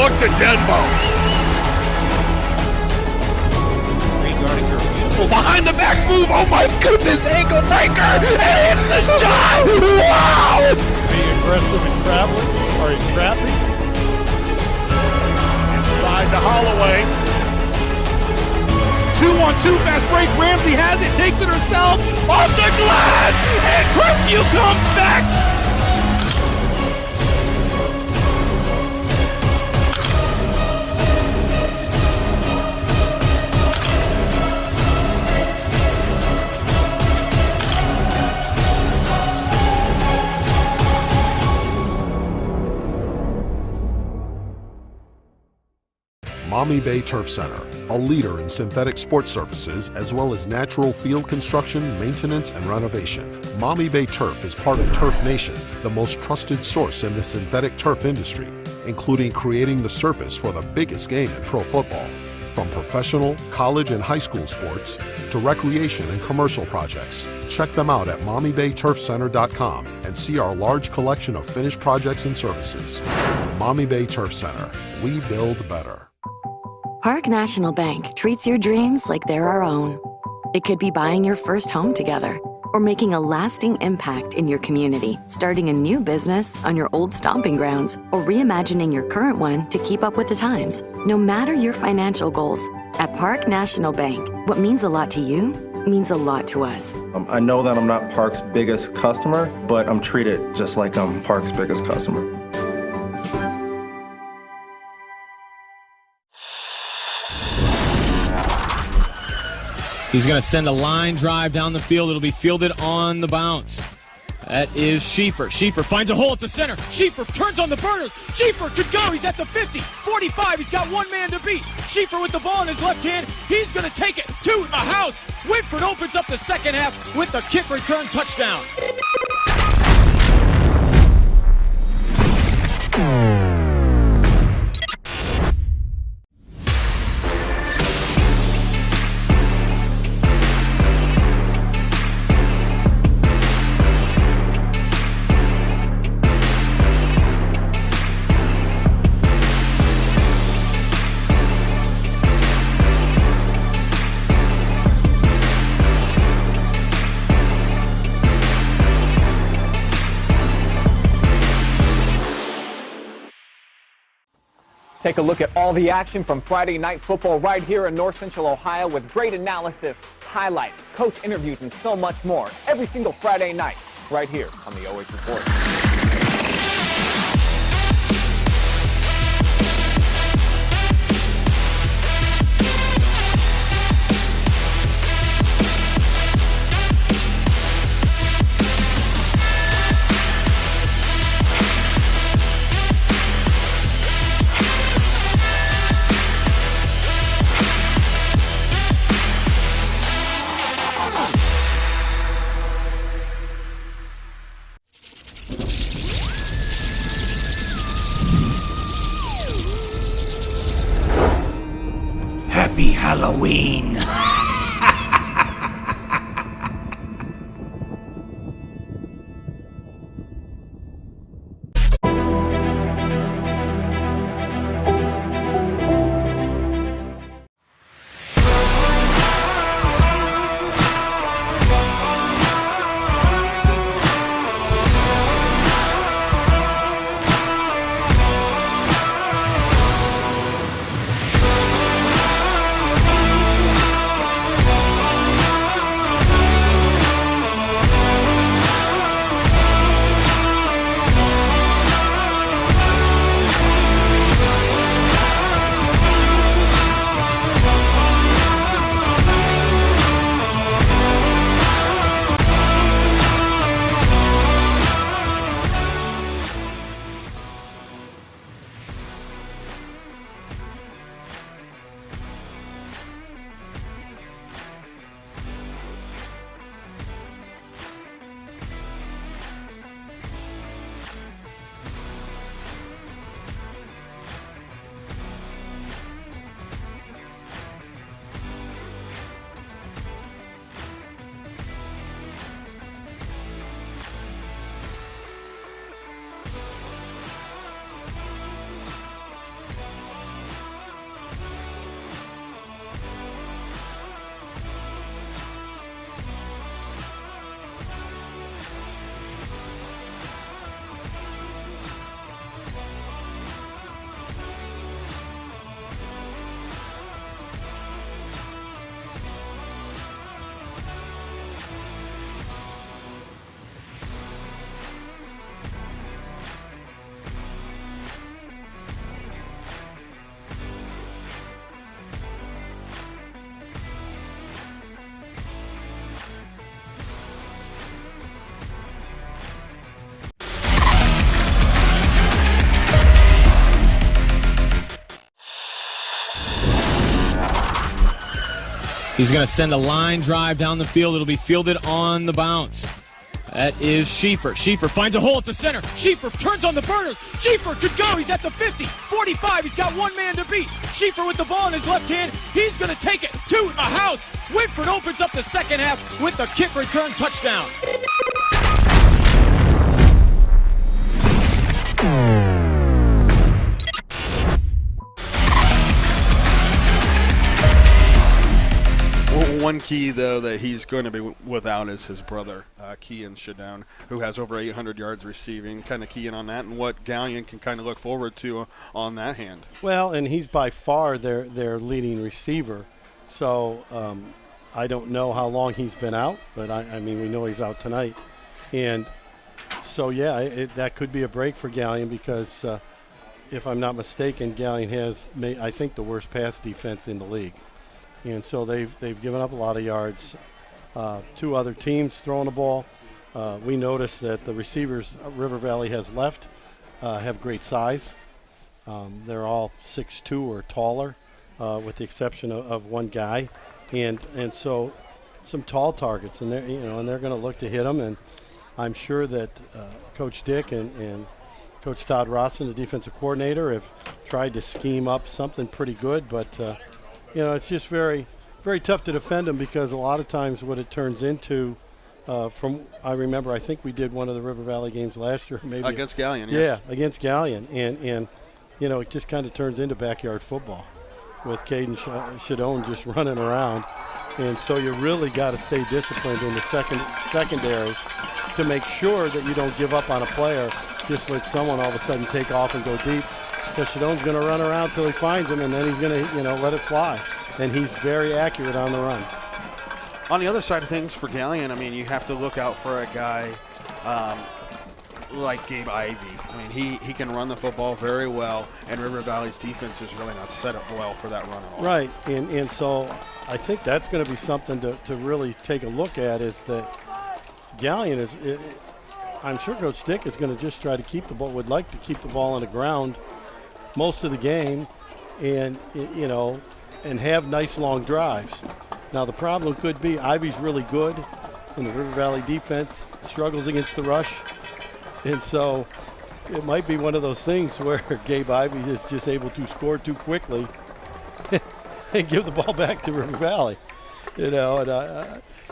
look to Denbo. Behind the back move, oh my goodness, ankle breaker, and it's the shot! Wow! Being aggressive and traveling, or he's trapping. Inside to Holloway. 2-on-2 fast break, Ramsey has it, takes it herself, off the glass, and Crestview comes back! Maumee Bay Turf Center, a leader in synthetic sports surfaces as well as natural field construction, maintenance, and renovation. Maumee Bay Turf is part of Turf Nation, the most trusted source in the synthetic turf industry, including creating the surface for the biggest game in pro football. From professional, college, and high school sports to recreation and commercial projects, check them out at MaumeeBayTurfCenter.com and see our large collection of finished projects and services. Maumee Bay Turf Center, we build better. Park National Bank treats your dreams like they're our own. It could be buying your first home together or making a lasting impact in your community, starting a new business on your old stomping grounds, or reimagining your current one to keep up with the times. No matter your financial goals, at Park National Bank, what means a lot to you means a lot to us. I know that I'm not Park's biggest customer, but I'm treated just like I'm Park's biggest customer. He's going to send a line drive down the field. It'll be fielded on the bounce. That is Schieffer. Schieffer finds a hole at the center. Schieffer turns on the burners. Schieffer could go. He's at the 50, 45. He's got one man to beat. Schieffer with the ball in his left hand. He's going to take it to the house. Whitford opens up the second half with the kick return touchdown. Take a look at all the action from Friday Night Football right here in North Central Ohio with great analysis, highlights, coach interviews, and so much more every single Friday night right here on the OH Report. Happy Halloween! He's going to send a line drive down the field. It'll be fielded on the bounce. That is Schieffer. Schieffer finds a hole at the center. Schieffer turns on the burners. Schieffer could go. He's at the 50, 45. He's got one man to beat. Schieffer with the ball in his left hand. He's going to take it to the house. Whitford opens up the second half with the kick return touchdown. One key, though, that he's going to be without is his brother, Cayden Shidone, who has over 800 yards receiving. Kind of keying on that and what Galion can kind of look forward to on that hand. Well, and he's by far their leading receiver. So I don't know how long he's been out, but I mean, we know he's out tonight. And so, yeah, that could be a break for Galion because, if I'm not mistaken, Galion has, I think, the worst pass defense in the league. And so they've given up a lot of yards. Two other teams throwing the ball. We noticed that the receivers River Valley has left have great size. They're all 6'2" or taller, with the exception of one guy, and so some tall targets, and they're going to look to hit them. And I'm sure that Coach Dick and Coach Todd Rosson, the defensive coordinator, have tried to scheme up something pretty good, but. It's just very, very tough to defend them because a lot of times what it turns into, I remember, I think we did one of the River Valley games last year, maybe against Galion. Yes. Yeah, against Galion, and it just kind of turns into backyard football with Cayden Shidone just running around, and so you really got to stay disciplined in the secondary to make sure that you don't give up on a player. Just let someone all of a sudden take off and go deep. Because Shidone's going to run around till he finds him, and then he's going to, let it fly. And he's very accurate on the run. On the other side of things for Galion, I mean, you have to look out for a guy like Gabe Ivey. I mean, he can run the football very well, and River Valley's defense is really not set up well for that run at all. Right, and so I think that's going to be something to really take a look at is that Galion I'm sure Coach Dick is going to just try to keep the ball, would like to keep the ball on the ground most of the game, and and have nice long drives. Now the problem could be Ivey's really good, and the River Valley defense struggles against the rush, and so it might be one of those things where Gabe Ivey is just able to score too quickly and give the ball back to River Valley. And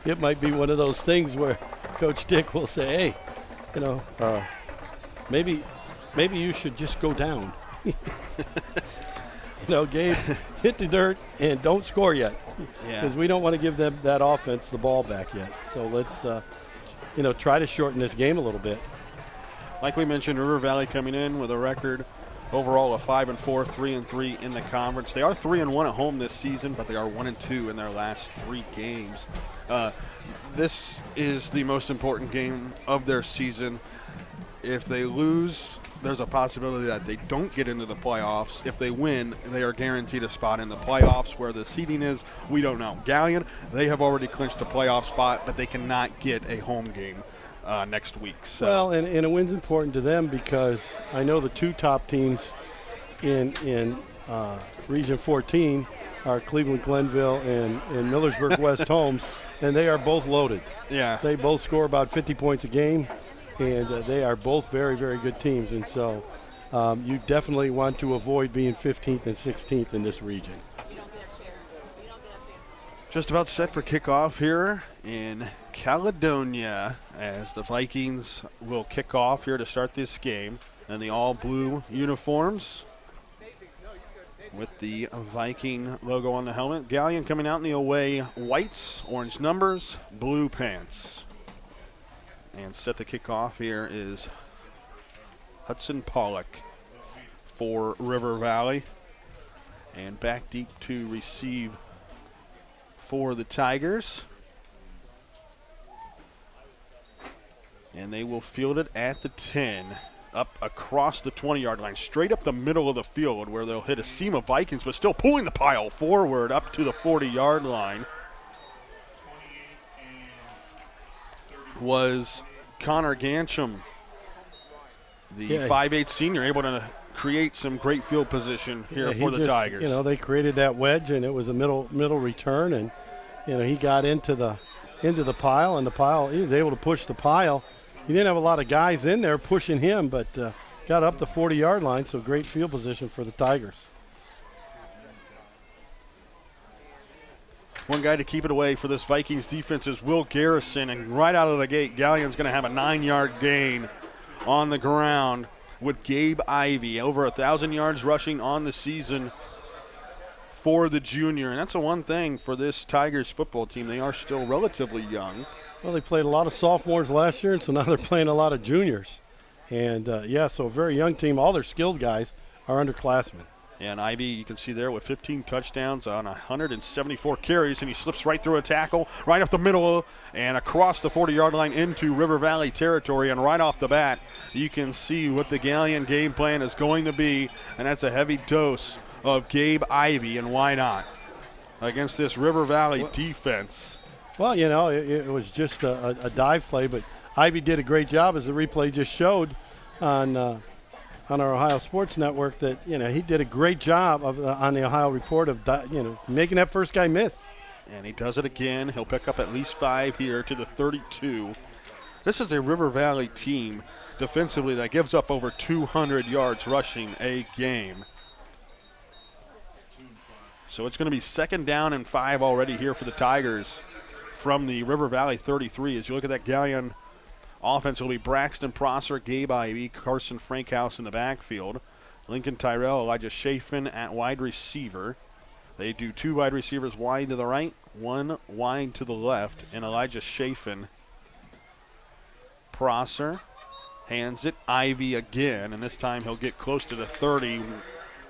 it might be one of those things where Coach Dick will say, hey, maybe you should just go down. Gabe, hit the dirt and don't score yet, because we don't want to give them that offense the ball back yet. So let's, try to shorten this game a little bit. Like we mentioned, River Valley coming in with a record overall of 5-4, 3-3 in the conference. They are 3-1 at home this season, but they are 1-2 in their last 3 games. This is the most important game of their season. If they lose, there's a possibility that they don't get into the playoffs. If they win, they are guaranteed a spot in the playoffs. Where the seeding is, we don't know. Galion, they have already clinched a playoff spot, but they cannot get a home game next week. So. Well, and a win's important to them because I know the 2 top teams in Region 14 are Cleveland Glenville and Millersburg West Holmes, and they are both loaded. Yeah. They both score about 50 points a game. And they are both very, very good teams. And so you definitely want to avoid being 15th and 16th in this region. Just about set for kickoff here in Caledonia as the Vikings will kick off here to start this game. And the all-blue uniforms with the Viking logo on the helmet. Galion coming out in the away whites, orange numbers, blue pants. And set the kickoff here is Hudson Pollock for River Valley. And back deep to receive for the Tigers. And they will field it at the 10, up across the 20-yard line, straight up the middle of the field where they'll hit a seam of Vikings, but still pulling the pile forward up to the 40-yard line. Was Connor Gancham, the 5'8" senior, able to create some great field position here for the Tigers. They created that wedge, and it was a middle return, and he got into the pile, and he was able to push the pile. He didn't have a lot of guys in there pushing him, but got up the 40-yard line, so great field position for the Tigers. One guy to keep it away for this Vikings defense is Will Garrison, and right out of the gate, Galion's going to have a 9-yard gain on the ground with Gabe Ivey. Over 1,000 yards rushing on the season for the junior, and that's the one thing for this Tigers football team. They are still relatively young. Well, they played a lot of sophomores last year, and so now they're playing a lot of juniors. And, so a very young team. All their skilled guys are underclassmen. And Ivy, you can see there with 15 touchdowns on 174 carries, and he slips right through a tackle, right up the middle, and across the 40-yard line into River Valley territory. And right off the bat, you can see what the Galion game plan is going to be, and that's a heavy dose of Gabe Ivey, and why not, against this River Valley defense. Well, it was just a dive play, but Ivey did a great job, as the replay just showed on our Ohio Sports Network, that he did a great job on the Ohio Report of making that first guy miss. And he does it again. He'll pick up at least 5 here to the 32. This is a River Valley team defensively that gives up over 200 yards rushing a game. So it's going to be 2nd down and 5 already here for the Tigers from the River Valley 33. As you look at that Galion offense, will be Braxton Prosser, Gabe Ivey, Carson Frankhouse in the backfield, Lincoln Tyrell, Elijah Chafin at wide receiver. They do 2 wide receivers wide to the right, 1 wide to the left, and Elijah Chafin. Prosser hands it, Ivey again, and this time he'll get close to the 30.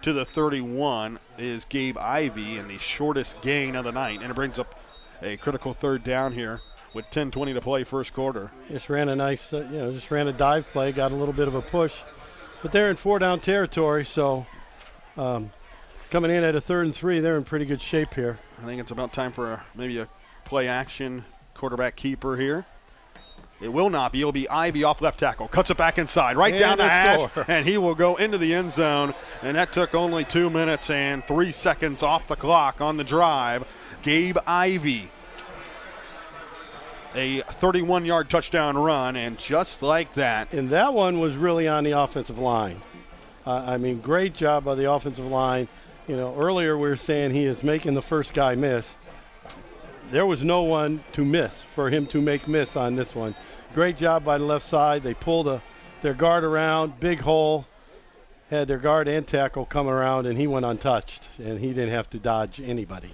To the 31 is Gabe Ivey, and the shortest gain of the night, and it brings up a critical 3rd down here with 10:20 to play first quarter. Just ran a nice, just ran a dive play, got a little bit of a push. But they're in 4-down territory, so coming in at a 3rd and 3, they're in pretty good shape here. I think it's about time for maybe a play action quarterback keeper here. It will not be. It'll be Ivey off left tackle. Cuts it back inside, right down the hash, and he will go into the end zone. And that took only 2 minutes and 3 seconds off the clock on the drive. Gabe Ivey, a 31-yard touchdown run, and just like that. And that one was really on the offensive line. Great job by the offensive line. Earlier we were saying he is making the first guy miss. There was no one to miss for him to make miss on this one. Great job by the left side. They pulled their guard around, big hole, had their guard and tackle come around, and he went untouched, and he didn't have to dodge anybody.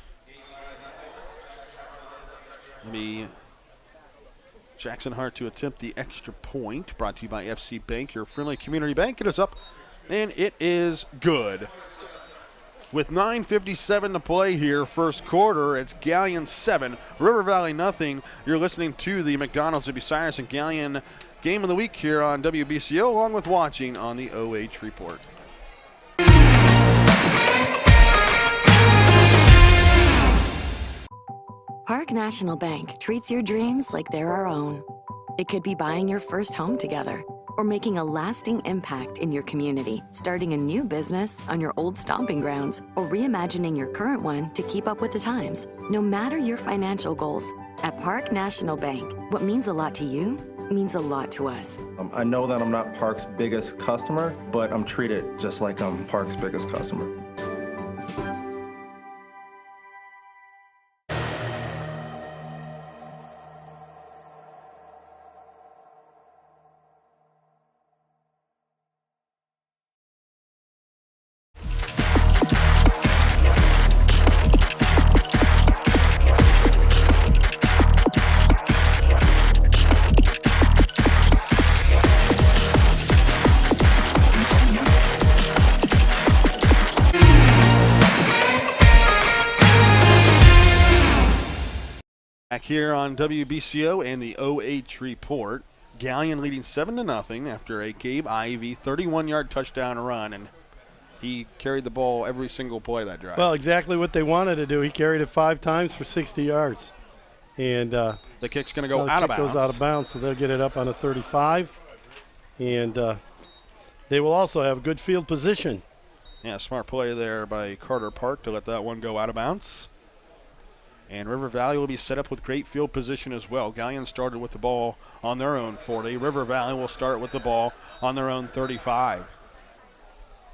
Jackson Hart to attempt the extra point, brought to you by FC Bank, your friendly community bank. It is up, and it is good. With 9:57 to play here, first quarter, it's Galion 7, River Valley nothing. You're listening to the McDonald's of Bucyrus and Galion Game of the Week here on WBCO, along with watching on the OH Report. Park National Bank treats your dreams like they're our own. It could be buying your first home together, or making a lasting impact in your community, starting a new business on your old stomping grounds, or reimagining your current one to keep up with the times. No matter your financial goals, at Park National Bank, what means a lot to you means a lot to us. I know that I'm not Park's biggest customer, but I'm treated just like I'm Park's biggest customer. Back here on WBCO and the OH Report. Galion leading 7-0 after a Gabe Ivey 31-yard touchdown run, and he carried the ball every single play that drive. Well, exactly what they wanted to do. He carried it 5 times for 60 yards. And the kick's going to go out of bounds. The kick goes out of bounds, so they'll get it up on a 35. And they will also have good field position. Yeah, smart play there by Carter Park to let that one go out of bounds. And River Valley will be set up with great field position as well. Galion started with the ball on their own 40. River Valley will start with the ball on their own 35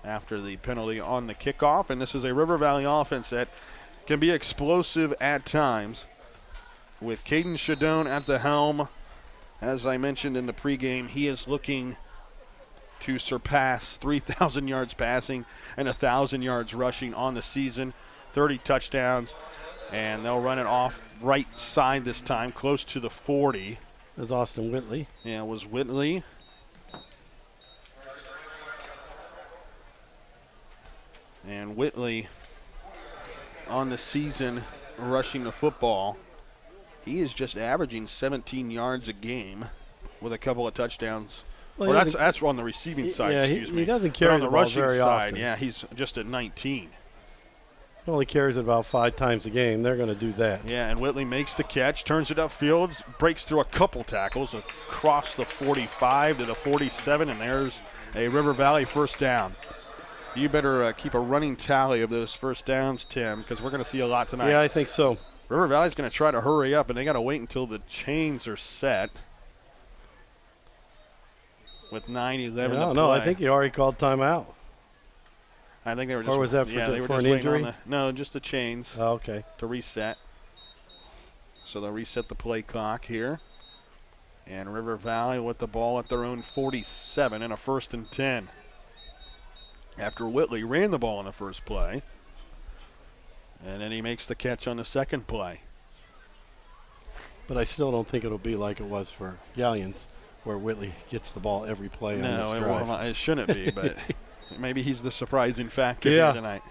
after the penalty on the kickoff. And this is a River Valley offense that can be explosive at times, with Cayden Shidone at the helm. As I mentioned in the pregame, he is looking to surpass 3,000 yards passing and 1,000 yards rushing on the season, 30 touchdowns. And they'll run it off right side this time, close to the 40. It was Austin Whitley. Yeah, it was Whitley. And Whitley on the season rushing the football. He is just averaging 17 yards a game with a couple of touchdowns. Well, that's on the receiving side, excuse me. He doesn't carry on the rushing very side, often. yeah, he's just at 19. He only carries it about 5 times a game. They're going to do that. Yeah, and Whitley makes the catch, turns it upfield, breaks through a couple tackles across the 45 to the 47, and there's a River Valley first down. You better keep a running tally of those first downs, Tim, because we're going to see a lot tonight. Yeah, I think so. River Valley's going to try to hurry up, and they got to wait until the chains are set. With 9:11 to play. No, I think he already called timeout. I think they were just. Or was that for an injury? No, just the chains. Oh, okay. To reset. So they'll reset the play clock here. And River Valley with the ball at their own 47 and a 1st and 10. After Whitley ran the ball on the first play. And then he makes the catch on the second play. But I still don't think it'll be like it was for Galions, where Whitley gets the ball every play on this drive. No, it shouldn't be, but maybe he's the surprising factor here tonight.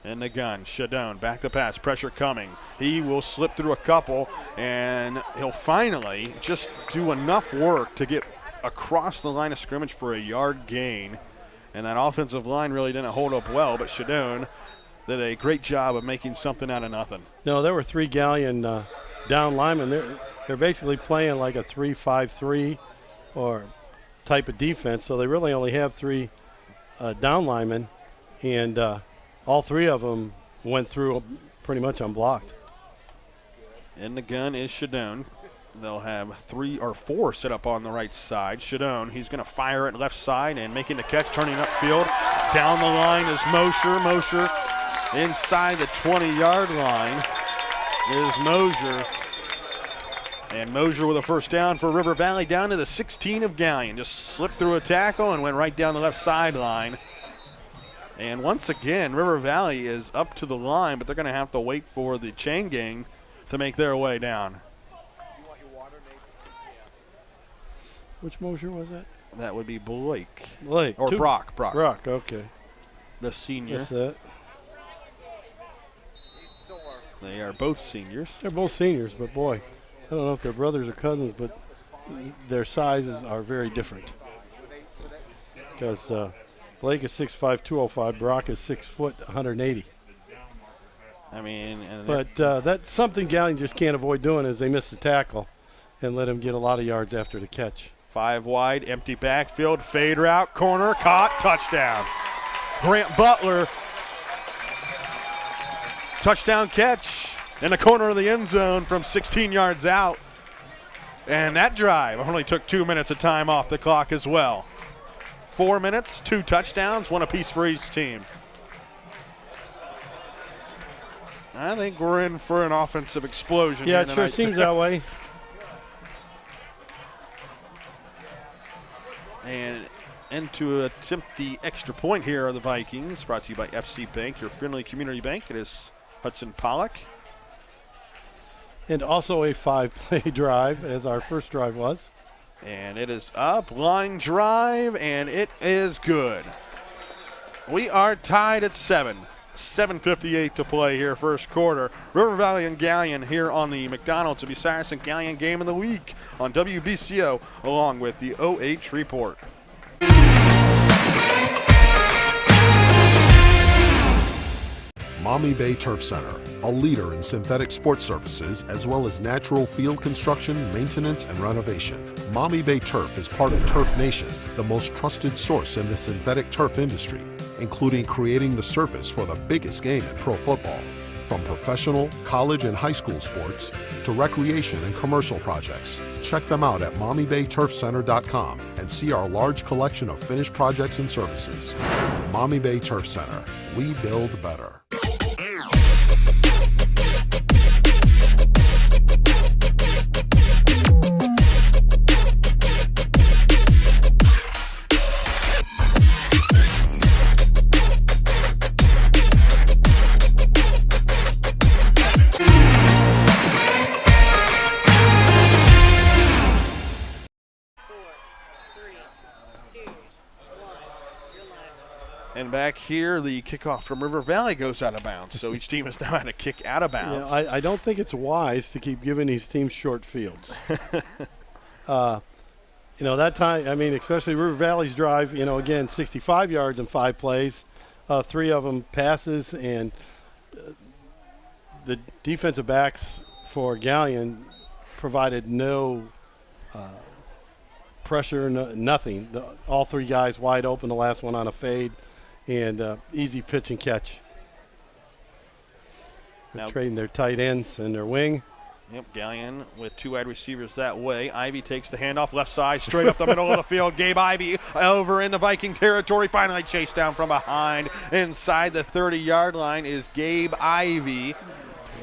In the gun, Shidone, back to pass, pressure coming. He will slip through a couple, and he'll finally just do enough work to get across the line of scrimmage for a yard gain. And that offensive line really didn't hold up well, but Shidone did a great job of making something out of nothing. No, there were 3 Galion down linemen. They're basically playing like a 3-5-3 or type of defense, so they really only have 3 down linemen, and all 3 of them went through pretty much unblocked. In the gun is Shidone. They'll have 3 or 4 set up on the right side. Shidone, he's going to fire it left side and making the catch, turning upfield. Down the line is Mosher. Inside the 20-yard line is Mosher. And Mosher with a first down for River Valley down to the 16 of Galion. Just slipped through a tackle and went right down the left sideline. And once again, River Valley is up to the line, but they're going to have to wait for the chain gang to make their way down. Which Mosher was that? That would be Blake. Or Brock. Brock, okay. The senior. That's it. They are both seniors. They're both seniors, but boy, I don't know if they're brothers or cousins, but their sizes are very different. Because Blake is 6'5", 205. Brock is 6 foot, 180. I mean, but that's something Galion just can't avoid doing is they miss the tackle and let him get a lot of yards after the catch. 5 wide, empty backfield, fade route, corner, caught, touchdown. Grant Butler, touchdown catch in the corner of the end zone from 16 yards out. And that drive only took 2 minutes of time off the clock as well. 4 minutes, 2 touchdowns, 1 apiece for each team. I think we're in for an offensive explosion. Yeah, it sure seems that way. And to attempt the extra point here are the Vikings, brought to you by FC Bank, your friendly community bank. It is Hudson Pollock. And also a 5-play drive, as our first drive was. And it is up, line drive, and it is good. We are tied at 7. 7:58 to play here, first quarter. River Valley and Galion here on the McDonald's to be Bucyrus and Galion game of the week on WBCO, along with the OH Report. Maumee Bay Turf Center, a leader in synthetic sports surfaces as well as natural field construction, maintenance, and renovation. Maumee Bay Turf is part of Turf Nation, the most trusted source in the synthetic turf industry, including creating the surface for the biggest game in pro football. From professional, college, and high school sports to recreation and commercial projects, check them out at MaumeeBayTurfCenter.com and see our large collection of finished projects and services. Maumee Bay Turf Center. We build better. And back here, the kickoff from River Valley goes out of bounds. So each team is now had a kick out of bounds. Yeah, I don't think it's wise to keep giving these teams short fields. That time, I mean, especially River Valley's drive, again, 65 yards in 5 plays, 3 of them passes, and the defensive backs for Galion provided no pressure, nothing. All 3 guys wide open, the last one on a fade. And easy pitch and catch. They're trading their tight ends and their wing. Yep, Galion with 2 wide receivers that way. Ivy takes the handoff left side, straight up the middle of the field. Gabe Ivy over into Viking territory, finally chased down from behind. Inside the 30-yard line is Gabe Ivy.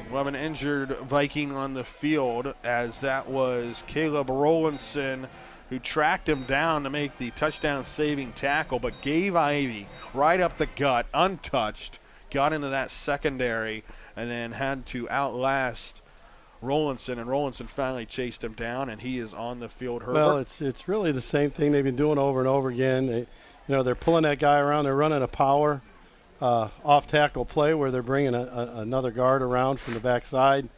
We have an injured Viking on the field, as that was Caleb Rowlandson, who tracked him down to make the touchdown-saving tackle. But Gabe Ivy, right up the gut, untouched, got into that secondary and then had to outlast Rowlandson, and Rowlandson finally chased him down, and he is on the field. Herbert. Well, it's really the same thing they've been doing over and over again. They're pulling that guy around. They're running a power off-tackle play where they're bringing another guard around from the backside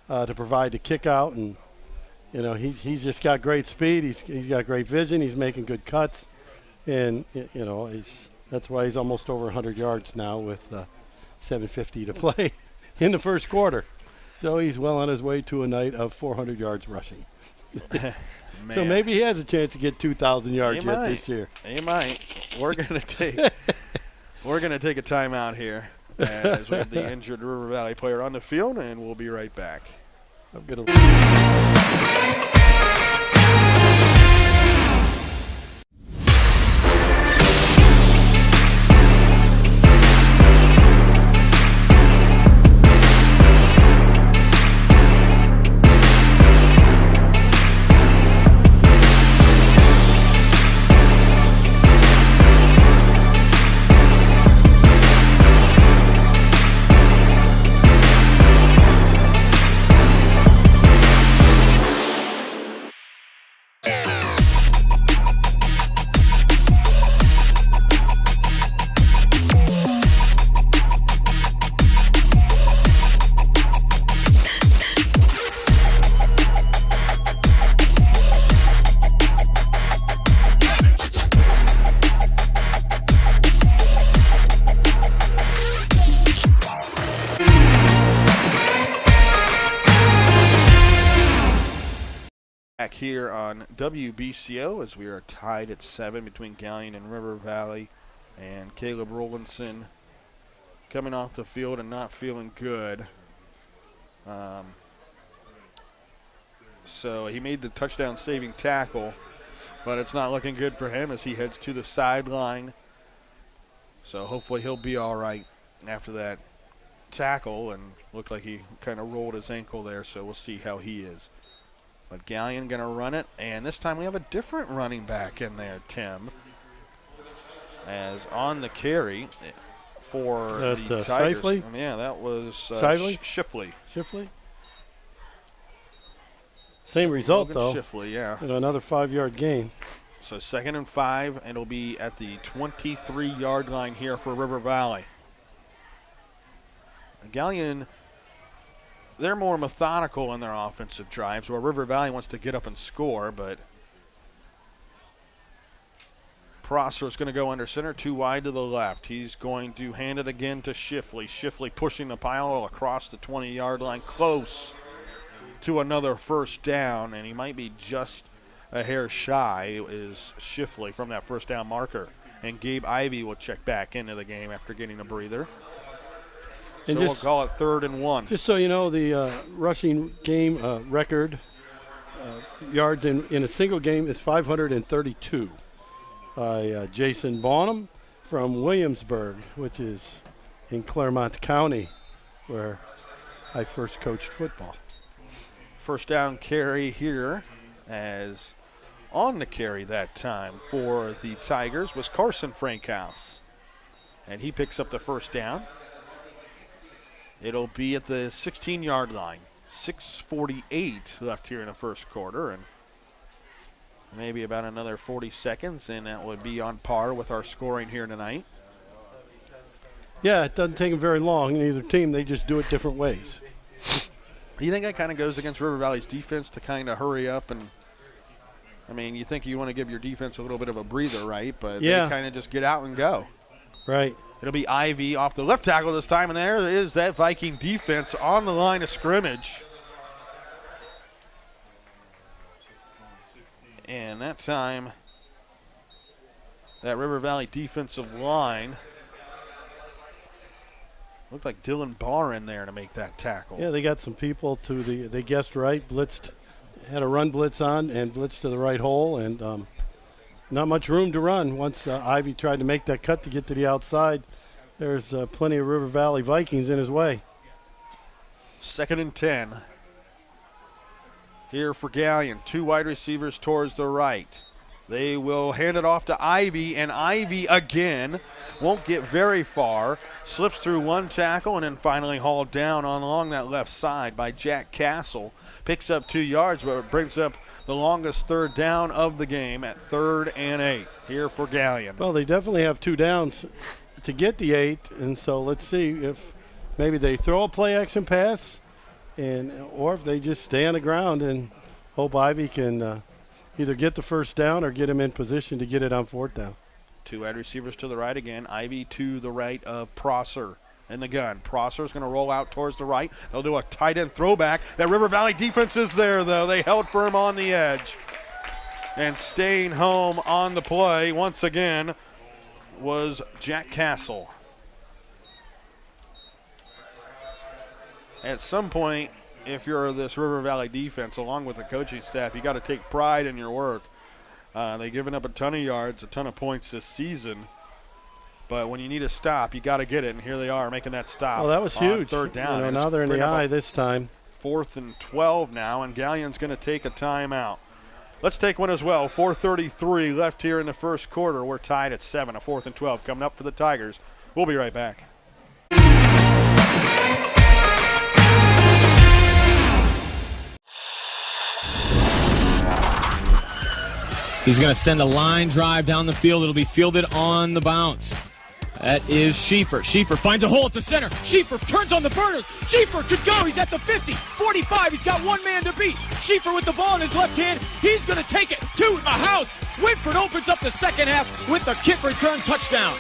to provide the kick out, and he's just got great speed. He's got great vision. He's making good cuts, and that's why he's almost over 100 yards now with 7:50 to play in the first quarter. So he's well on his way to a night of 400 yards rushing. So maybe he has a chance to get 2,000 yards this year. He might. We're gonna take a timeout here as we have the injured River Valley player on the field, and we'll be right back. I'm gonna. Back here on WBCO as we are tied at 7 between Galion and River Valley, and Caleb Rowlandson coming off the field and not feeling good. So he made the touchdown saving tackle, but it's not looking good for him as he heads to the sideline. So hopefully he'll be all right after that tackle, and looked like he kind of rolled his ankle there, so we'll see how he is. But Galion going to run it, and this time we have a different running back in there, Tim. As on the carry for the Tigers. Shifley? Yeah, that was Shifley. Shifley. Same result, though. Shifley, yeah. Another 5-yard gain. So 2nd and 5, and it'll be at the 23-yard line here for River Valley. Galion, they're more methodical in their offensive drives, where River Valley wants to get up and score, but Prosser is going to go under center, 2 wide to the left. He's going to hand it again to Shifley. Shifley pushing the pile across the 20-yard line, close to another first down, and he might be just a hair shy, is Shifley, from that first down marker. And Gabe Ivy will check back into the game after getting a breather. So we'll call it 3rd and 1. Just so you know, the rushing game record yards in a single game is 532 by Jason Bonham from Williamsburg, which is in Claremont County, where I first coached football. First down carry here, as on the carry that time for the Tigers was Carson Frankhouse. And he picks up the first down. It'll be at the 16-yard line. 6:48 left here in the first quarter, and maybe about another 40 seconds, and that would be on par with our scoring here tonight. Yeah, it doesn't take them very long. In either team, they just do it different ways. You think that kind of goes against River Valley's defense to kind of hurry up? And I mean, you think you want to give your defense a little bit of a breather, right? But yeah, they kind of just get out and go. Right. It'll be Ivy off the left tackle this time, and there is that Viking defense on the line of scrimmage. And that time, that River Valley defensive line looked like Dylan Barr in there to make that tackle. Yeah, they got some people they guessed right, blitzed, had a run blitz on and blitzed to the right hole, and not much room to run. Once Ivy tried to make that cut to get to the outside, there's plenty of River Valley Vikings in his way. 2nd and 10. Here for Galion, 2 wide receivers towards the right. They will hand it off to Ivy, and Ivy again won't get very far. Slips through one tackle and then finally hauled down along that left side by Jack Castle. Picks up 2 yards, but it brings up the longest 3rd down of the game at 3rd and 8 here for Galion. Well, they definitely have 2 downs to get the 8, and so let's see if maybe they throw a play action pass, or if they just stay on the ground and hope Ivy can either get the first down or get him in position to get it on 4th down. 2 wide receivers to the right again. Ivy to the right of Prosser in the gun. Prosser's going to roll out towards the right. They'll do a tight end throwback. That River Valley defense is there, though. They held firm on the edge. And staying home on the play once again was Jack Castle. At some point, if you're this River Valley defense, along with the coaching staff, you got to take pride in your work. They've given up a ton of yards, a ton of points this season. But when you need a stop, you got to get it, and here they are making that stop. Oh, that was huge. 3rd down. Now they're in the eye this time. 4th and 12 now, and Galion's going to take a timeout. Let's take one as well. 4:33 left here in the first quarter. We're tied at 7. A 4th and 12 coming up for the Tigers. We'll be right back. He's going to send a line drive down the field. It'll be fielded on the bounce. That is Schieffer. Schieffer finds a hole at the center. Schieffer turns on the burners. Schieffer could go. He's at the 50, 45. He's got one man to beat. Schieffer with the ball in his left hand. He's going to take it to the house. Whitford opens up the second half with the kick return touchdown.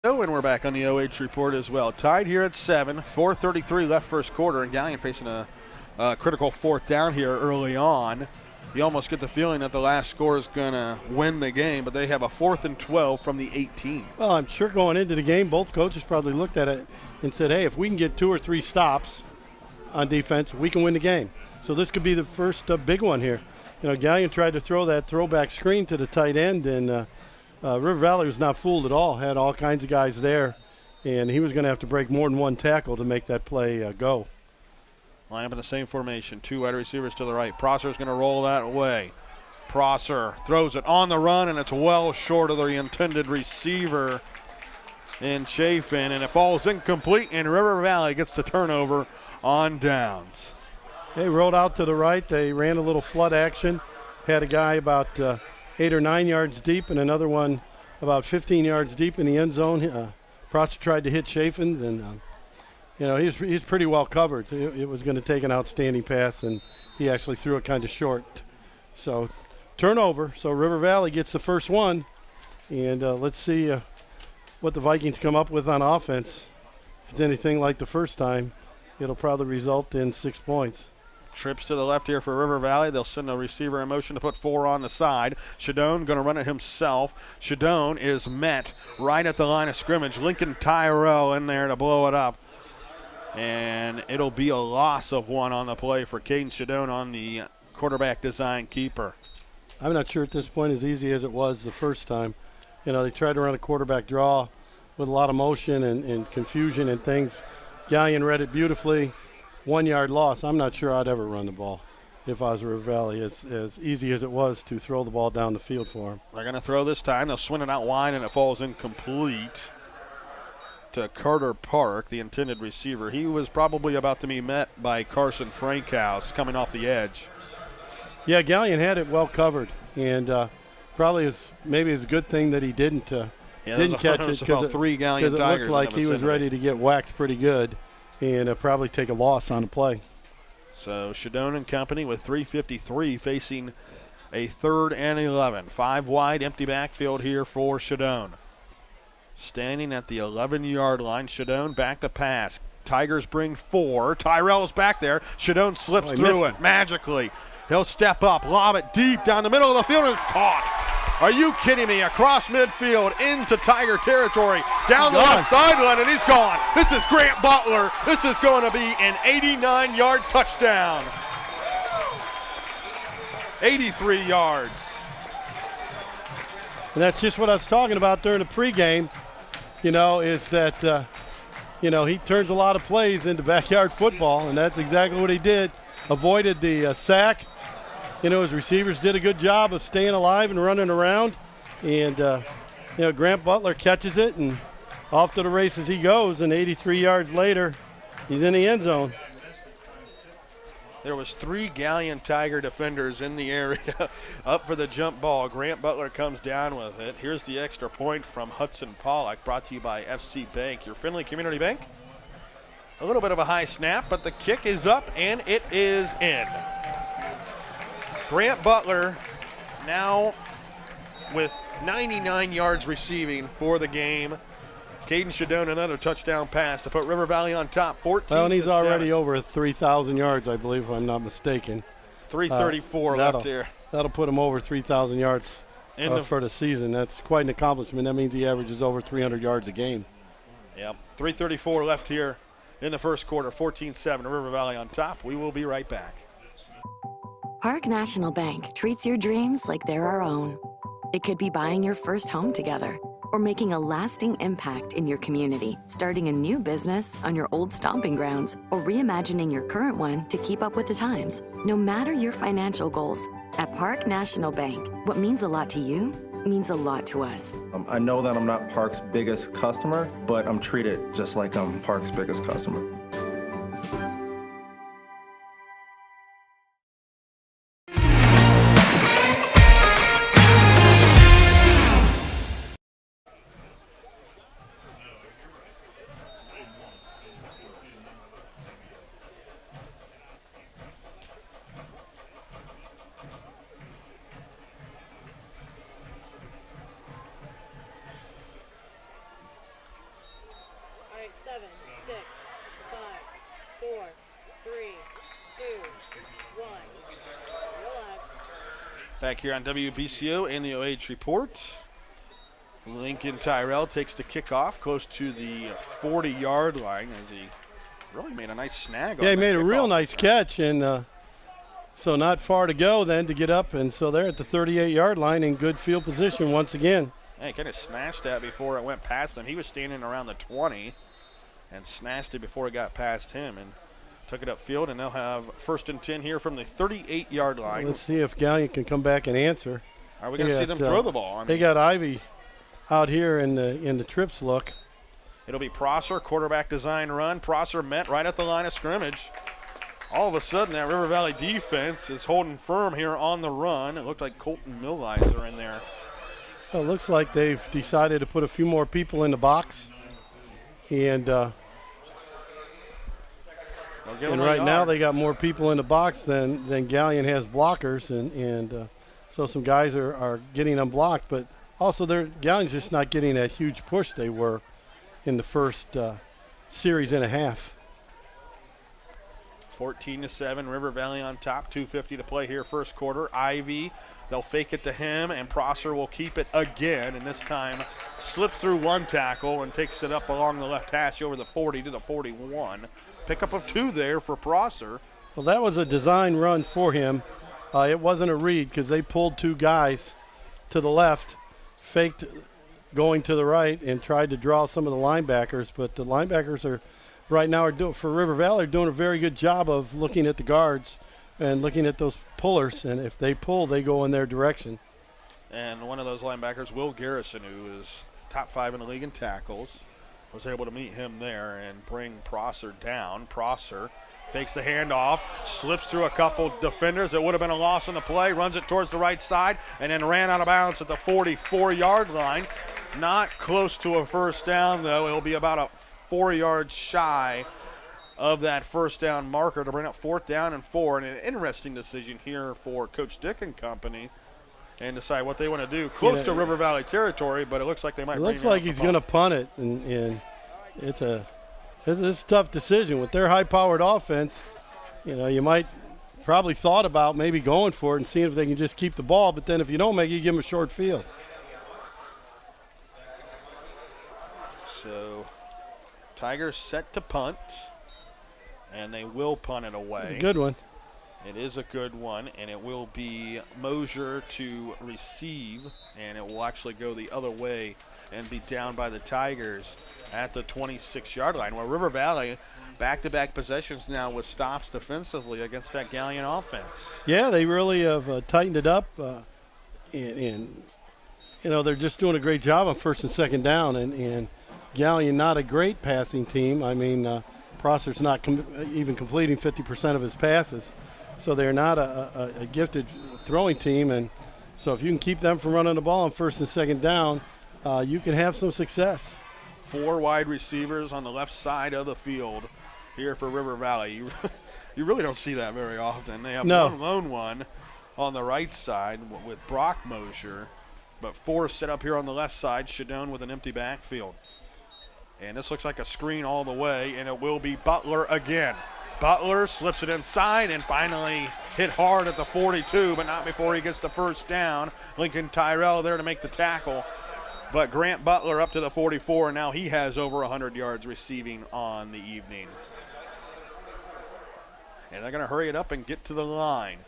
And we're back on the OH report as well. Tied here at 7. 4:33 left first quarter, and Galion facing a critical 4th down here early on. You almost get the feeling that the last score is going to win the game, but they have a 4th and 12 from the 18. Well, I'm sure going into the game, both coaches probably looked at it and said, hey, if we can get 2 or 3 stops on defense, we can win the game. So this could be the first big one here. You know, Galion tried to throw that throwback screen to the tight end, and River Valley was not fooled at all, had all kinds of guys there, and he was going to have to break more than one tackle to make that play go. Line up in the same formation. 2 wide receivers to the right. Prosser's going to roll that way. Prosser throws it on the run, and it's well short of the intended receiver in Chafin, and it falls incomplete, and River Valley gets the turnover on downs. They rolled out to the right. They ran a little flood action, had a guy about 8 or 9 yards deep and another one about 15 yards deep in the end zone. Prosser tried to hit Chafin, and you know, he's pretty well covered. It was going to take an outstanding pass, and he actually threw it kind of short. So turnover. So River Valley gets the first one, and let's see what the Vikings come up with on offense. If it's anything like the first time, it'll probably result in 6 points. Trips to the left here for River Valley. They'll send a receiver in motion to put 4 on the side. Shidone going to run it himself. Shidone is met right at the line of scrimmage. Lincoln Tyrell in there to blow it up. And it'll be a loss of 1 on the play for Cayden Shidone on the quarterback design keeper. I'm not sure at this point as easy as it was the first time. You know, they tried to run a quarterback draw with a lot of motion and confusion and things. Galion read it beautifully. 1 yard loss. I'm not sure I'd ever run the ball if I was River Valley. It's as easy as it was to throw the ball down the field for him. They're going to throw this time. They'll swing it out wide, and it falls incomplete to Carter Park, the intended receiver. He was probably about to be met by Carson Frankhouse coming off the edge. Yeah, Galion had it well covered, and probably maybe it's a good thing that he didn't catch it, because it looked like he was ready to get whacked pretty good and probably take a loss on the play. So Shidone and company with 3:53 facing a 3rd and 11. 5 wide, empty backfield here for Shidone. Standing at the 11-yard line, Shidone back to pass. Tigers bring 4. Tyrell's back there. Shidone slips through it magically. He'll step up, lob it deep down the middle of the field, and it's caught. Are you kidding me? Across midfield into Tiger territory, down the left sideline, and he's gone. This is Grant Butler. This is going to be an 89-yard touchdown. 83 yards. And that's just what I was talking about during the pregame, is that, he turns a lot of plays into backyard football, and that's exactly what he did. Avoided the sack. His receivers did a good job of staying alive and running around. And, Grant Butler catches it, and off to the races he goes. And 83 yards later, he's in the end zone. There was 3 Galion Tiger defenders in the area up for the jump ball. Grant Butler comes down with it. Here's the extra point from Hudson Pollock, brought to you by FC Bank, your friendly community bank. A little bit of a high snap, but the kick is up, and it is in. Grant Butler now with 99 yards receiving for the game. Cayden Shidone, another touchdown pass to put River Valley on top, 14-7. Well, and he's already over 3,000 yards, I believe, if I'm not mistaken. 334 left here. That'll put him over 3,000 yards for the season. That's quite an accomplishment. That means he averages over 300 yards a game. Yep, 334 left here in the first quarter, 14-7, River Valley on top. We will be right back. Park National Bank treats your dreams like they're our own. It could be buying your first home together, or making a lasting impact in your community, starting a new business on your old stomping grounds, or reimagining your current one to keep up with the times. No matter your financial goals, at Park National Bank, what means a lot to you means a lot to us. I know that I'm not Park's biggest customer, but I'm treated just like I'm Park's biggest customer. Back here on WBCO and the OH.REPORT. Lincoln Tyrell takes the kickoff close to the 40-yard line as he really made a nice snag. Yeah, he made a real nice catch, and so not far to go then to get up, and so they're at the 38-yard line in good field position once again. Yeah, he kind of snatched that before it went past him. He was standing around the 20 and snatched it before it got past him and took it upfield, and they'll have 1st and 10 here from the 38-yard line. Let's see if Galion can come back and answer. Are we going to see them throw the ball? They got Ivy out here in the trips look. It'll be Prosser, quarterback design run. Prosser met right at the line of scrimmage. All of a sudden, that River Valley defense is holding firm here on the run. It looked like Colton Millizer in there. Well, it looks like they've decided to put a few more people in the box, and right now they got more people in the box than Galion has blockers, and so some guys are getting unblocked, but also Galion's just not getting that huge push they were in the first series and a half. 14-7, River Valley on top. 2:50 to play here, first quarter. Ivy, they'll fake it to him, and Prosser will keep it again, and this time slips through one tackle and takes it up along the left hash over the 40 to the 41. Pickup of 2 there for Prosser. Well, that was a design run for him. It wasn't a read because they pulled 2 guys to the left, faked going to the right, and tried to draw some of the linebackers. But the linebackers are right now for River Valley are doing a very good job of looking at the guards and looking at those pullers. And if they pull, they go in their direction. And one of those linebackers, Will Garrison, who is top 5 in the league in tackles, was able to meet him there and bring Prosser down. Prosser fakes the handoff, slips through a couple defenders. It would have been a loss on the play, runs it towards the right side, and then ran out of bounds at the 44-yard line. Not close to a first down, though. It'll be about a 4 yards shy of that first down marker to bring up 4th down and 4. And an interesting decision here for Coach Dick and company and decide what they want to do. Close to River Valley territory, but it looks like they might. It looks like he's going to punt it, and it's a tough decision with their high-powered offense. You might probably thought about maybe going for it and seeing if they can just keep the ball, but then if you don't make it, you give them a short field. So Tigers set to punt, and they will punt it away. It's a good one. It is a good one, and it will be Mosier to receive, and it will actually go the other way and be down by the Tigers at the 26-yard line. Well, River Valley, back-to-back possessions now with stops defensively against that Galion offense. Yeah, they really have tightened it up, and they're just doing a great job on first and second down, and Galion not a great passing team. I mean, Prosser's not even completing 50% of his passes. So they're not a gifted throwing team, and so if you can keep them from running the ball on first and second down, you can have some success. 4 wide receivers on the left side of the field here for River Valley. You really don't see that very often. They have one lone one on the right side with Brock Mosier, but 4 set up here on the left side. Shidone with an empty backfield. And this looks like a screen all the way, and it will be Butler again. Butler slips it inside and finally hit hard at the 42, but not before he gets the first down. Lincoln Tyrell there to make the tackle. But Grant Butler up to the 44, and now he has over 100 yards receiving on the evening. And they're going to hurry it up and get to the line.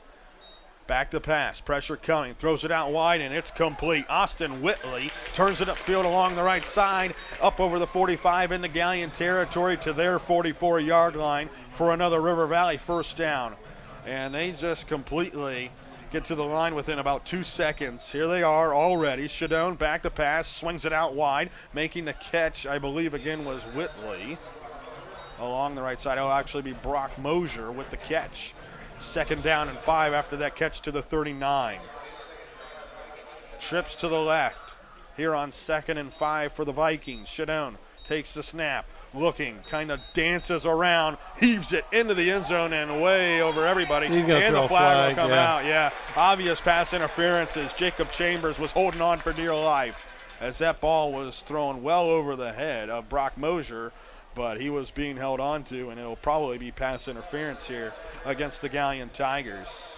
Back to pass, pressure coming, throws it out wide, and it's complete. Austin Whitley turns it upfield along the right side, up over the 45 in the Galion territory to their 44-yard line for another River Valley first down. And they just completely get to the line within about 2 seconds. Here they are already. Shidone back to pass, swings it out wide, making the catch, I believe, again, was Whitley. Along the right side, it'll actually be Brock Mosier with the catch. 2nd down and 5 after that catch to the 39. Trips to the left here on 2nd and 5 for the Vikings. Shidone takes the snap, looking, kind of dances around, heaves it into the end zone and way over everybody. He's gonna and throw the flag will come yeah. out. Yeah, obvious pass interference as Jacob Chambers was holding on for dear life as that ball was thrown well over the head of Brock Mosier. But he was being held on to, and it'll probably be pass interference here against the Galion Tigers.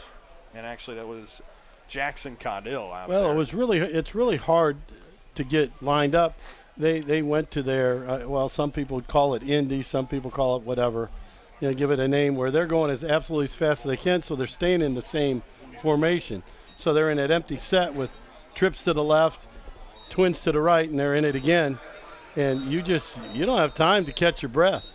And actually, that was Jackson Caudill out there. Well, it's really hard to get lined up. They went to their, some people would call it Indy, some people call it whatever, give it a name, where they're going as absolutely as fast as they can, so they're staying in the same formation. So they're in that empty set with trips to the left, twins to the right, and they're in it again. And you don't have time to catch your breath.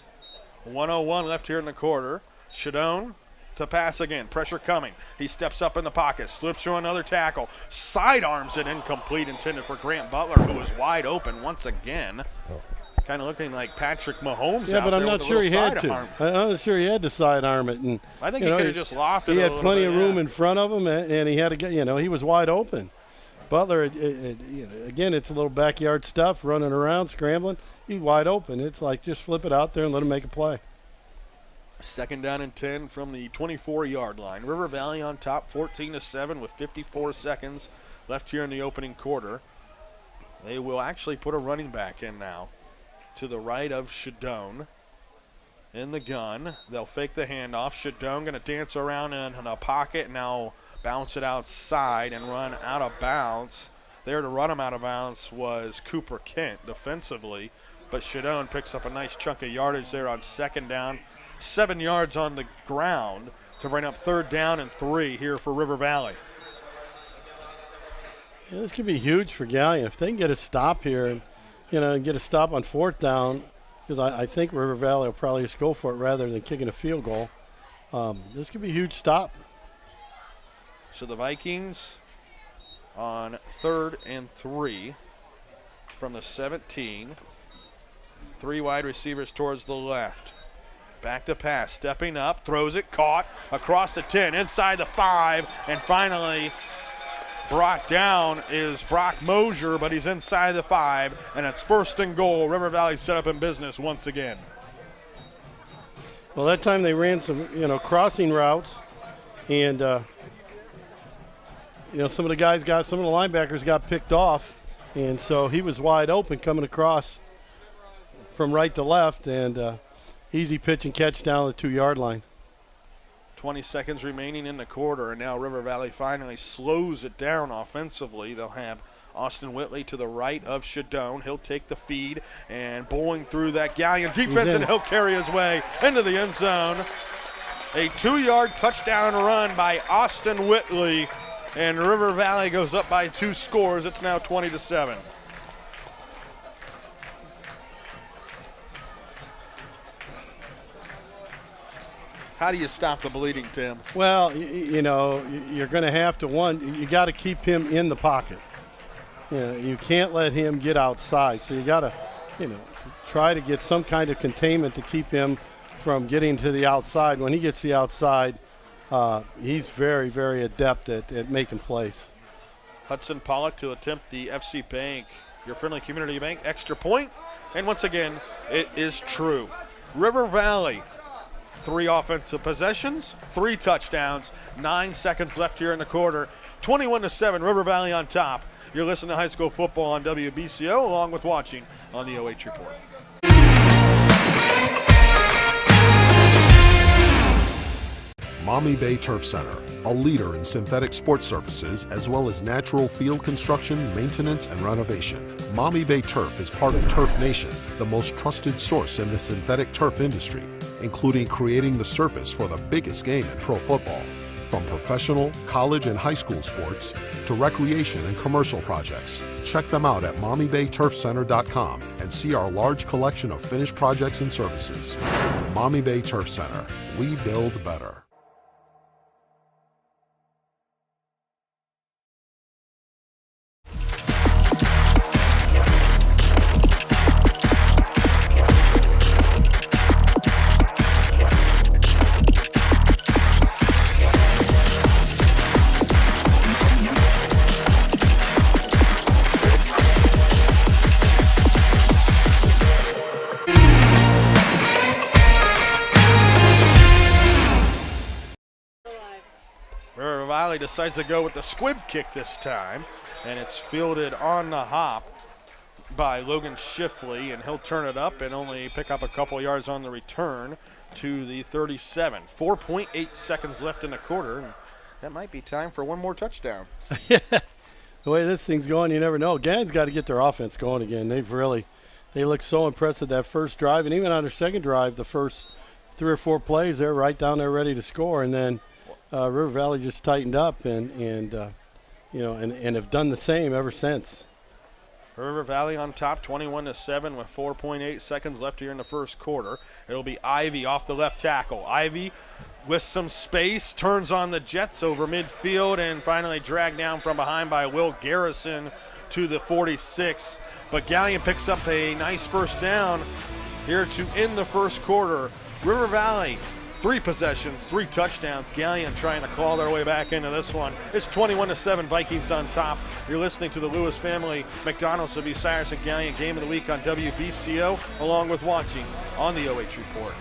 1:01 left here in the quarter. Shidone to pass again. Pressure coming. He steps up in the pocket, slips through another tackle, sidearms it incomplete, intended for Grant Butler, who was wide open once again. Kind of looking like Patrick Mahomes. Yeah, out but I'm there not with sure a he little had to. sidearm. I'm not sure he had to sidearm it. And I think he could have just lofted it. He a had little plenty bit, of room in front of him, and he had to he was wide open. Butler, again, it's a little backyard stuff, running around, scrambling. He's wide open. It's like just flip it out there and let him make a play. 2nd down and 10 from the 24-yard line. River Valley on top, 14-7 with 54 seconds left here in the opening quarter. They will actually put a running back in now to the right of Shidone. in the gun. They'll fake the handoff. Shidone going to dance around in a pocket, now bounce it outside and run out of bounds. There to run him out of bounds was Cooper Kent defensively, but Shidone picks up a nice chunk of yardage there on second down. 7 yards on the ground to bring up 3rd down and 3 here for River Valley. Yeah, this could be huge for Galion. If they can get a stop here, and get a stop on 4th down, because I think River Valley will probably just go for it rather than kicking a field goal. This could be a huge stop. So the Vikings on 3rd and 3 from the 17. 3 wide receivers towards the left. Back to pass, stepping up, throws it, caught across the 10, inside the 5, and finally brought down is Brock Mosier, but he's inside the 5, and it's 1st and goal. River Valley set up in business once again. Well, that time they ran some, crossing routes, and some of the linebackers got picked off, and so he was wide open coming across from right to left, and easy pitch and catch down the 2-yard line. 20 seconds remaining in the quarter, and now River Valley finally slows it down offensively. They'll have Austin Whitley to the right of Shidone. He'll take the feed and bowling through that Galion defense, and he'll carry his way into the end zone. A 2-yard touchdown run by Austin Whitley, and River Valley goes up by 2 scores. It's now 20-7. How do you stop the bleeding, Tim? Well, you're going to have to, you got to keep him in the pocket. You can't let him get outside. So you got to, try to get some kind of containment to keep him from getting to the outside. When he gets the outside, he's very, very adept at making plays. Hudson Pollock to attempt the FC Bank, your friendly community bank, extra point. And once again, it is true. River Valley, 3 offensive possessions, 3 touchdowns, 9 seconds left here in the quarter. 21-7, River Valley on top. You're listening to high school football on WBCO, along with watching on the OH Report. Maumee Bay Turf Center, a leader in synthetic sports services as well as natural field construction, maintenance, and renovation. Maumee Bay Turf is part of Turf Nation, the most trusted source in the synthetic turf industry, including creating the surface for the biggest game in pro football. From professional, college, and high school sports to recreation and commercial projects, check them out at MaumeeBayTurfCenter.com and see our large collection of finished projects and services. Maumee Bay Turf Center, we build better. Decides to go with the squib kick this time, and it's fielded on the hop by Logan Shifley, and he'll turn it up and only pick up a couple yards on the return to the 37. 4.8 seconds left in the quarter, and that might be time for one more touchdown. Yeah, the way this thing's going, you never know. Galion's got to get their offense going again. They look so impressive that first drive, and even on their second drive, the first 3 or 4 plays, they're right down there ready to score, and then River Valley just tightened up and have done the same ever since. River Valley on top, 21-7 with 4.8 seconds left here in the first quarter. It'll be Ivy off the left tackle. Ivy with some space, turns on the Jets over midfield, and finally dragged down from behind by Will Garrison to the 46. But Galion picks up a nice first down here to end the first quarter. River Valley, 3 possessions, 3 touchdowns. Galion trying to claw their way back into this one. It's 21-7, Vikings on top. You're listening to the Lewis family McDonald's of Cyrus and Galion Game of the Week on WBCO, along with watching on the OH Report.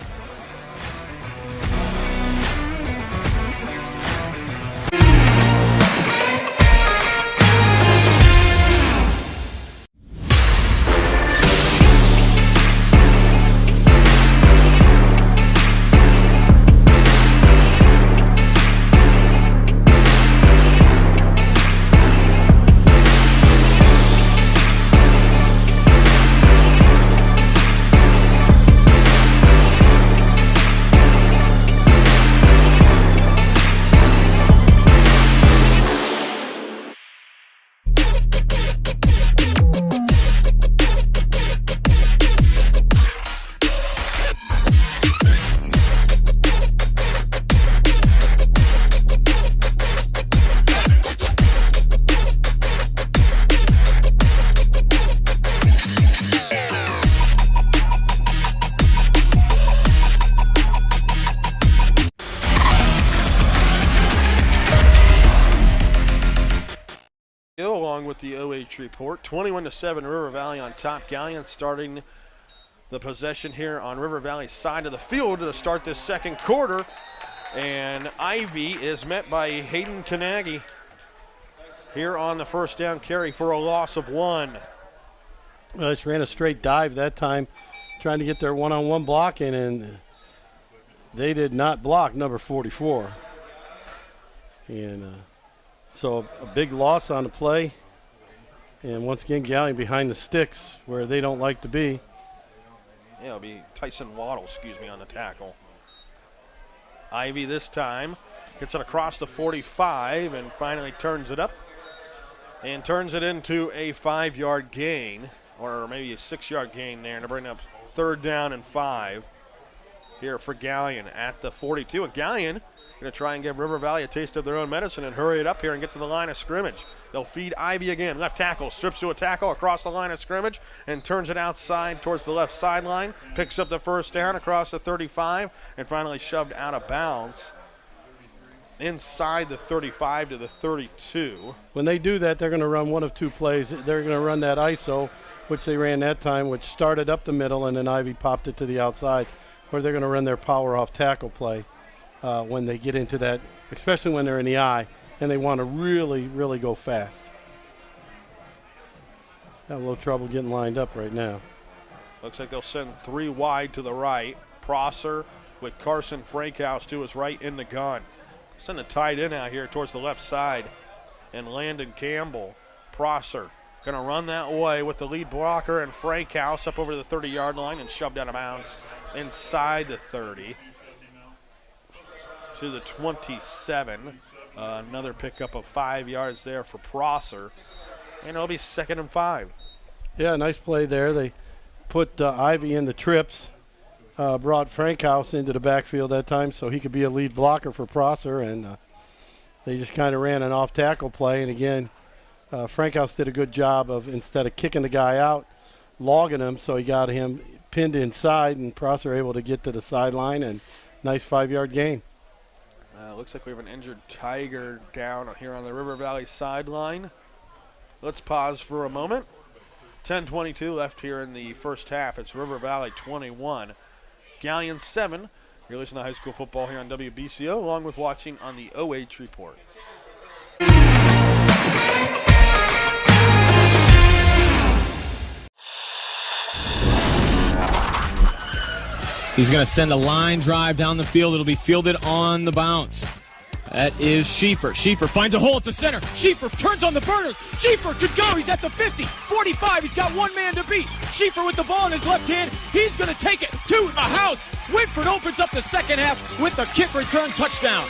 along with the OH report. 21-7 River Valley on top. Galion starting the possession here on River Valley's side of the field to start this second quarter. And Ivy is met by Hayden Kanagi here on the first down carry for a loss of 1. Just ran a straight dive that time, trying to get their one-on-one blocking, and they did not block number 44. And so a big loss on the play. And once again, Galion behind the sticks where they don't like to be. Yeah, it'll be Tyson Waddle, on the tackle. Ivy this time gets it across the 45 and finally turns it up and turns it into a 5-yard gain, or maybe a 6-yard gain there, to bring up 3rd down and 5 here for Galion at the 42. And Galion going to try and give River Valley a taste of their own medicine and hurry it up here and get to the line of scrimmage. They'll feed Ivy again. Left tackle strips to a tackle across the line of scrimmage and turns it outside towards the left sideline. Picks up the first down across the 35 and finally shoved out of bounds inside the 35 to the 32. When they do that, they're going to run one of two plays. They're going to run that ISO, which they ran that time, which started up the middle, and then Ivy popped it to the outside, or they're going to run their power off tackle play when they get into that, especially when they're in the eye and they want to really, really go fast. Have a little trouble getting lined up right now. Looks like they'll send 3 wide to the right. Prosser with Carson Frankhouse to his right in the gun. Send a tight end out here towards the left side. And Landon Campbell, Prosser, going to run that way with the lead blocker and Frankhouse up over the 30-yard line and shoved out of bounds inside the 30 to the 27. Another pickup of 5 yards there for Prosser. And it'll be 2nd and 5. Yeah, nice play there. They put Ivy in the trips, brought Frankhouse into the backfield that time so he could be a lead blocker for Prosser, and they just kind of ran an off-tackle play. And again, Frankhouse did a good job of, instead of kicking the guy out, logging him, so he got him pinned inside, and Prosser able to get to the sideline, and nice 5-yard gain. Looks like we have an injured Tiger down here on the River Valley sideline. Let's pause for a moment. 10:22 left here in the first half. It's River Valley 21, Galion 7. You're listening to high school football here on WBCO, along with watching on the OH Report. He's going to send a line drive down the field. It'll be fielded on the bounce. That is Schieffer. Schieffer finds a hole at the center. Schieffer turns on the burners. Schieffer could go. He's at the 50, 45. He's got one man to beat. Schieffer with the ball in his left hand. He's going to take it to the house. Whitford opens up the second half with a kick return touchdown.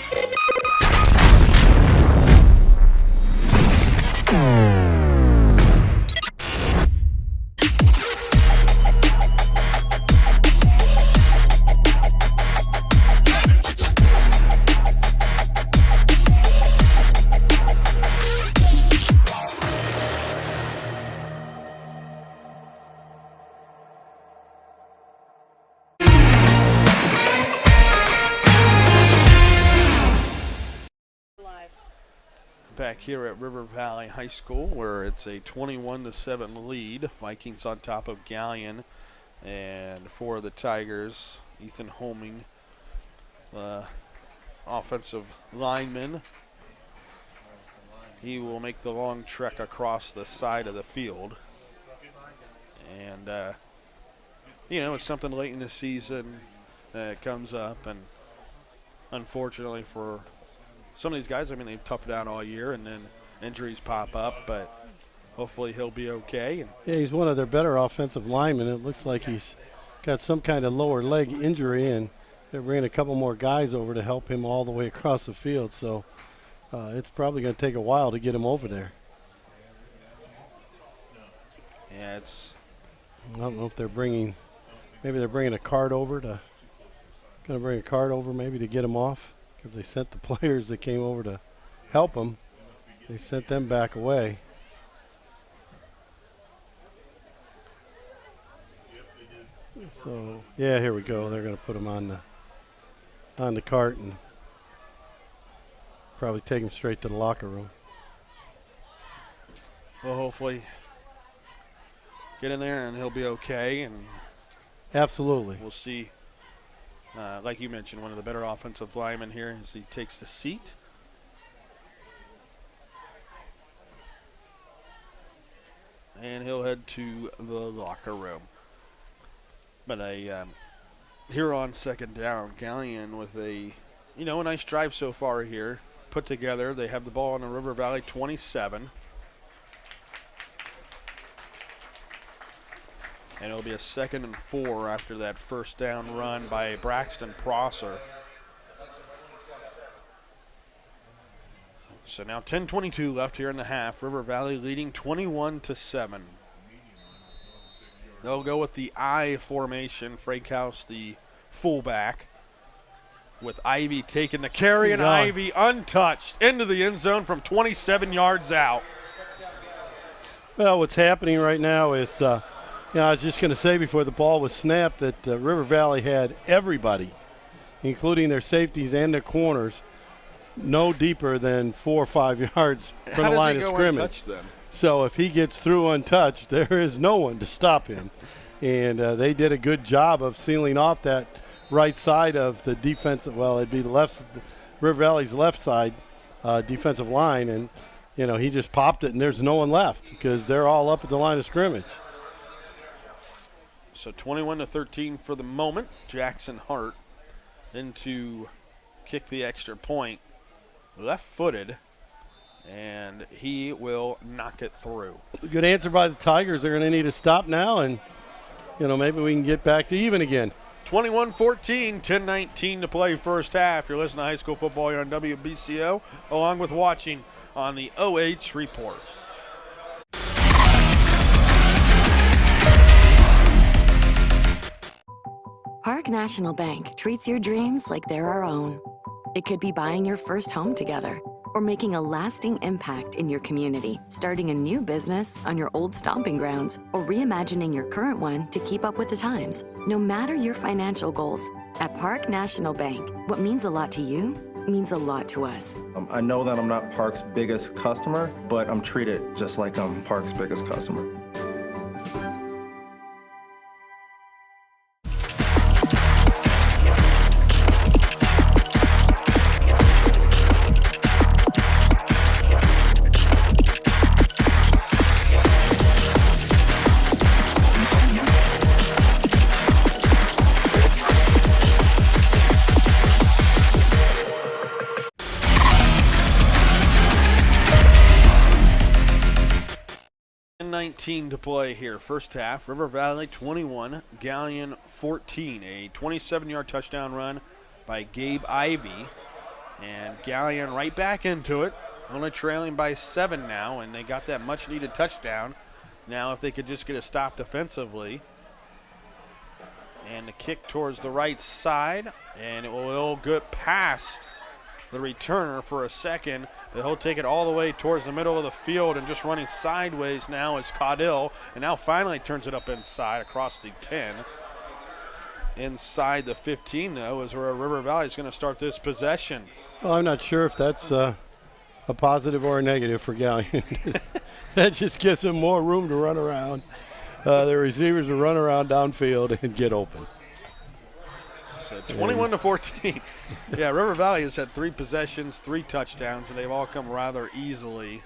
Back here at River Valley High School, where it's a 21-7 lead. Vikings on top of Galion, and for the Tigers, Ethan Homing, offensive lineman. He will make the long trek across the side of the field. And, it's something late in the season that comes up, and unfortunately for some of these guys, they've toughed it out all year, and then injuries pop up, but hopefully he'll be okay. Yeah, he's one of their better offensive linemen. It looks like he's got some kind of lower leg injury, and they're bringing a couple more guys over to help him all the way across the field. So it's probably going to take a while to get him over there. Yeah, I don't know if they're bringing a cart over maybe to get him off. Because they sent the players that came over to help them, they sent them back away. So, yeah, here we go. They're going to put him on the cart and probably take him straight to the locker room. will hopefully get in there and he'll be okay. And absolutely. We'll see, like you mentioned, one of the better offensive linemen here as he takes the seat. And he'll head to the locker room. But here on second down, Galion with a nice drive so far here. Put together. They have the ball on the River Valley 27. And it'll be a 2nd and 4 after that first down run by Braxton Prosser. So now 10:22 left here in the half. River Valley leading 21-7. They'll go with the I formation. Frakehouse, the fullback, with Ivy taking the carry, and Ivy untouched into the end zone from 27 yards out. Well, what's happening right now is, I was just going to say before the ball was snapped that River Valley had everybody, including their safeties and their corners, no deeper than 4 or 5 yards from the line of scrimmage. So if he gets through untouched, there is no one to stop him. And they did a good job of sealing off that right side of the defensive, well, it'd be the left, River Valley's left side defensive line. And, he just popped it and there's no one left because they're all up at the line of scrimmage. So 21-13 for the moment. Jackson Hart then to kick the extra point. Left-footed, and he will knock it through. Good answer by the Tigers. They're going to need to stop now, and, maybe we can get back to even again. 21-14, 10:19 to play first half. You're listening to high school football here on WBCO, along with watching on the OH.REPORT. Park National Bank treats your dreams like they're our own. It could be buying your first home together or making a lasting impact in your community, starting a new business on your old stomping grounds, or reimagining your current one to keep up with the times. No matter your financial goals, at Park National Bank, what means a lot to you means a lot to us. I know that I'm not Park's biggest customer, but I'm treated just like I'm Park's biggest customer. To play here. First half, River Valley 21, Galion 14. A 27-yard touchdown run by Gabe Ivy. And Galion right back into it, only trailing by 7 now, and they got that much-needed touchdown. Now if they could just get a stop defensively. And the kick towards the right side, and it will get past the returner for a second. He'll take it all the way towards the middle of the field, and just running sideways now is Caudill, and now finally turns it up inside across the 10. Inside the 15, though, is where River Valley is going to start this possession. Well, I'm not sure if that's a positive or a negative for Galion. That just gives them more room to run around. The receivers will run around downfield and get open. So 21-14. Yeah, River Valley has had 3 possessions, 3 touchdowns, and they've all come rather easily,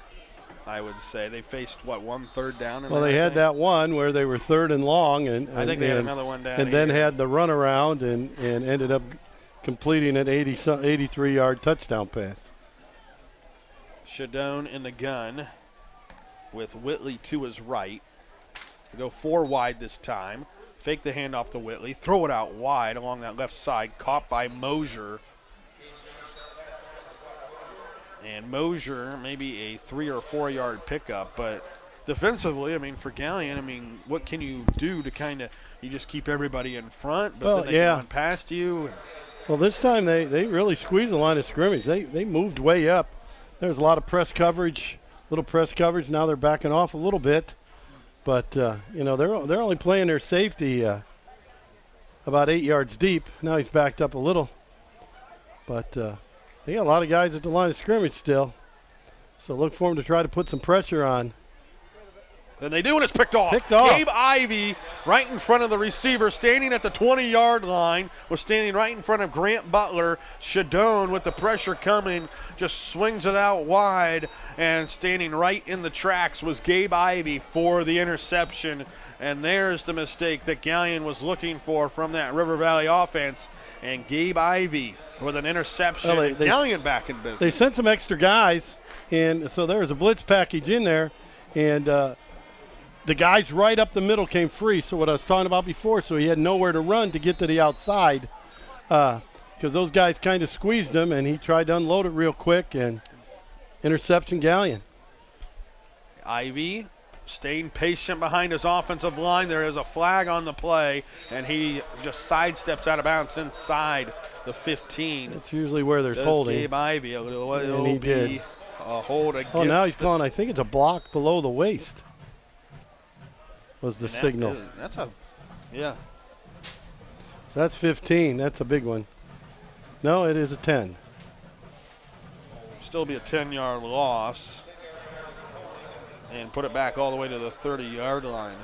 I would say. They faced, one third down? Well, they had that one where they were 3rd and long. And I think they had another one down. And then had the runaround and ended up completing an 83-yard touchdown pass. Shidone in the gun with Whitley to his right. They go 4 wide this time. Fake the handoff to Whitley, throw it out wide along that left side, caught by Mosier. And Mosier, maybe a 3 or 4 yard pickup, but defensively, for Galion, what can you do to you just keep everybody in front, but then they can run past you? Well, this time they really squeezed the line of scrimmage. They moved way up. There's a lot of press coverage, little press coverage. Now they're backing off a little bit. But, they're only playing their safety about 8 yards deep. Now he's backed up a little. But they got a lot of guys at the line of scrimmage still. So look for him to try to put some pressure on And they do, and it's picked off. Gabe Ivey right in front of the receiver, standing at the 20-yard line, was standing right in front of Grant Butler. Shidone, with the pressure coming, just swings it out wide, and standing right in the tracks was Gabe Ivey for the interception. And there's the mistake that Galion was looking for from that River Valley offense. And Gabe Ivey with an interception. Well, Galion back in business. They sent some extra guys, and so there was a blitz package in there, and the guys right up the middle came free, so what I was talking about before, so he had nowhere to run to get to the outside because those guys kind of squeezed him, and he tried to unload it real quick, and interception Galion. Ivey staying patient behind his offensive line. There is a flag on the play, and he just sidesteps out of bounds inside the 15. That's usually where there's holding. Gabe Ivey. And he did. A hold against. Oh, now he's calling, I think it's a block below the waist. Was the signal. Yeah. So that's 15. That's a big one. No, it is a 10. Still be a 10-yard loss. And put it back all the way to the 30-yard line.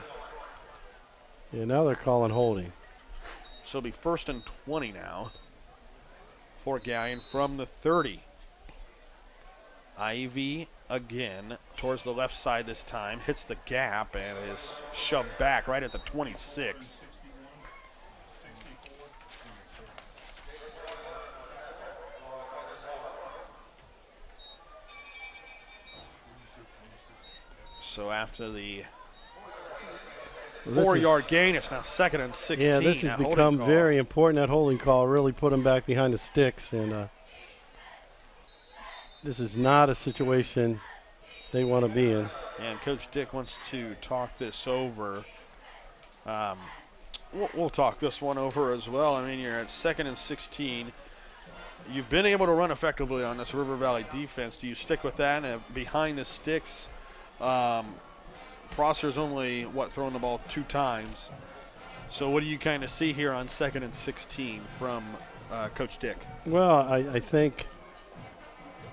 Yeah, now they're calling holding. So it'll be 1st and 20 now for Galion from the 30. Ivey again towards the left side this time, hits the gap and is shoved back right at the 26. So after the 4-yard gain, it's now 2nd and 16. Yeah, this has become very important. That holding call really put him back behind the sticks, and this is not a situation they want to be in. And Coach Dick wants to talk this over. We'll talk this one over as well. I mean, you're at 2nd and 16. You've been able to run effectively on this River Valley defense. Do you stick with that behind the sticks? Prosser's only, thrown the ball 2 times. So what do you kind of see here on 2nd and 16 from Coach Dick? Well, I think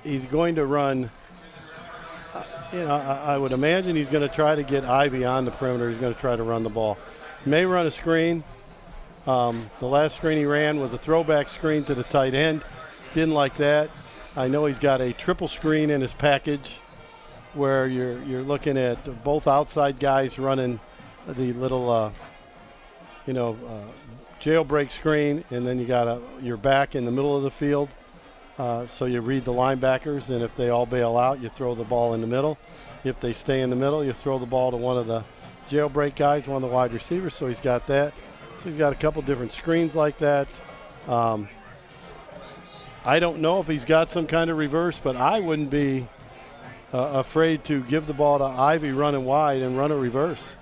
he's going to run, I would imagine he's going to try to get Ivey on the perimeter. He's going to try to run the ball. He may run a screen. The last screen he ran was a throwback screen to the tight end. Didn't like that. I know he's got a triple screen in his package where you're looking at both outside guys running the little, jailbreak screen, and then you got your back in the middle of the field. So you read the linebackers, and if they all bail out, you throw the ball in the middle. If they stay in the middle, you throw the ball to one of the jailbreak guys, one of the wide receivers. So he's got that. So he's got a couple different screens like that. I don't know if he's got some kind of reverse, but I wouldn't be afraid to give the ball to Ivey running wide and run a reverse,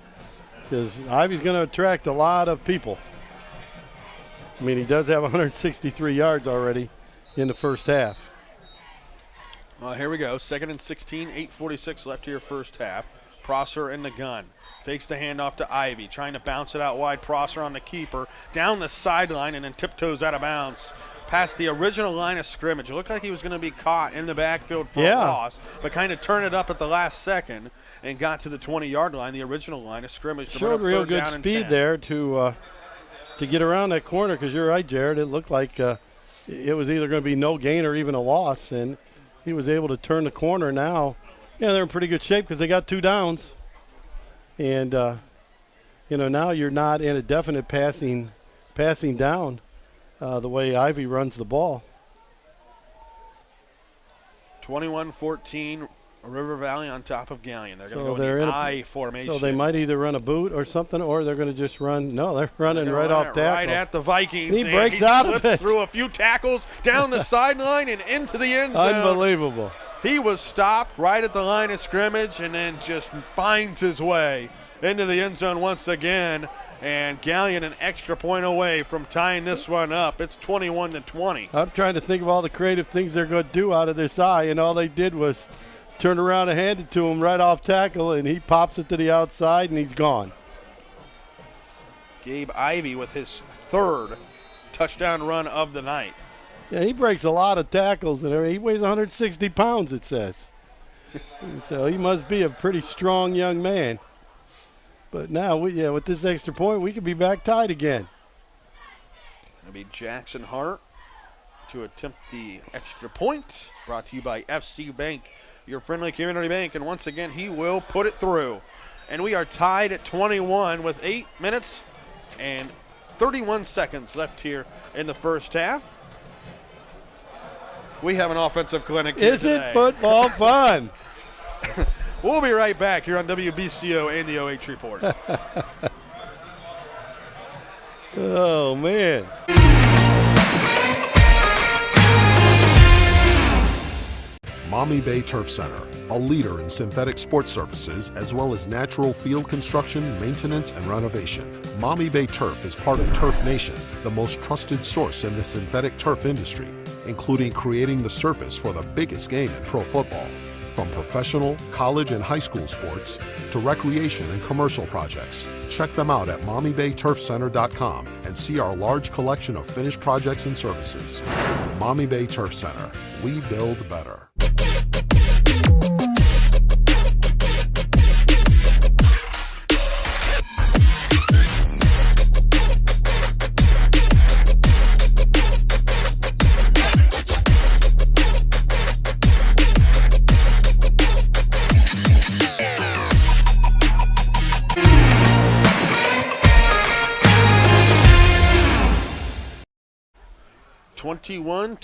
because Ivey's going to attract a lot of people. I mean, he does have 163 yards already in the first half. Well, here we go. 2nd and 16, 8:46 left here first half. Prosser in the gun. Fakes the handoff to Ivey, trying to bounce it out wide. Prosser on the keeper, down the sideline, and then tiptoes out of bounds past the original line of scrimmage. It looked like he was going to be caught in the backfield for a loss, but kind of turned it up at the last second and got to the 20-yard line, the original line of scrimmage. Showed real good speed there to get around that corner, because you're right, Jared. It looked like it was either going to be no gain or even a loss, and he was able to turn the corner. Now, they're in pretty good shape because they got 2 downs. And, now you're not in a definite passing down the way Ivey runs the ball. 21-14, River Valley on top of Galion. They're going to go in I formation. So they might either run a boot or something, or they're going to just run. No, they're running right off tackle. Right at the Vikings. He breaks out of it. Through a few tackles, down the sideline, and into the end zone. Unbelievable. He was stopped right at the line of scrimmage and then just finds his way into the end zone once again. And Galion an extra point away from tying this one up. It's 21-20. I'm trying to think of all the creative things they're going to do out of this eye, and all they did was turn around and hand it to him right off tackle, and he pops it to the outside, and he's gone. Gabe Ivey with his 3rd touchdown run of the night. Yeah, he breaks a lot of tackles, and he weighs 160 pounds, it says. So he must be a pretty strong young man. But now, with this extra point, we could be back tied again. It'll be Jackson Hart to attempt the extra point. Brought to you by FC Bank, your friendly community bank. And once again, he will put it through. And we are tied at 21 with 8 minutes and 31 seconds left here in the first half. We have an offensive clinic here Isn't today. football fun? We'll be right back here on WBCO and the OH Report. Oh, man. Maumee Bay Turf Center, a leader in synthetic sports services as well as natural field construction, maintenance, and renovation. Maumee Bay Turf is part of Turf Nation, the most trusted source in the synthetic turf industry, including creating the surface for the biggest game in pro football. From professional, college, and high school sports to recreation and commercial projects. Check them out at MaumeeBayTurfCenter.com and see our large collection of finished projects and services. Maumee Bay Turf Center. We build better.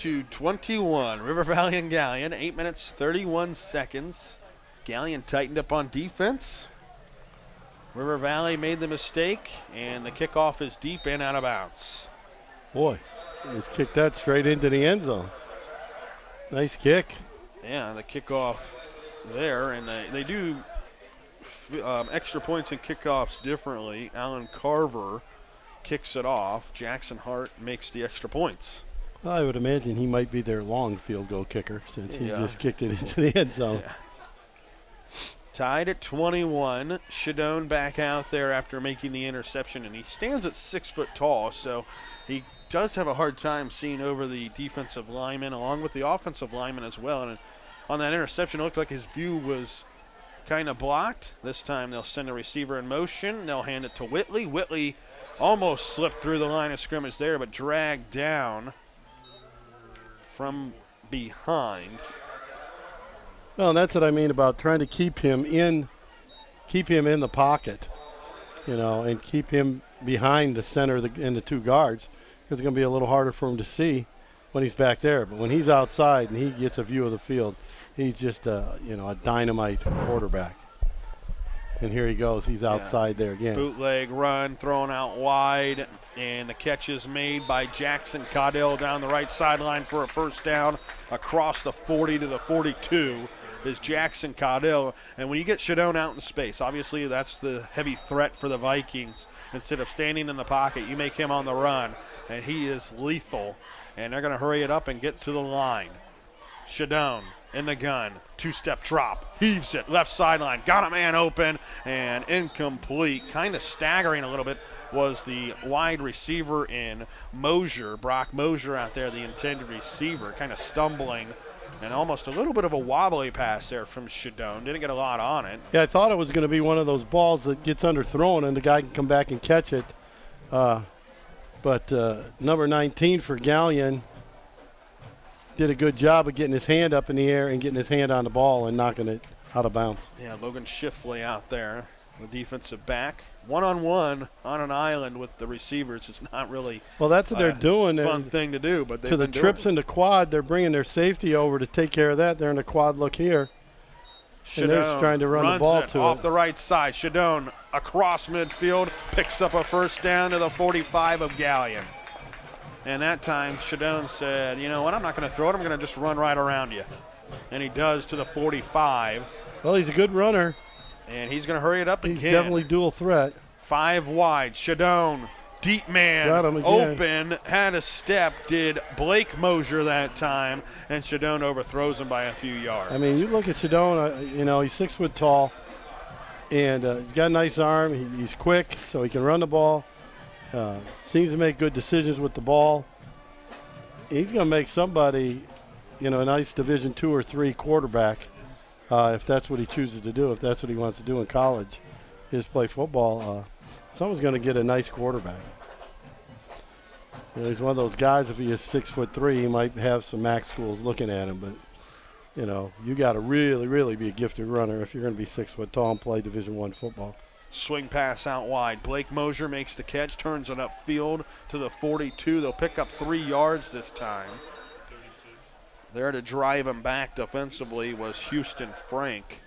to 21. River Valley and Galion, 8 minutes, 31 seconds. Galion tightened up on defense. River Valley made the mistake, and the kickoff is deep and out of bounds. Boy, he's kicked that straight into the end zone. Nice kick. Yeah, the kickoff there, and they do extra points and kickoffs differently. Alan Carver kicks it off. Jackson Hart makes the extra points. I would imagine he might be their long field goal kicker since he just kicked it into the end zone. Yeah. Tied at 21. Shidone back out there after making the interception, and he stands at 6 foot tall, so he does have a hard time seeing over the defensive lineman along with the offensive lineman as well. And on that interception, it looked like his view was kind of blocked. This time they'll send a receiver in motion. They'll hand it to Whitley. Whitley almost slipped through the line of scrimmage there, but dragged down from behind. Well, and that's what I mean about trying to keep him in the pocket, and keep him behind the center and the two guards, because it's going to be a little harder for him to see when he's back there. But when he's outside and he gets a view of the field, he's just a dynamite quarterback. And here he goes. He's outside there again. Bootleg run, thrown out wide, and the catch is made by Jackson Caudill down the right sideline for a first down across the 40 to the 42 is Jackson Caudill. And when you get Shidone out in space, obviously that's the heavy threat for the Vikings. Instead of standing in the pocket, you make him on the run, and he is lethal. And they're going to hurry it up and get to the line. Shidone in the gun, two-step drop, heaves it, left sideline, got a man open, and incomplete. Kind of staggering a little bit was the wide receiver in Mosier, Brock Mosier out there, the intended receiver, kind of stumbling, and almost a little bit of a wobbly pass there from Shidone. Didn't get a lot on it. Yeah, I thought it was going to be one of those balls that gets underthrown and the guy can come back and catch it. But number 19 for Galion did a good job of getting his hand up in the air and getting his hand on the ball and knocking it out of bounds. Yeah, Logan Schiffley out there, the defensive back. One-on-one on an island with the receivers. It's not really that's what they're doing. Fun thing to do, but to the trips in the quad, they're bringing their safety over to take care of that. They're in the quad look here. Shidone and they're trying to run the ball to off the right side. Shidone across midfield, picks up a first down to the 45 of Galion. And that time, Shidone said, you know what, I'm not going to throw it. I'm going to just run right around you. And he does to the 45. Well, he's a good runner. And he's going to hurry it up again. He's definitely dual threat. 5 wide. Shidone, deep man, got him again. Open, had a step, did Blake Mosier that time, and Shidone overthrows him by a few yards. I mean, you look at Shidone, he's 6 foot tall, and he's got a nice arm. He's quick, so he can run the ball. Seems to make good decisions with the ball. He's going to make somebody, a nice Division II or III quarterback if that's what he chooses to do, if that's what he wants to do in college. play football, someone's going to get a nice quarterback. You know, he's one of those guys, if he is 6'3", he might have some MAC schools looking at him, but, you know, you got to really, really be a gifted runner if you're going to be 6 foot tall and play Division I football. Swing pass out wide. Blake Mosier makes the catch, turns it upfield to the 42. They'll pick up 3 yards this time. There to drive him back defensively was Houston Frank.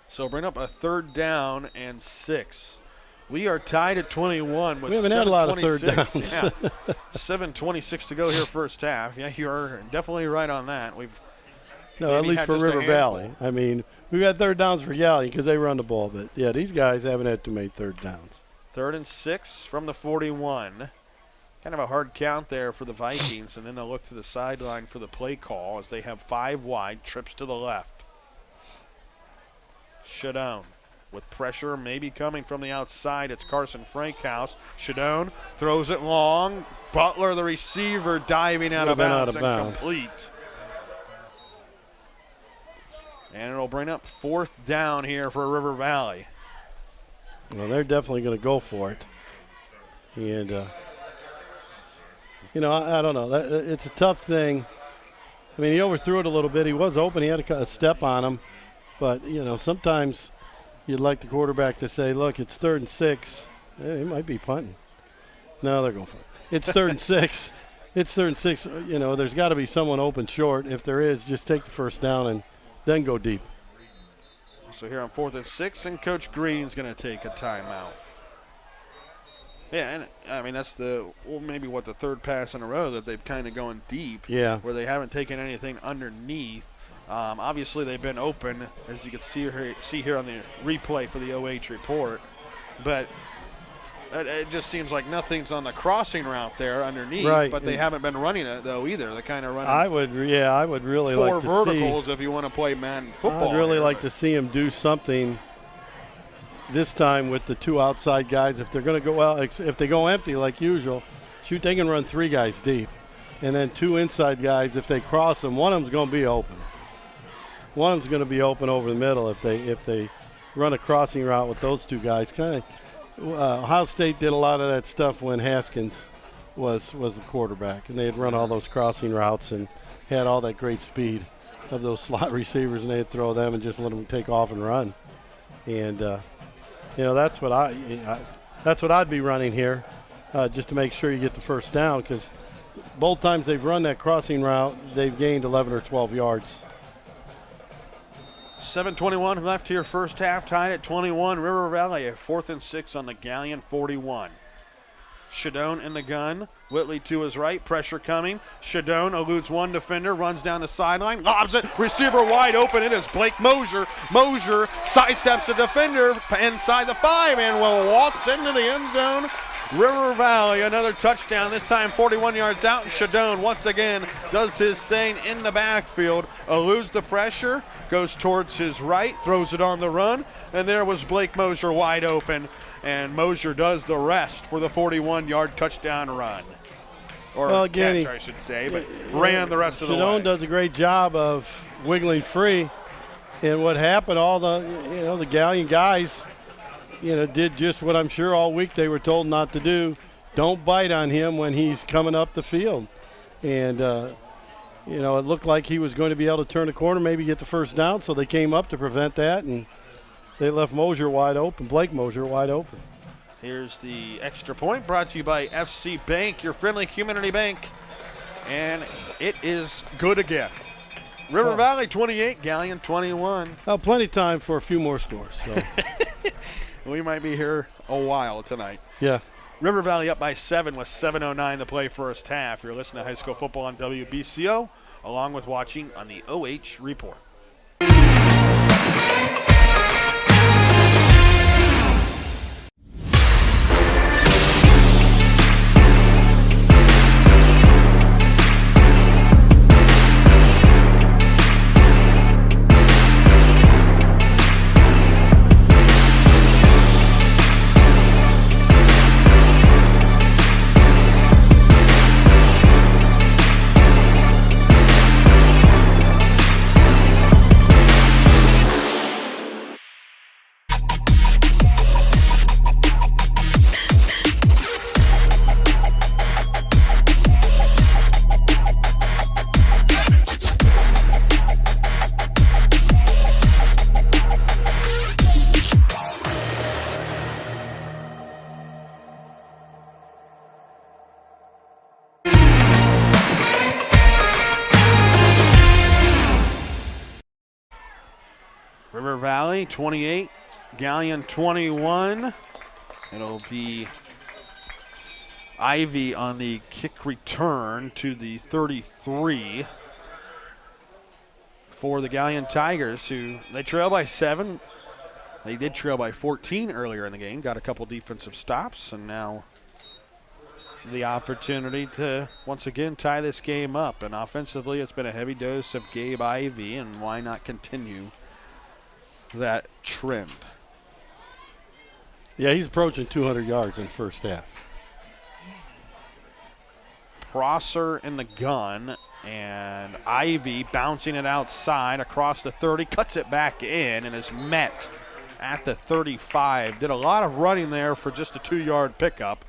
So bring up a 3rd down and 6. We are tied at 21 with we haven't had a lot of third downs. Yeah, 7:26 to go here first half. Yeah, you're definitely right on that. No, at least for River Valley. I mean, we've had 3rd downs for Galion because they run the ball, but yeah, these guys haven't had too many 3rd downs. 3rd and 6 from the 41. Kind of a hard count there for the Vikings, and then they'll look to the sideline for the play call as they have 5 wide, trips to the left. Shidone with pressure maybe coming from the outside. It's Carson Frankhouse. Shidone throws it long. Butler, the receiver, diving out of bounds and complete. And it'll bring up 4th down here for River Valley. Well, they're definitely going to go for it. And, you know, I don't know. It's a tough thing. I mean, he overthrew it a little bit. He was open. He had a step on him. But, you know, sometimes you'd like the quarterback to say, look, it's 3rd and 6. He might be punting. No, they're going for it. It's 3rd and 6. It's 3rd and 6. You know, there's got to be someone open short. If there is, just take the 1st down and then go deep. So here on 4th and 6, and Coach Green's going to take a timeout. Yeah, and I mean, that's maybe the 3rd pass in a row that they've kind of gone deep. Yeah. Where they haven't taken anything underneath. Obviously, they've been open, as you can see here on the replay for the OH report. But it just seems like nothing's on the crossing route there underneath. Right. But they haven't been running it, though, either. They're kind of running I would really 4 like to verticals see, if you want to play man football. I'd really like to see him do something this time with the 2 outside guys. If they're going to go out, if they go empty like usual, they can run 3 guys deep. And then 2 inside guys, if they cross them, one of them's going to be open. One of them's going to be open over the middle if they run a crossing route with those 2 guys. Kind of Ohio State did a lot of that stuff when Haskins was the quarterback, and they had run all those crossing routes and had all that great speed of those slot receivers, and they'd throw them and just let them take off and run. And you know, that's what I'd be running here, just to make sure you get the 1st down, because both times they've run that crossing route, they've gained 11 or 12 yards. 7:21 left here, first half, tied at 21. River Valley, a 4th and 6 on the Galion 41. Shidone in the gun. Whitley to his right, pressure coming. Shidone eludes 1 defender, runs down the sideline, lobs it, receiver wide open. It is Blake Mosier. Mosier sidesteps the defender inside the 5 and will waltz into the end zone. River Valley, another touchdown, this time 41 yards out, and Shidone once again does his thing in the backfield, eludes the pressure, goes towards his right, throws it on the run, and there was Blake Mosier wide open, and Mosier does the rest for the 41-yard touchdown run. Or catch, I should say, but ran the rest of the way. Shidone does a great job of wiggling free, and what happened, all the Galion guys, did just what I'm sure all week they were told not to do. Don't bite on him when he's coming up the field. And, it looked like he was going to be able to turn the corner, maybe get the 1st down, so they came up to prevent that, and they left Mosier wide open, Blake Mosier wide open. Here's the extra point brought to you by FC Bank, your friendly community bank. And it is good again. River Valley 28, Galion 21. Plenty of time for a few more scores. So. We might be here a while tonight. Yeah. River Valley up by 7 with 7:09 to play first half. You're listening to high school football on WBCO, along with watching on the OH Report. Valley 28, Galion 21. It'll be Ivy on the kick return to the 33 for the Galion Tigers, who they trail by 7. They did trail by 14 earlier in the game, got a couple defensive stops, and now the opportunity to once again tie this game up. And offensively, it's been a heavy dose of Gabe Ivy, and why not continue that trend? Yeah, he's approaching 200 yards in the first half. Prosser in the gun, and Ivy bouncing it outside across the 30, cuts it back in, and is met at the 35. Did a lot of running there for just a 2-yard pickup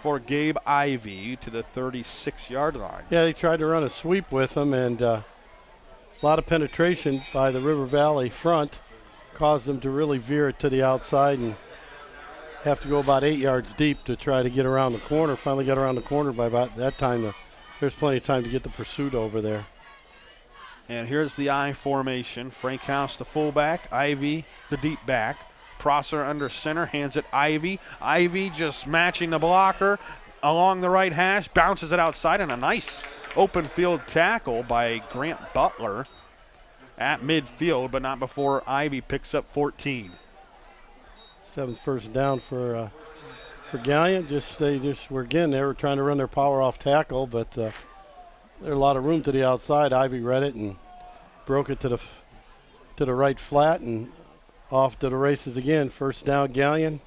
for Gabe Ivy to the 36-yard line. Yeah, they tried to run a sweep with him, and a lot of penetration by the River Valley front caused them to really veer it to the outside and have to go about 8 yards deep to try to get around the corner. Finally got around the corner by about that time. There's plenty of time to get the pursuit over there. And here's the I formation. Frank House, the fullback. Ivy, the deep back. Prosser under center, hands it Ivy. Ivy just matching the blocker along the right hash, bounces it outside, and a nice open field tackle by Grant Butler at midfield, but not before Ivy picks up 14. 7th first down for Galion. They were trying to run their power off tackle, but there's a lot of room to the outside. Ivy read it and broke it to the right flat and off to the races again. First down Galion,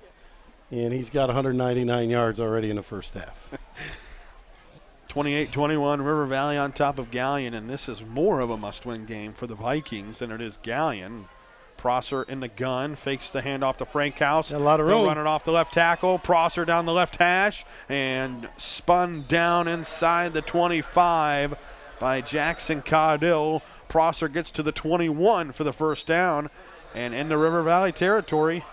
and he's got 199 yards already in the first half. 28-21, River Valley on top of Galion, and this is more of a must-win game for the Vikings than it is Galion. Prosser in the gun, fakes the handoff to Frank House. A lot of room. He'll run it off the left tackle. Prosser down the left hash and spun down inside the 25 by Jackson Caudill. Prosser gets to the 21 for the first down and into River Valley territory.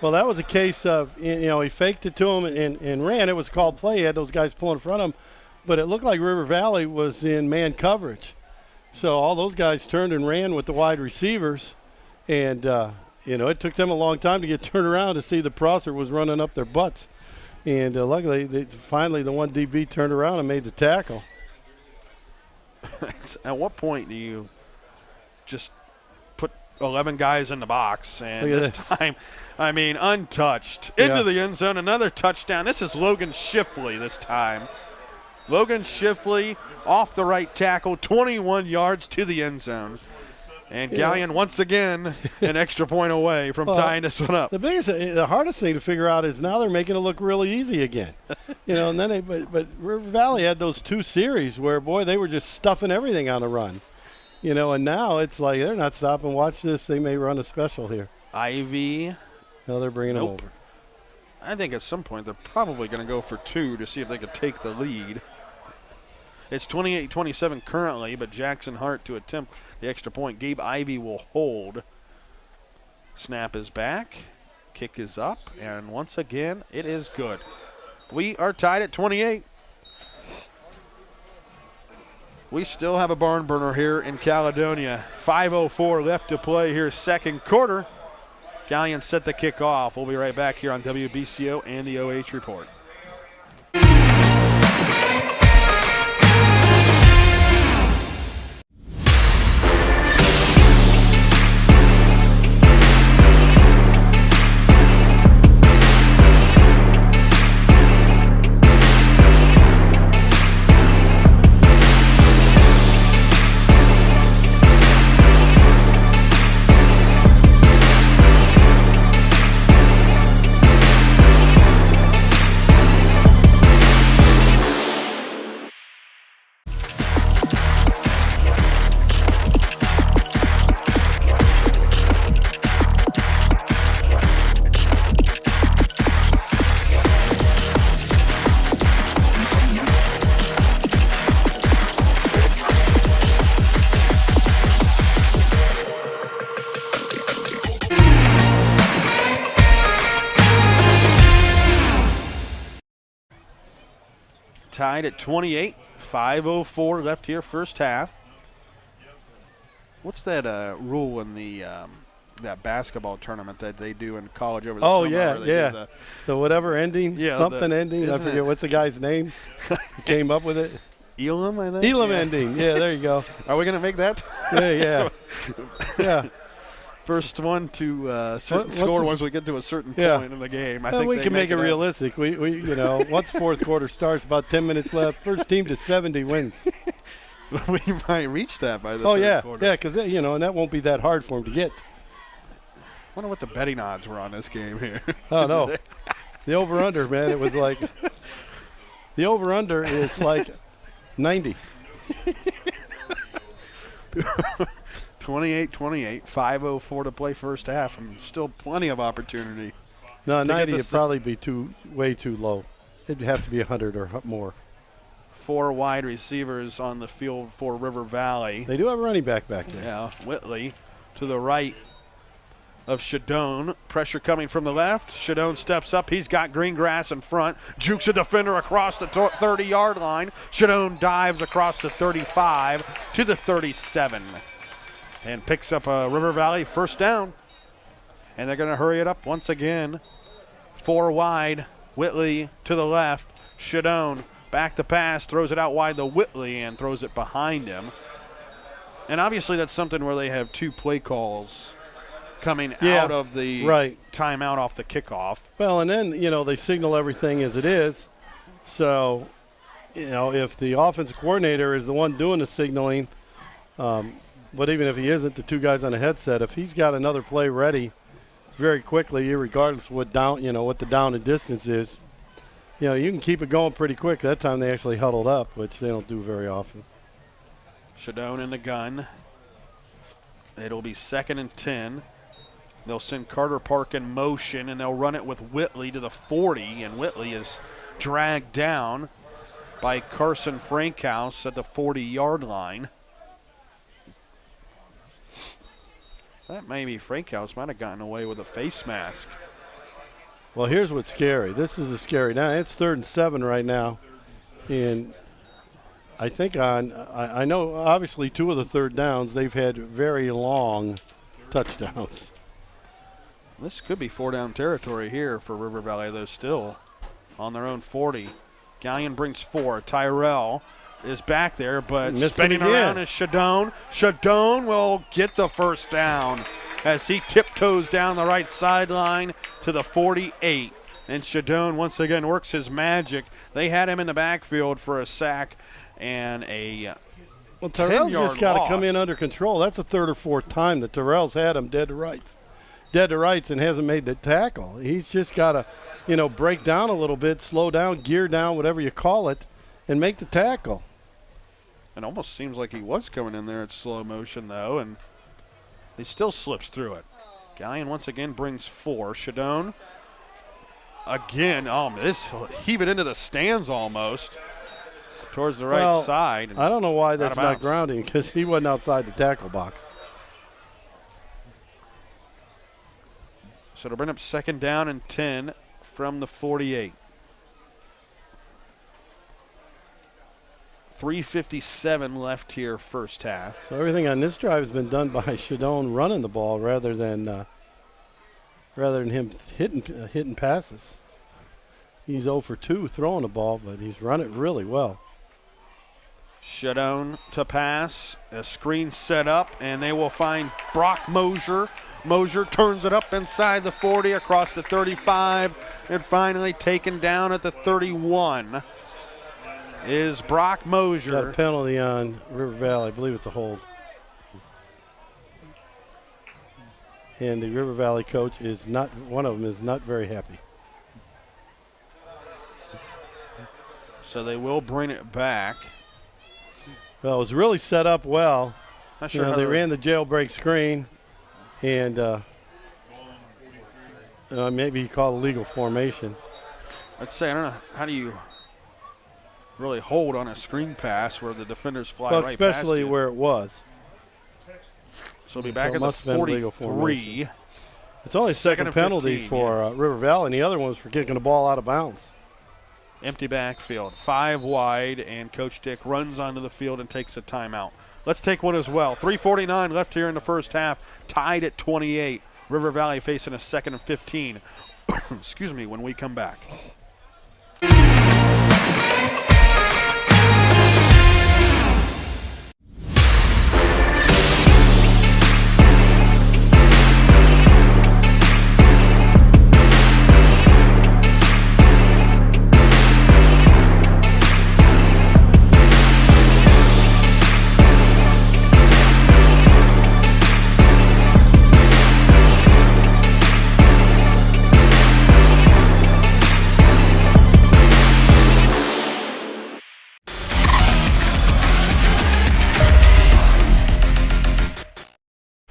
Well, that was a case of, he faked it to him and ran. It was a called play. He had those guys pull in front of him, but it looked like River Valley was in man coverage. So all those guys turned and ran with the wide receivers, and it took them a long time to get turned around to see the Prosser was running up their butts. And luckily, finally the one DB turned around and made the tackle. At what point do you just put 11 guys in the box, and this time, untouched, into the end zone, another touchdown. This is Logan Shifley this time. Logan Shifley off the right tackle, 21 yards to the end zone. And Galion once again an extra point away from tying this one up. The hardest thing to figure out is now they're making it look really easy again. And then but River Valley had those 2 series where, boy, they were just stuffing everything on the run. And now it's like they're not stopping. Watch this. They may run a special here. Ivy. No, they're bringing them over. I think at some point they're probably going to go for 2 to see if they could take the lead. It's 28-27 currently, but Jackson Hart to attempt the extra point. Gabe Ivy will hold. Snap is back. Kick is up. And once again, it is good. We are tied at 28. We still have a barn burner here in Caledonia. 5:04 left to play here, second quarter. Galion set the kick off. We'll be right back here on WBCO and the OH Report. Tied at 28, 5:04 left here, first half. What's that rule in the that basketball tournament that they do in college over the summer? Oh, yeah, yeah. The whatever ending, Yeah, something ending. I forget what's the guy's name. He came up with it. Elam, I think? Elam ending. Yeah, there you go. Are we going to make that? Yeah. Yeah. First one to score once we get to a certain point in the game. I think we can make it realistic. We once fourth quarter starts, about 10 minutes left. First team to 70 wins. We might reach that by the third quarter. Yeah, because and that won't be that hard for them to get. I wonder what the betting odds were on this game here. Oh no, the over/under, man. It was like the over/under is like 90. 28-28, 5:04 to play first half, and still plenty of opportunity. No, 90 would probably be way too low. It'd have to be 100 or more. 4 wide receivers on the field for River Valley. They do have a running back there. Yeah, Whitley to the right of Shidone. Pressure coming from the left. Shidone steps up. He's got green grass in front. Jukes a defender across the 30-yard line. Shidone dives across the 35 to the 37 and picks up a River Valley first down. And they're going to hurry it up once again. 4 wide. Whitley to the left. Shidone back to pass, throws it out wide to Whitley and throws it behind him. And obviously that's something where they have 2 play calls coming out of the timeout off the kickoff. Well, and then, they signal everything as it is. So, if the offensive coordinator is the one doing the signaling, but even if he isn't, the 2 guys on the headset, if he's got another play ready very quickly, regardless of what the down and distance is, you can keep it going pretty quick. That time they actually huddled up, which they don't do very often. Shidone in the gun. It'll be 2nd and 10. They'll send Carter Park in motion, and they'll run it with Whitley to the 40, and Whitley is dragged down by Carson Frankhouse at the 40-yard line. That maybe Frankhouse might have gotten away with a face mask. Well, here's what's scary. This is scary. Now, it's 3rd and 7 right now. And I think I know obviously 2 of the third downs, they've had very long touchdowns. This could be 4-down territory here for River Valley, though, still on their own 40. Galion brings 4. Tyrell is back there, but spinning around is Shidone. Shidone will get the first down as he tiptoes down the right sideline to the 48. And Shidone once again works his magic. They had him in the backfield for a sack and a Tyrell's just got to come in under control. That's the 3rd or 4th time that Tyrell's had him dead to rights and hasn't made the tackle. He's just got to, break down a little bit, slow down, gear down, whatever you call it, and make the tackle. It almost seems like he was coming in there at slow motion, though, and he still slips through it. Galion once again brings 4. Shidone again. This heave it into the stands almost towards the right side. I don't know why that's not grounding, because he wasn't outside the tackle box. So to bring up 2nd down and 10 from the 48. 3:57 left here first half. So everything on this drive has been done by Shidone running the ball rather than him hitting passes. He's 0 for 2 throwing the ball, but he's run it really well. Shidone to pass, a screen set up, and they will find Brock Mosier. Mosier turns it up inside the 40, across the 35, and finally taken down at the 31. Is Brock Mosier. Got a penalty on River Valley. I believe it's a hold. And the River Valley coach one of them is not very happy. So they will bring it back. Well, it was really set up well. Not sure how they ran the jailbreak screen, and maybe he called a legal formation. I'd say, I don't know, how do you really hold on a screen pass where the defenders fly right past you? Especially where it was. So we'll be back at the 43. It's only second penalty for River Valley, and the other one was for kicking the ball out of bounds. Empty backfield, 5 wide, and Coach Dick runs onto the field and takes a timeout. let's take one as well. 3:49 left here in the first half, tied at 28. River Valley facing a 2nd and 15. Excuse me, when we come back.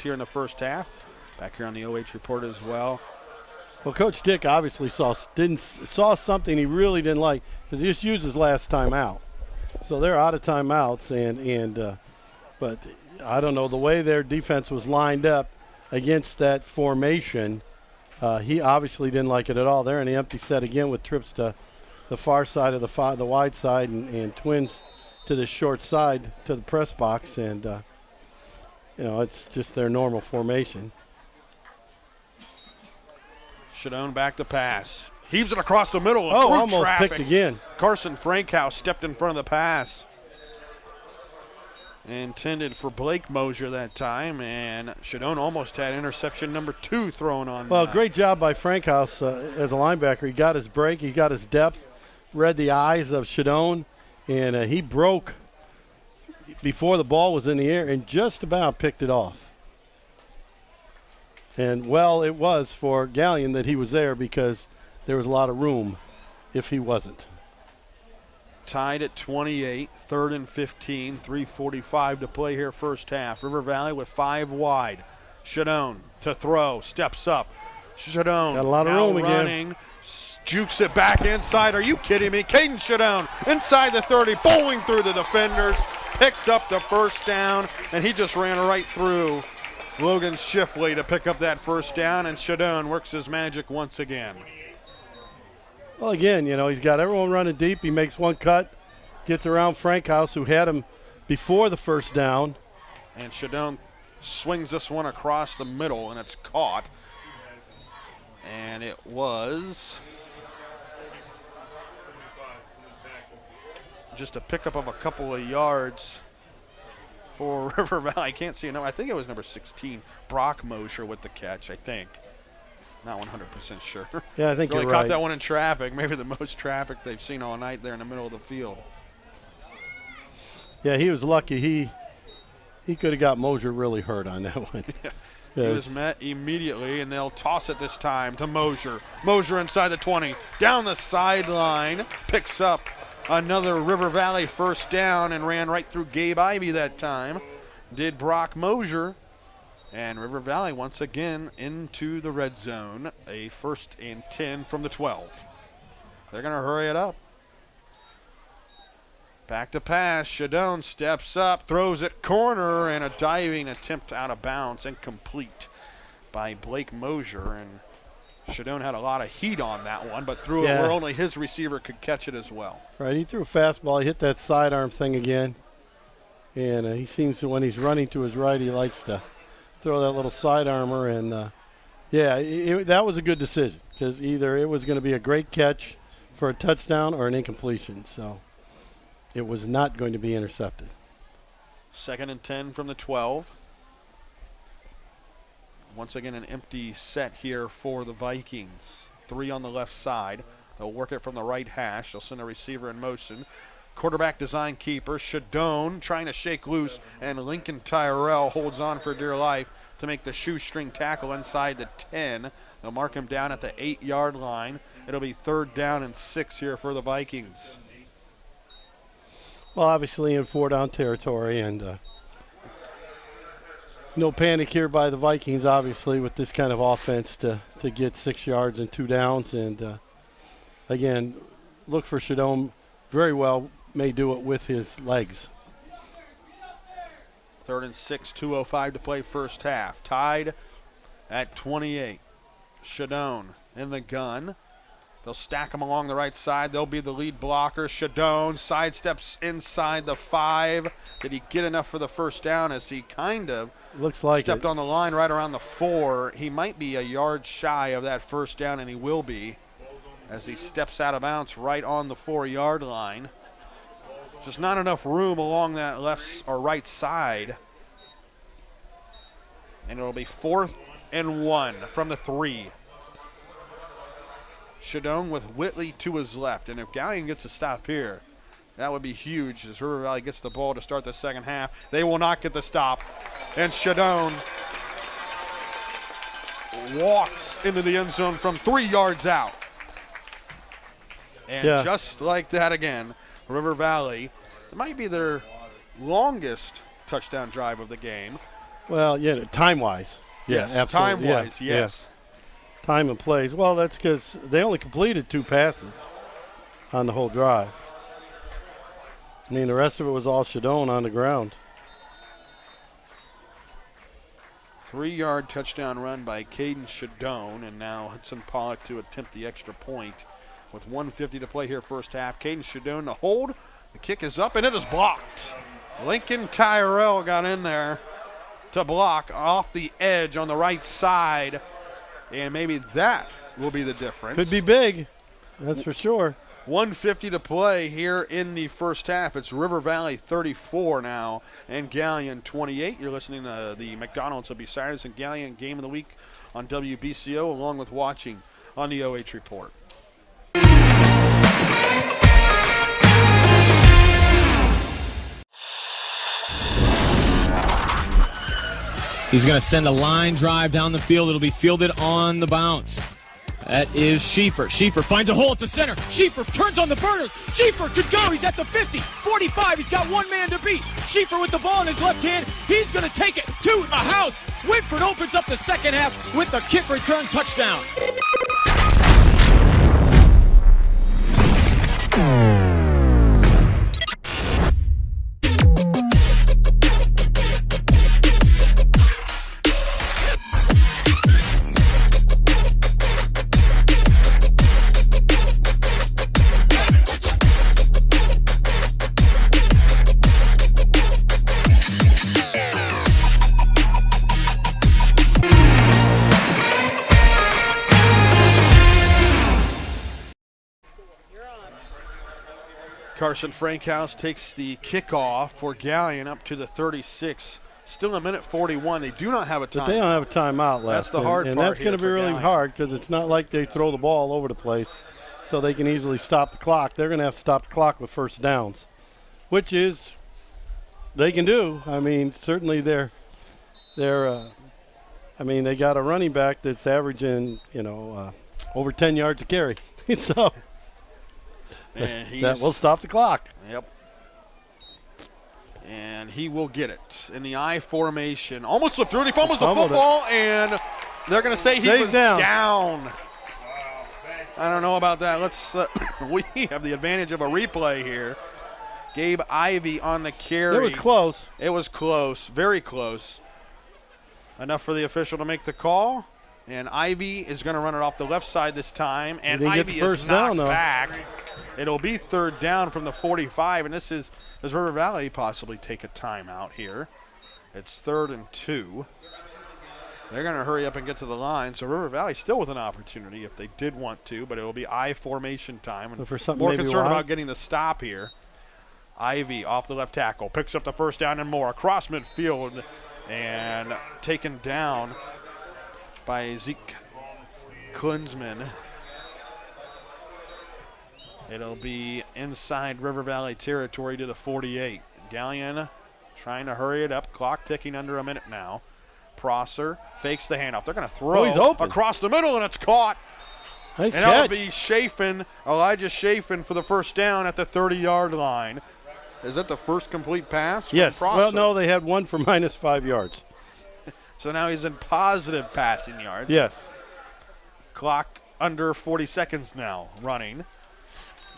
Here in the first half. Back here on the OH report as well. Well, Coach Dick obviously saw something he really didn't like because he just used his last timeout. So they're out of timeouts, but I don't know, the way their defense was lined up against that formation, he obviously didn't like it at all. They're in the empty set again with trips to the far side of the wide side and twins to the short side to the press box, and it's just their normal formation. Shidone back to pass. Heaves it across the middle. Almost traffic. picked again. Carson Frankhouse stepped in front of the pass. Intended for Blake Mosier that time, and Shidone almost had interception number 2 thrown on. Well, great job by Frankhouse as a linebacker. He got his break, he got his depth, read the eyes of Shidone, and he broke before the ball was in the air and just about picked it off. And, well, it was for Galion that he was there because there was a lot of room if he wasn't. Tied at 28, 3rd and 15, 3:45 to play here first half. River Valley with 5 wide. Shidone to throw, steps up. Shidone got a lot of room running, jukes it back inside. Are you kidding me? Cayden Shidone inside the 30, bowling through the defenders, picks up the first down, and he just ran right through Logan Shifley to pick up that first down, and Shidone works his magic once again. Well, again, he's got everyone running deep. He makes one cut, gets around Frankhouse, who had him before the first down. And Shidone swings this one across the middle, and it's caught. And it was just a pickup of a couple of yards for River Valley. I can't see it now. I think it was number 16, Brock Mosier with the catch, I think. Not 100% sure. Yeah, I think really you're caught right. that one in traffic, maybe the most traffic they've seen all night there in the middle of the field. Yeah, he was lucky. He could have got Mosier really hurt on that one. He was met immediately, and they'll toss it this time to Mosier. Mosier inside the 20, down the sideline, picks up another River Valley first down and ran right through Gabe Ivey that time. Did Brock Mosier. And River Valley once again into the red zone. A 1st and 10 from the 12. They're going to hurry it up. Back to pass. Shidone steps up, throws it corner, and a diving attempt out of bounds, incomplete by Blake Mosier. And Shidone had a lot of heat on that one, but threw it where only his receiver could catch it as well. Right, he threw a fastball. He hit that sidearm thing again. And he seems to, when he's running to his right, he likes to throw that little sidearmer. And, that was a good decision because either it was going to be a great catch for a touchdown or an incompletion. So it was not going to be intercepted. 2nd and 10 from the 12. Once again, an empty set here for the Vikings. 3 on the left side. They'll work it from the right hash. They'll send a receiver in motion. Quarterback design keeper. Shidone trying to shake loose, and Lincoln Tyrell holds on for dear life to make the shoestring tackle inside the 10. They'll mark him down at the 8-yard line. It'll be 3rd down and 6 here for the Vikings. Well, obviously in 4-down territory, and no panic here by the Vikings, obviously, with this kind of offense to get 6 yards and 2 downs. And, again, look for Shidone very well. May do it with his legs. 3rd and 6, 2:05 to play first half. Tied at 28. Shidone in the gun. They'll stack him along the right side. They'll be the lead blocker. Shidone sidesteps inside the 5. Did he get enough for the first down as he kind of looks like stepped on the line right around the 4. He might be a yard shy of that first down, and he will be as he steps out of bounds right on the 4-yard line. Just not enough room along that left or right side. And it'll be 4th and 1 from the 3. Shidone with Whitley to his left. And if Galion gets a stop here, that would be huge as River Valley gets the ball to start the second half. They will not get the stop. And Shidone walks into the end zone from 3 yards out. And just like that again, River Valley, it might be their longest touchdown drive of the game. Well, yeah, time-wise. Yes, absolutely. time-wise, yes. Time and plays. Well, that's because they only completed 2 passes on the whole drive. I mean, the rest of it was all Shidone on the ground. 3-yard touchdown run by Cayden Shidone, and now Hudson Pollock to attempt the extra point with 1:50 to play here first half. Cayden Shidone to hold. The kick is up, and it is blocked. Lincoln Tyrell got in there to block off the edge on the right side. And maybe that will be the difference. Could be big, that's for sure. 1:50 to play here in the first half. It's River Valley 34 now and Galion 28. You're listening to the McDonald's of Bucyrus and Galion Game of the Week on WBCO, along with watching on the OH Report. He's going to send a line drive down the field. It'll be fielded on the bounce. That is Schieffer. Schieffer finds a hole at the center. Schieffer turns on the burners. Schieffer could go. He's at the 50, 45. He's got one man to beat. Schieffer with the ball in his left hand. He's going to take it to the house. Whitford opens up the second half with the kick return touchdown. Carson Frankhouse takes the kickoff for Galion up to the 36. Still 1:41. They do not have a timeout. But they don't have a timeout left. That's the hard part. And that's going to be really hard because it's not like they throw the ball all over the place so they can easily stop the clock. They're going to have to stop the clock with first downs, which is they can do. I mean, certainly they got a running back that's averaging, over 10 yards a carry. So and that will stop the clock. Yep. And he will get it in the I formation. Almost slipped through, and he fumbles the football, and they're going to say he was down. I don't know about that. Let's. We have the advantage of a replay here. Gabe Ivy on the carry. It was close. It was close, very close. Enough for the official to make the call. And Ivy is going to run it off the left side this time, and Ivy is knocked back. It'll be third down from the 45, and does River Valley possibly take a timeout here? It's 3rd and 2. They're going to hurry up and get to the line, so River Valley still with an opportunity if they did want to, but it will be I formation time. And more concerned about getting the stop here. Ivy off the left tackle, picks up the first down and more, across midfield, and taken down by Zeke Klinsman. It'll be inside River Valley territory to the 48. Galion trying to hurry it up. Clock ticking under a minute now. Prosser fakes the handoff. They're going to throw across the middle, and it's caught. Nice and catch. That'll be Elijah Chafin for the first down at the 30-yard line. Is that the first complete pass? Yes. Well, no, they had one for -5 yards. So now he's in positive passing yards. Yes. Clock under 40 seconds now running.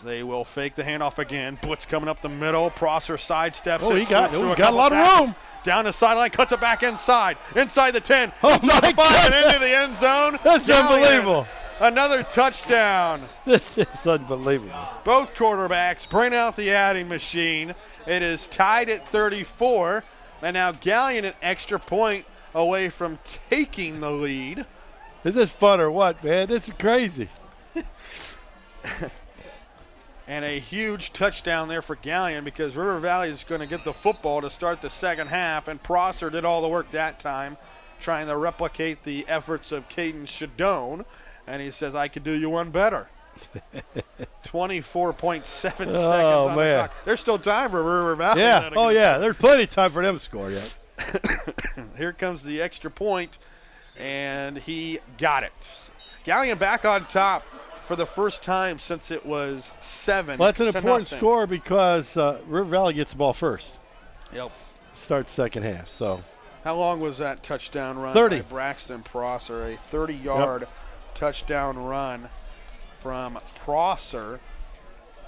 They will fake the handoff again. Blitz coming up the middle. Prosser sidesteps. Oh, he got a lot of room. Down the sideline, cuts it back inside. Inside the 10, inside the 5, and into the end zone. That's unbelievable. Another touchdown. This is unbelievable. Both quarterbacks bring out the adding machine. It is tied at 34. And now Galion an extra point away from taking the lead. Is this fun or what, man? This is crazy. And a huge touchdown there for Galion because River Valley is going to get the football to start the second half. And Prosser did all the work that time, trying to replicate the efforts of Cayden Shidone. And he says, I could do you one better. 24.7 seconds on the clock. There's still time for River Valley. Yeah. Oh, yeah. There's plenty of time for them to score yet. Here comes the extra point, and he got it. Galion back on top for the first time since it was 7. Well, that's an important score because River Valley gets the ball first. Yep. Starts second half. So. How long was that touchdown run 30. by Braxton Prosser? A 30-yard touchdown run from Prosser,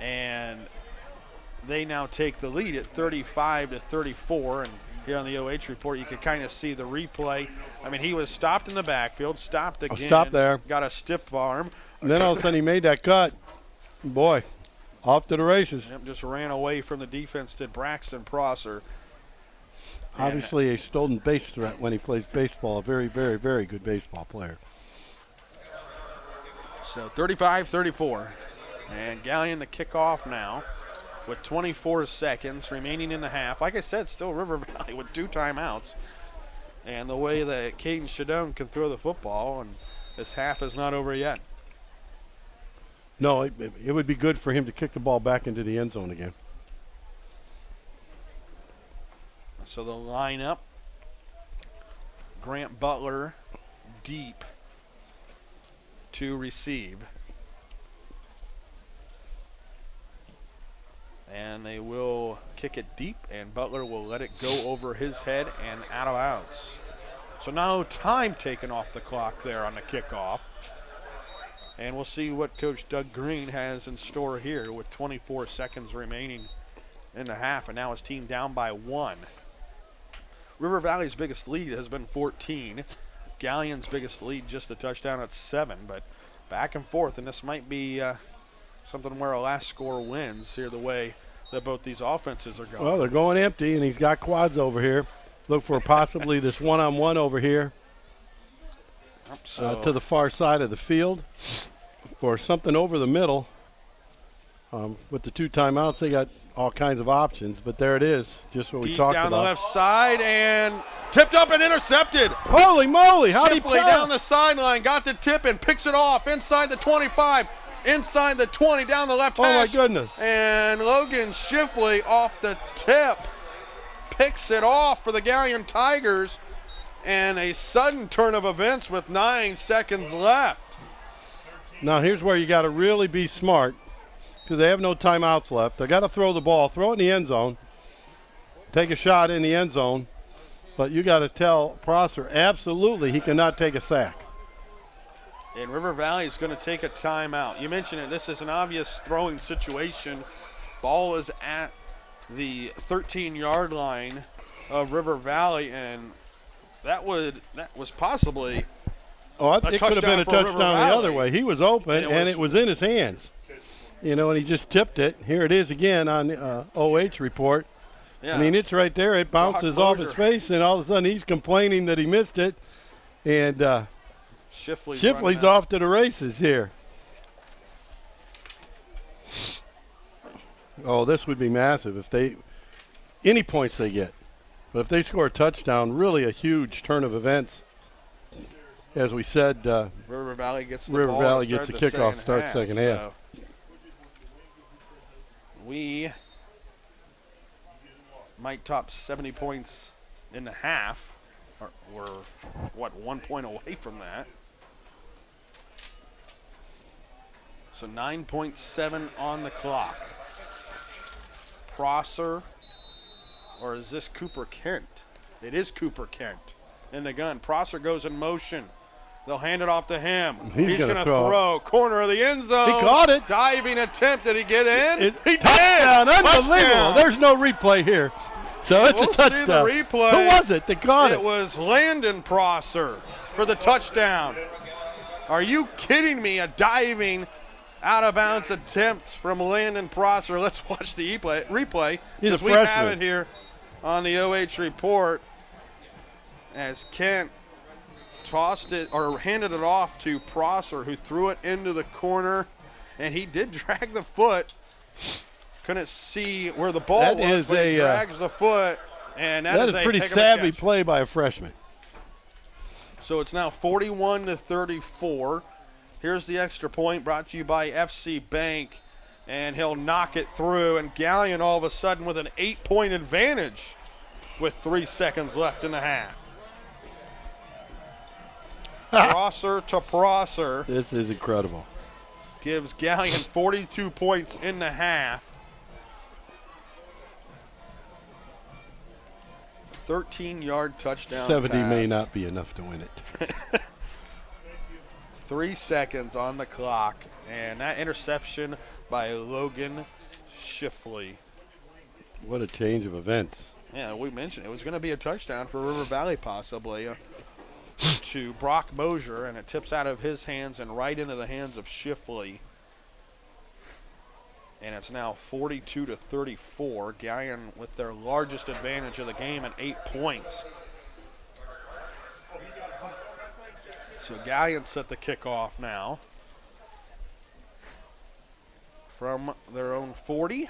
and they now take the lead at 35-34. And here on the OH report, you can kind of see the replay. I mean, he was stopped in the backfield, stopped again. Stopped there. Got a stiff arm. And then all of a sudden he made that cut. Boy, off to the races. Yep, just ran away from the defense, did Braxton Prosser. Obviously a stolen base threat when he plays baseball. A very, very, very good baseball player. So 35-34. And Galion the kickoff now with 24 seconds remaining in the half. Like I said, still River Valley with 2 timeouts. And the way that Cayden Shidone can throw the football, and this half is not over yet. No, it would be good for him to kick the ball back into the end zone again. So the lineup, Grant Butler deep to receive. And they will kick it deep, and Butler will let it go over his head and out of bounds. So no time taken off the clock there on the kickoff. And we'll see what Coach Doug Green has in store here with 24 seconds remaining in the half, and now his team down by 1. River Valley's biggest lead has been 14. Galion's biggest lead just a touchdown at 7, but back and forth, and this might be something where a last score wins here the way that both these offenses are going. Well, they're going empty, and he's got quads over here. Look for possibly this one-on-one over here to the far side of the field, or something over the middle. With the 2 timeouts, they got all kinds of options, but there it is, just what we talked about. Down the left side and tipped up and intercepted. Holy moly, how'd he play? Down the sideline, got the tip and picks it off inside the 25, inside the 20, down the left hash. Oh my goodness. And Logan Shipley off the tip picks it off for the Galion Tigers, and a sudden turn of events with 9 seconds left. Now here's where you got to really be smart, because they have no timeouts left. They got to throw the ball, throw it in the end zone, take a shot in the end zone, but you got to tell Prosser absolutely he cannot take a sack. And River Valley is going to take a timeout. You mentioned it. This is an obvious throwing situation. Ball is at the 13-yard line of River Valley, and that was possibly it could have been a touchdown the other way. He was open, and it was in his hands. You know, and he just tipped it. Here it is again on the OH report. Yeah. I mean, it's right there. It bounces off his face, and all of a sudden he's complaining that he missed it. And Shipley's off to the races here. Oh, this would be massive if any points they get. But if they score a touchdown, really a huge turn of events. As we said, River Valley gets the kickoff, start second half. So we might top 70 points in the half. We're, 1 point away from that. So 9.7 on the clock. Prosser, or is this Cooper Kent? It is Cooper Kent in the gun. Prosser goes in motion. They'll hand it off to him. He's going to throw. Corner of the end zone. He caught it. Diving attempt. Did he get in? He did. Unbelievable. There's no replay here. So it's a touchdown. See the replay. Who was it that caught it? It was Landon Prosser for the touchdown. Are you kidding me? A diving out-of-bounds attempt from Landon Prosser. Let's watch the replay. He's a we have freshman. it here on the OH report as Kent tossed it or handed it off to Prosser, who threw it into the corner, and he did drag the foot. Couldn't see where the ball was, but he drags the foot, and that is a pretty savvy play by a freshman. So it's now 41-34. Here's the extra point brought to you by FC Bank, and he'll knock it through, and Galion all of a sudden with an 8-point advantage with 3 seconds left in the half. Prosser to Prosser. This is incredible. Gives Galion 42 points in the half. 13-yard touchdown 70 pass. may not be enough to win it. 3 seconds on the clock, and that interception by Logan Shifley. What a change of events. Yeah, we mentioned it was going to be a touchdown for River Valley possibly to Brock Mosier, and it tips out of his hands and right into the hands of Shifley. And it's now 42-34. Galion with their largest advantage of the game at 8 points. So Galion set the kickoff now from their own 40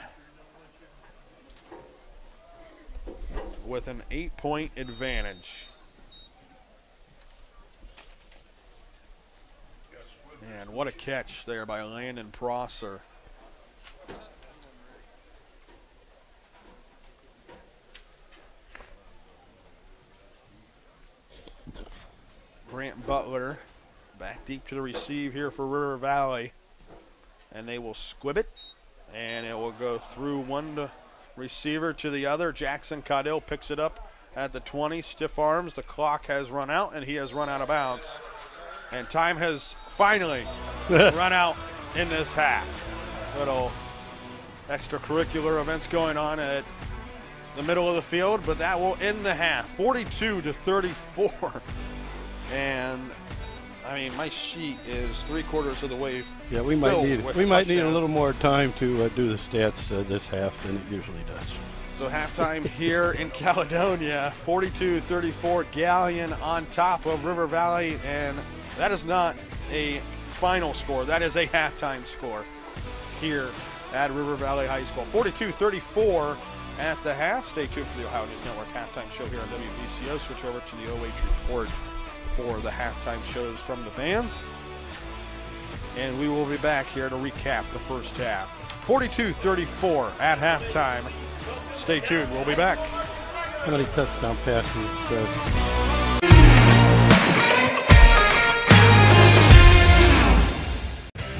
with an 8-point advantage. And what a catch there by Landon Prosser. Grant Butler back deep to the receive here for River Valley. And they will squib it. And it will go through one receiver to the other. Jackson Caudill picks it up at the 20. Stiff arms. The clock has run out, and he has run out of bounds. And time has finally run out in this half. Little extracurricular events going on at the middle of the field, but that will end the half. 42-34. And I mean, my sheet is 3/4 of the way. Yeah, we might need a little more time to do the stats this half than it usually does. So halftime here in Caledonia, 42-34. Galion on top of River Valley, and that is not a final score. That is a halftime score here at River Valley High School. 42-34 at the half. Stay tuned for the Ohio News Network halftime show here on WBCO. Switch over to the OH report for the halftime shows from the bands. And we will be back here to recap the first half. 42-34 at halftime. Stay tuned. We'll be back. How many touchdown passes?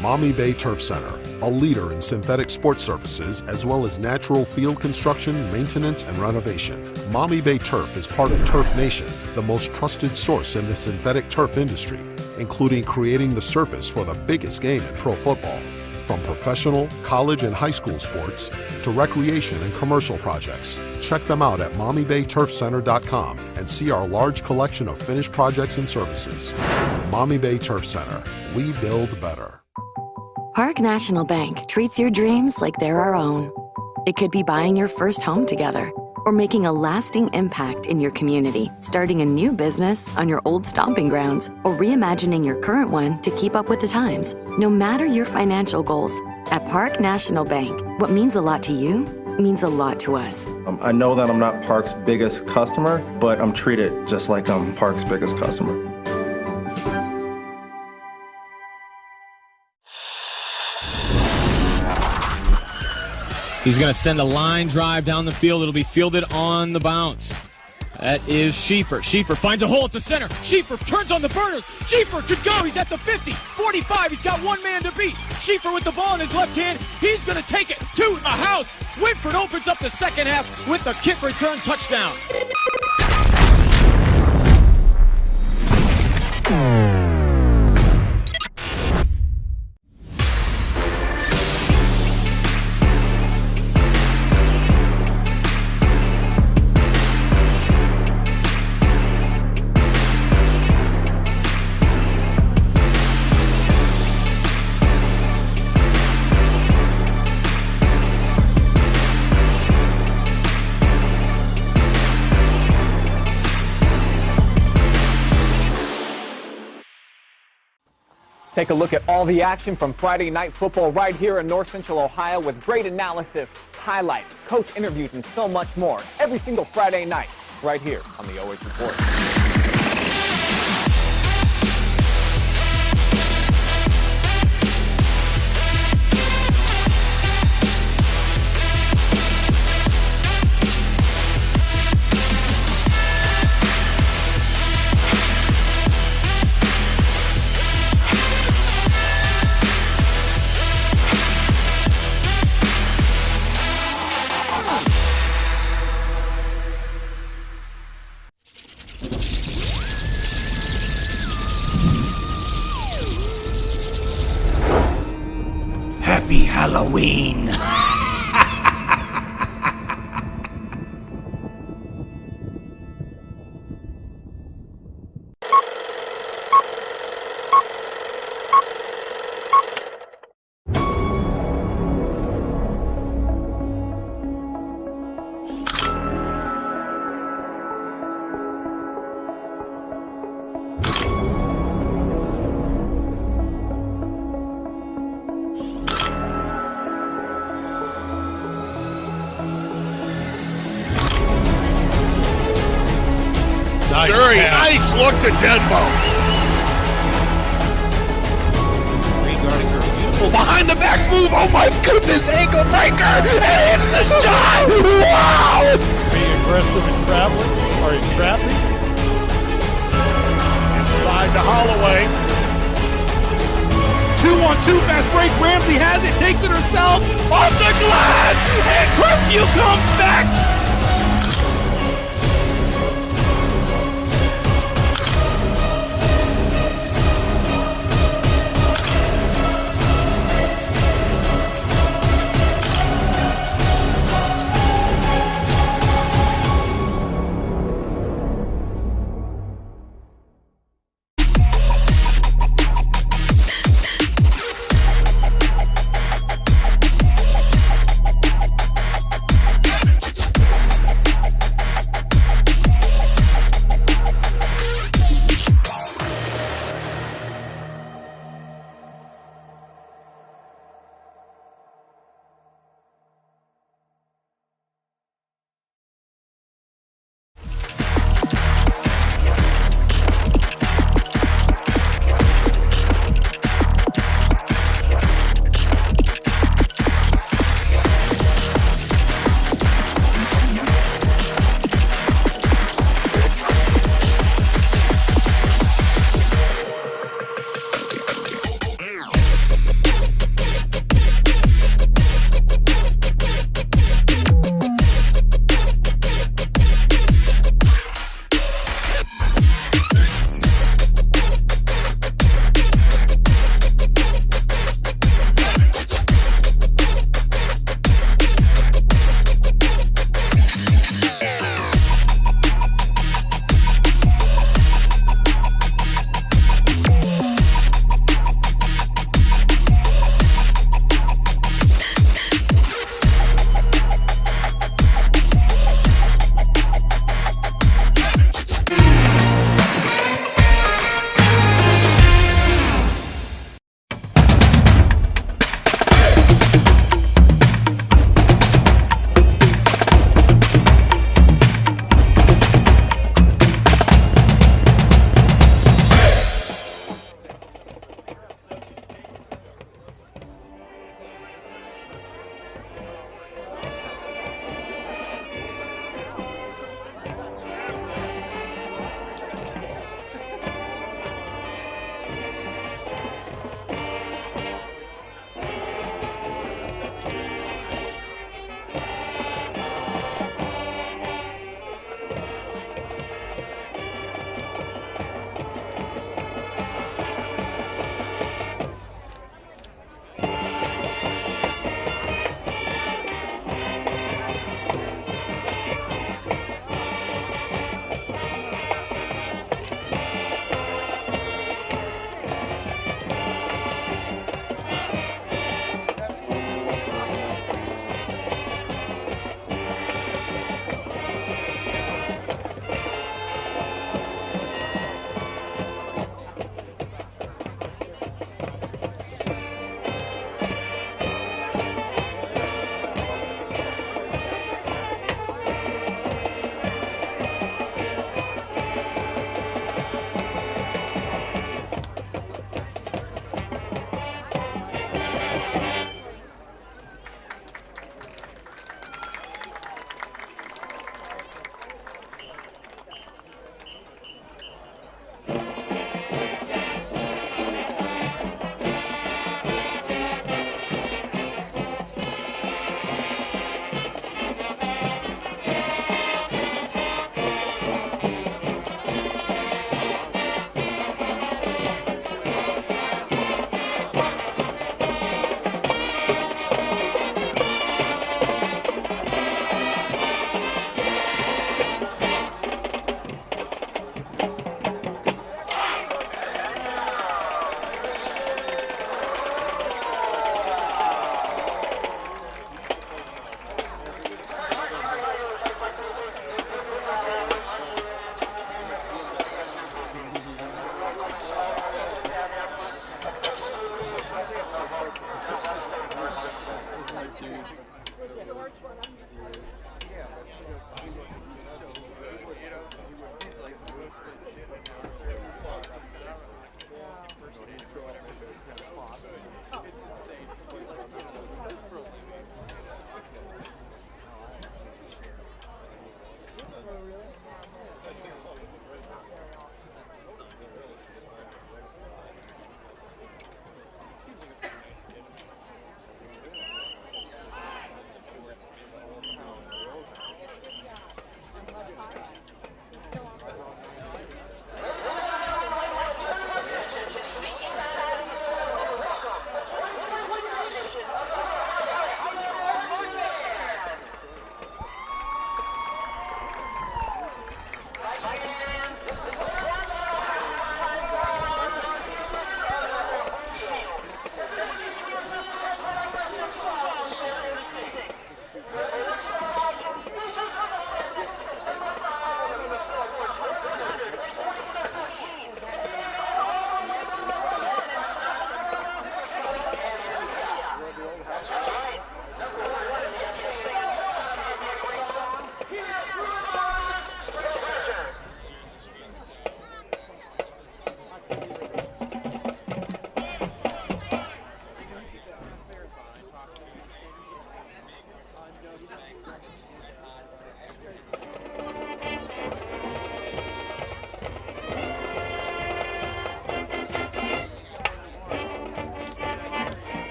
Maumee Bay Turf Center, a leader in synthetic sports surfaces as well as natural field construction, maintenance, and renovation. Maumee Bay Turf is part of Turf Nation, the most trusted source in the synthetic turf industry, including creating the surface for the biggest game in pro football. From professional, college, and high school sports to recreation and commercial projects. Check them out at MaumeeBayTurfCenter.com and see our large collection of finished projects and services. Maumee Bay Turf Center. We build better. Park National Bank treats your dreams like they're our own. It could be buying your first home together or making a lasting impact in your community, starting a new business on your old stomping grounds, or reimagining your current one to keep up with the times. No matter your financial goals, at Park National Bank, what means a lot to you means a lot to us. I know that I'm not Park's biggest customer, but I'm treated just like I'm Park's biggest customer. He's going to send a line drive down the field. It'll be fielded on the bounce. That is Schieffer. Schieffer finds a hole at the center. Schieffer turns on the burners. Schieffer could go. He's at the 50, 45. He's got one man to beat. Schieffer with the ball in his left hand. He's going to take it to the house. Whitford opens up the second half with the kick return touchdown. Take a look at all the action from Friday Night Football right here in North Central Ohio with great analysis, highlights, coach interviews, and so much more every single Friday night right here on the OH Report. Happy Halloween! Very nice look to Denbo. Well, behind the back move. Oh my goodness, ankle breaker. And it's the shot. Wow. Being aggressive and traveling. Or he's trapping. Inside to Holloway. 2-on-2 fast break. Ramsey has it, takes it herself. Off the glass. And Curfew comes back.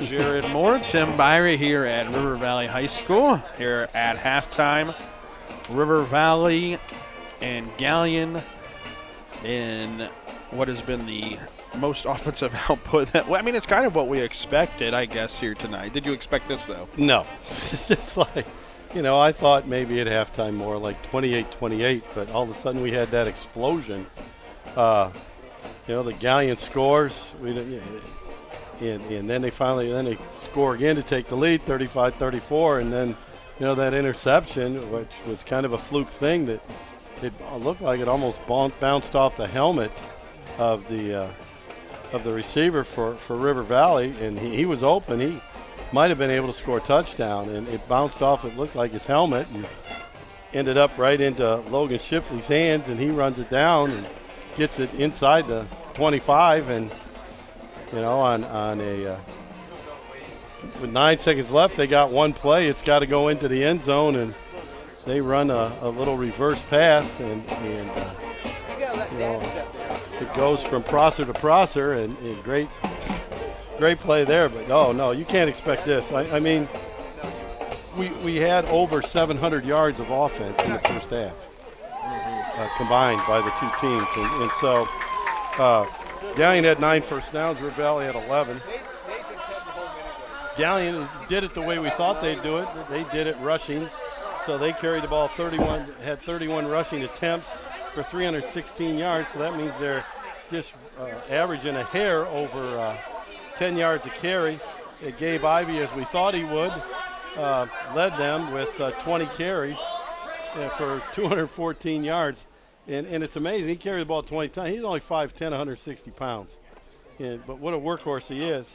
Jared Moore, Tim Birie here at River Valley High School. Here at halftime, River Valley and Galion in what has been the most offensive output. Well, I mean, it's kind of what we expected, I guess, here tonight. Did you expect this, though? No. It's like, I thought maybe at halftime more like 28-28, but all of a sudden we had that explosion. The Galion scores, and then they score again to take the lead, 35-34, and then, that interception, which was kind of a fluke thing that it looked like it almost bounced off the helmet of the receiver for River Valley, and he was open. He might have been able to score a touchdown, and it bounced off. It looked like his helmet, and ended up right into Logan Shipley's hands, and he runs it down and gets it inside the 25, and with 9 seconds left, they got one play. It's got to go into the end zone, and they run a little reverse pass, and it goes from Prosser to Prosser, and great play there. But no, you can't expect this. I mean, we had over 700 yards of offense in the first half, combined by the two teams, and so Galion had 9 first downs. River Valley had 11. Galion did it the way we thought they'd do it. They did it rushing. So they carried the ball 31 rushing attempts for 316 yards. So that means they're just averaging a hair over 10 yards a carry. Gabe Ivey, as we thought he would, led them with 20 carries for 214 yards. And it's amazing. He carried the ball 20 times. He's only 5'10", 160 pounds. But what a workhorse he is.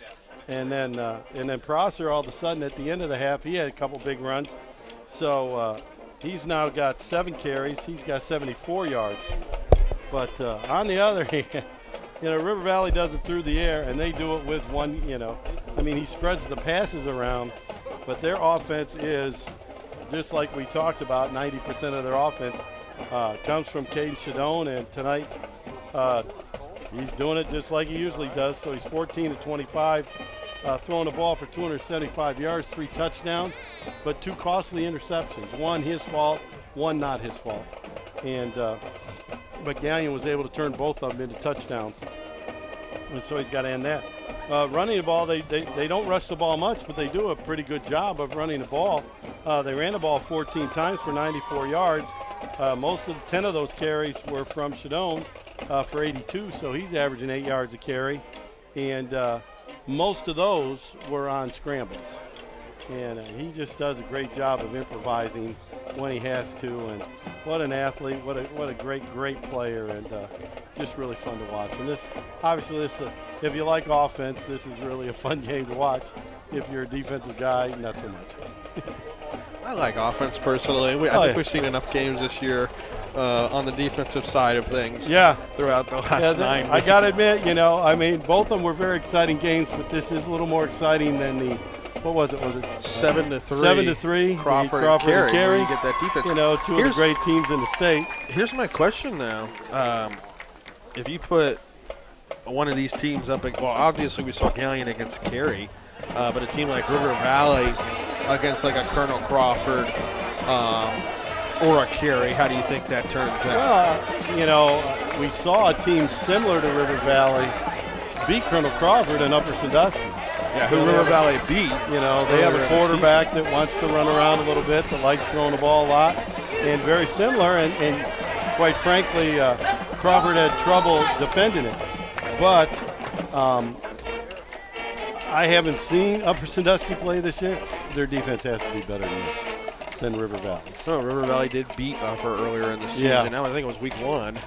And then Prosser, all of a sudden, at the end of the half, he had a couple big runs. So he's now got 7 carries. He's got 74 yards. But on the other hand, River Valley does it through the air, and they do it with one, I mean, he spreads the passes around, but their offense is, just like we talked about, 90% of their offense comes from Cayden Shidone, and tonight he's doing it just like he usually does. So he's 14 of 25. Throwing the ball for 275 yards, 3 touchdowns, but 2 costly interceptions. One his fault, one not his fault. And but Galion was able to turn both of them into touchdowns. And so he's got to end that. Running the ball, they don't rush the ball much, but they do a pretty good job of running the ball. They ran the ball 14 times for 94 yards. Most of the 10 of those carries were from Shidone for 82, so he's averaging 8 yards a carry. And most of those were on scrambles. And he just does a great job of improvising when he has to. And what an athlete, what a great player, and just really fun to watch. And this, obviously, if you like offense, this is really a fun game to watch. If you're a defensive guy, not so much. I like offense personally. I think we've seen enough games this year on the defensive side of things. Yeah. Throughout the last 9 weeks. I got to admit, I mean, both of them were very exciting games, but this is a little more exciting than the. What was it? Was it 7-3? 7-3. Crawford and Carey. You get that defense. Two of the great teams in the state. Here's my question now: if you put one of these teams up, well, obviously we saw Galion against Carey, but a team like River Valley against like a Colonel Crawford or a Carey, how do you think that turns out? Well, we saw a team similar to River Valley beat Colonel Crawford in Upper Sandusky. Yeah, who River Valley beat. They have a quarterback that wants to run around a little bit, that likes throwing the ball a lot, and very similar. And quite frankly, Crawford had trouble defending it. But I haven't seen Upper Sandusky play this year. Their defense has to be better than this, than River Valley. So River Valley did beat Upper earlier in the season. Yeah. Now I think it was week 1.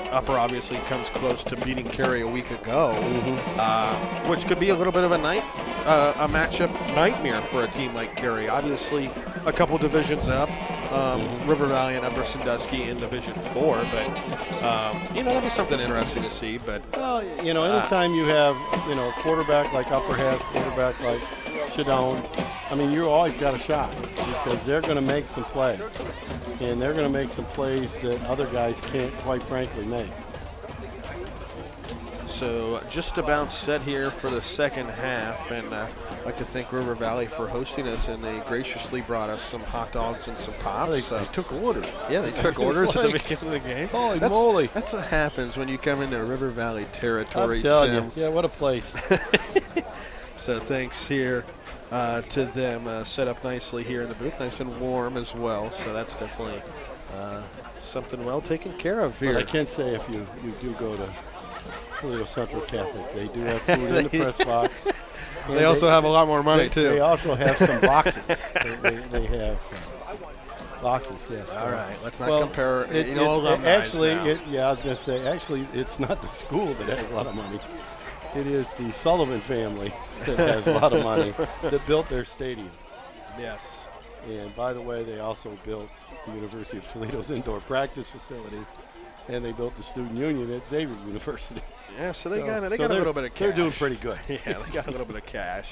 Upper obviously comes close to beating Carey a week ago, which could be a little bit of a matchup nightmare for a team like Carey. Obviously, a couple divisions up, River Valley and Upper Sandusky in Division 4, but that'd be something interesting to see. But anytime you have a quarterback like Upper has, quarterback like Shidone, I mean, you always got a shot because they're going to make some plays, and they're going to make some plays that other guys can't, quite frankly, make. So just about set here for the second half, and I'd like to thank River Valley for hosting us, and they graciously brought us some hot dogs and some pops. They took orders. Yeah, they took orders at the beginning of the game. Holy moly. That's what happens when you come into River Valley territory, I'm telling Tim. you. Yeah, what a place. So thanks here to them. Set up nicely here in the booth, nice and warm as well. So that's definitely something well taken care of here. But I can say if you do go to Toledo Central Catholic, they do have food in the press box. They also have a lot more money, too. They also have some boxes. they have boxes, yes. All right, let's not compare. Actually, I was going to say, actually, it's not the school that has a lot of money. It is the Sullivan family that has a lot of money that built their stadium. Yes. And by the way, they also built the University of Toledo's indoor practice facility, and they built the student union at Xavier University. Yeah, so they got a little bit of cash. They're doing pretty good. Yeah, they got a little bit of cash.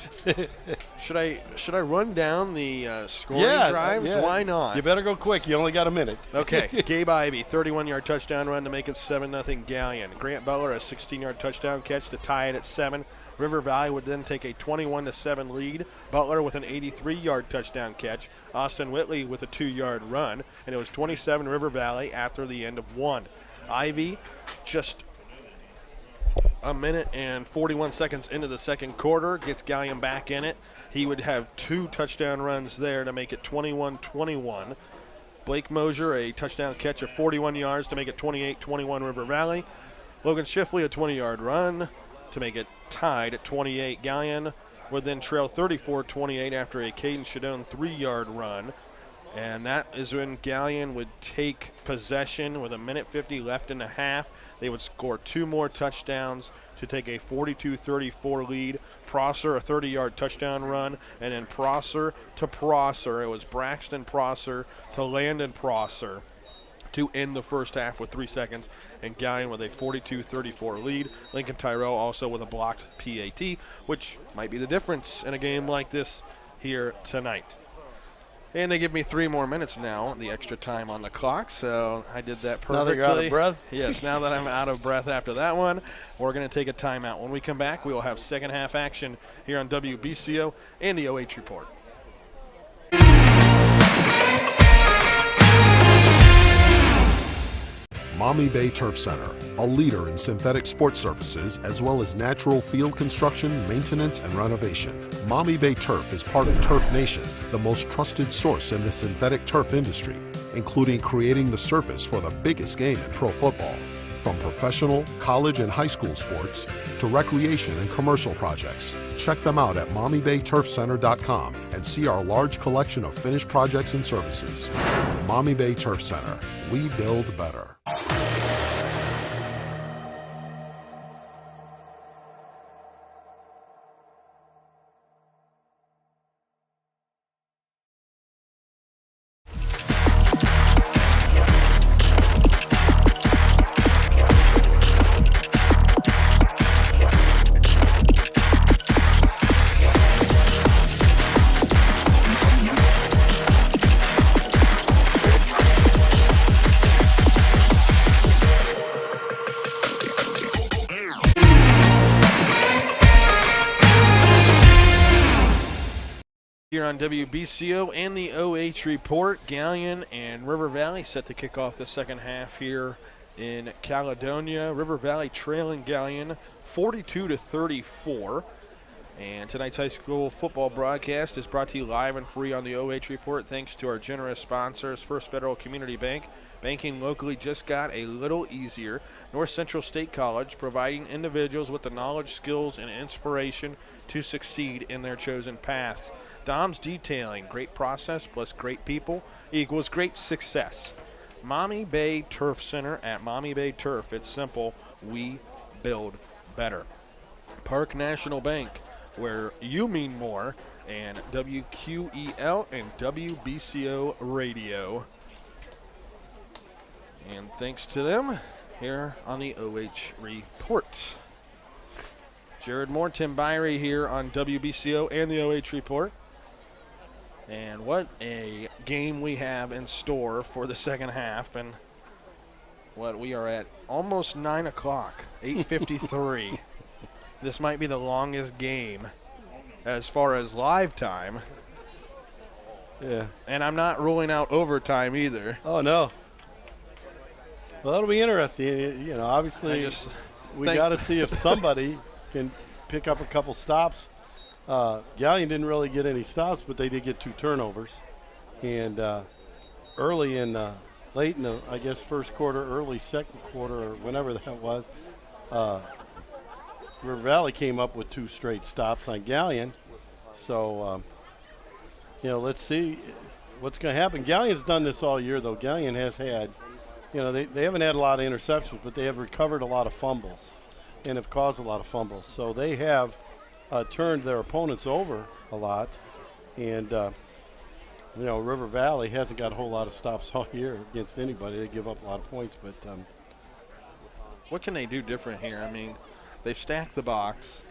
Should I run down the scoring drives? Yeah. Why not? You better go quick. You only got a minute. Okay. Gabe Ivey, 31-yard touchdown run to make it 7-0 Galion. Grant Butler, a 16-yard touchdown catch to tie it at 7. River Valley would then take a 21-7 lead. Butler with an 83-yard touchdown catch. Austin Whitley with a 2-yard run. And it was 27 River Valley after the end of 1. Ivy just a minute and 41 seconds into the second quarter gets Galion back in it. He would have 2 touchdown runs there to make it 21-21. Blake Mosier, a touchdown catch of 41 yards to make it 28-21 River Valley. Logan Schiffley, a 20-yard run to make it tied at 28. Galion would then trail 34-28 after a Cayden Shidone 3-yard run. And that is when Galion would take possession with a minute 50 left in the half. They would score 2 more touchdowns to take a 42-34 lead. Prosser, a 30-yard touchdown run, and then Prosser to Prosser. It was Braxton Prosser to Landon Prosser to end the first half with 3 seconds, and Galion with a 42-34 lead. Lincoln Tyrell also with a blocked PAT, which might be the difference in a game like this here tonight. And they give me 3 more minutes now, the extra time on the clock, so I did that perfectly. Now that you're out of breath? Yes, now that I'm out of breath after that one, we're going to take a timeout. When we come back, we will have second half action here on WBCO and the OH Report. Maumee Bay Turf Center, a leader in synthetic sports services as well as natural field construction, maintenance, and renovation. Maumee Bay Turf is part of Turf Nation, the most trusted source in the synthetic turf industry, including creating the surface for the biggest game in pro football. From professional, college, and high school sports to recreation and commercial projects. Check them out at MaumeeBayTurfCenter.com and see our large collection of finished projects and services. Maumee Bay Turf Center. We build better. Here on WBCO and the OH Report, Galion and River Valley set to kick off the second half here in Caledonia. River Valley trailing Galion 42-34. And tonight's high school football broadcast is brought to you live and free on the OH Report thanks to our generous sponsors, First Federal Community Bank. Banking locally just got a little easier. North Central State College, providing individuals with the knowledge, skills, and inspiration to succeed in their chosen paths. Dom's Detailing, great process plus great people equals great success. Maumee Bay Turf Center at Maumee Bay Turf. It's simple. We build better. Park National Bank, where you mean more, and WQEL and WBCO Radio. And thanks to them here on the OH Report. Jared Moore, Tim Birie here on WBCO and the OH Report. And what a game we have in store for the second half. And We are at almost 9 o'clock, 8:53. This might be the longest game as far as live time. Yeah. And I'm not ruling out overtime either. Oh, no. Well, that'll be interesting. You know, obviously we got to see if somebody can pick up a couple stops. Galion didn't really get any stops, but they did get 2 turnovers. And early in late in the, I guess, first quarter, early second quarter, or whenever that was, River Valley came up with 2 straight stops on Galion. So, you know, let's see what's going to happen. Galion's done this all year, though. Galion has had, you know, they haven't had a lot of interceptions, but they have recovered a lot of fumbles and have caused a lot of fumbles. So they have turned their opponents over a lot. And, you know, River Valley hasn't got a whole lot of stops all year against anybody. They give up a lot of points, but what can they do different here? I mean, they've stacked the box.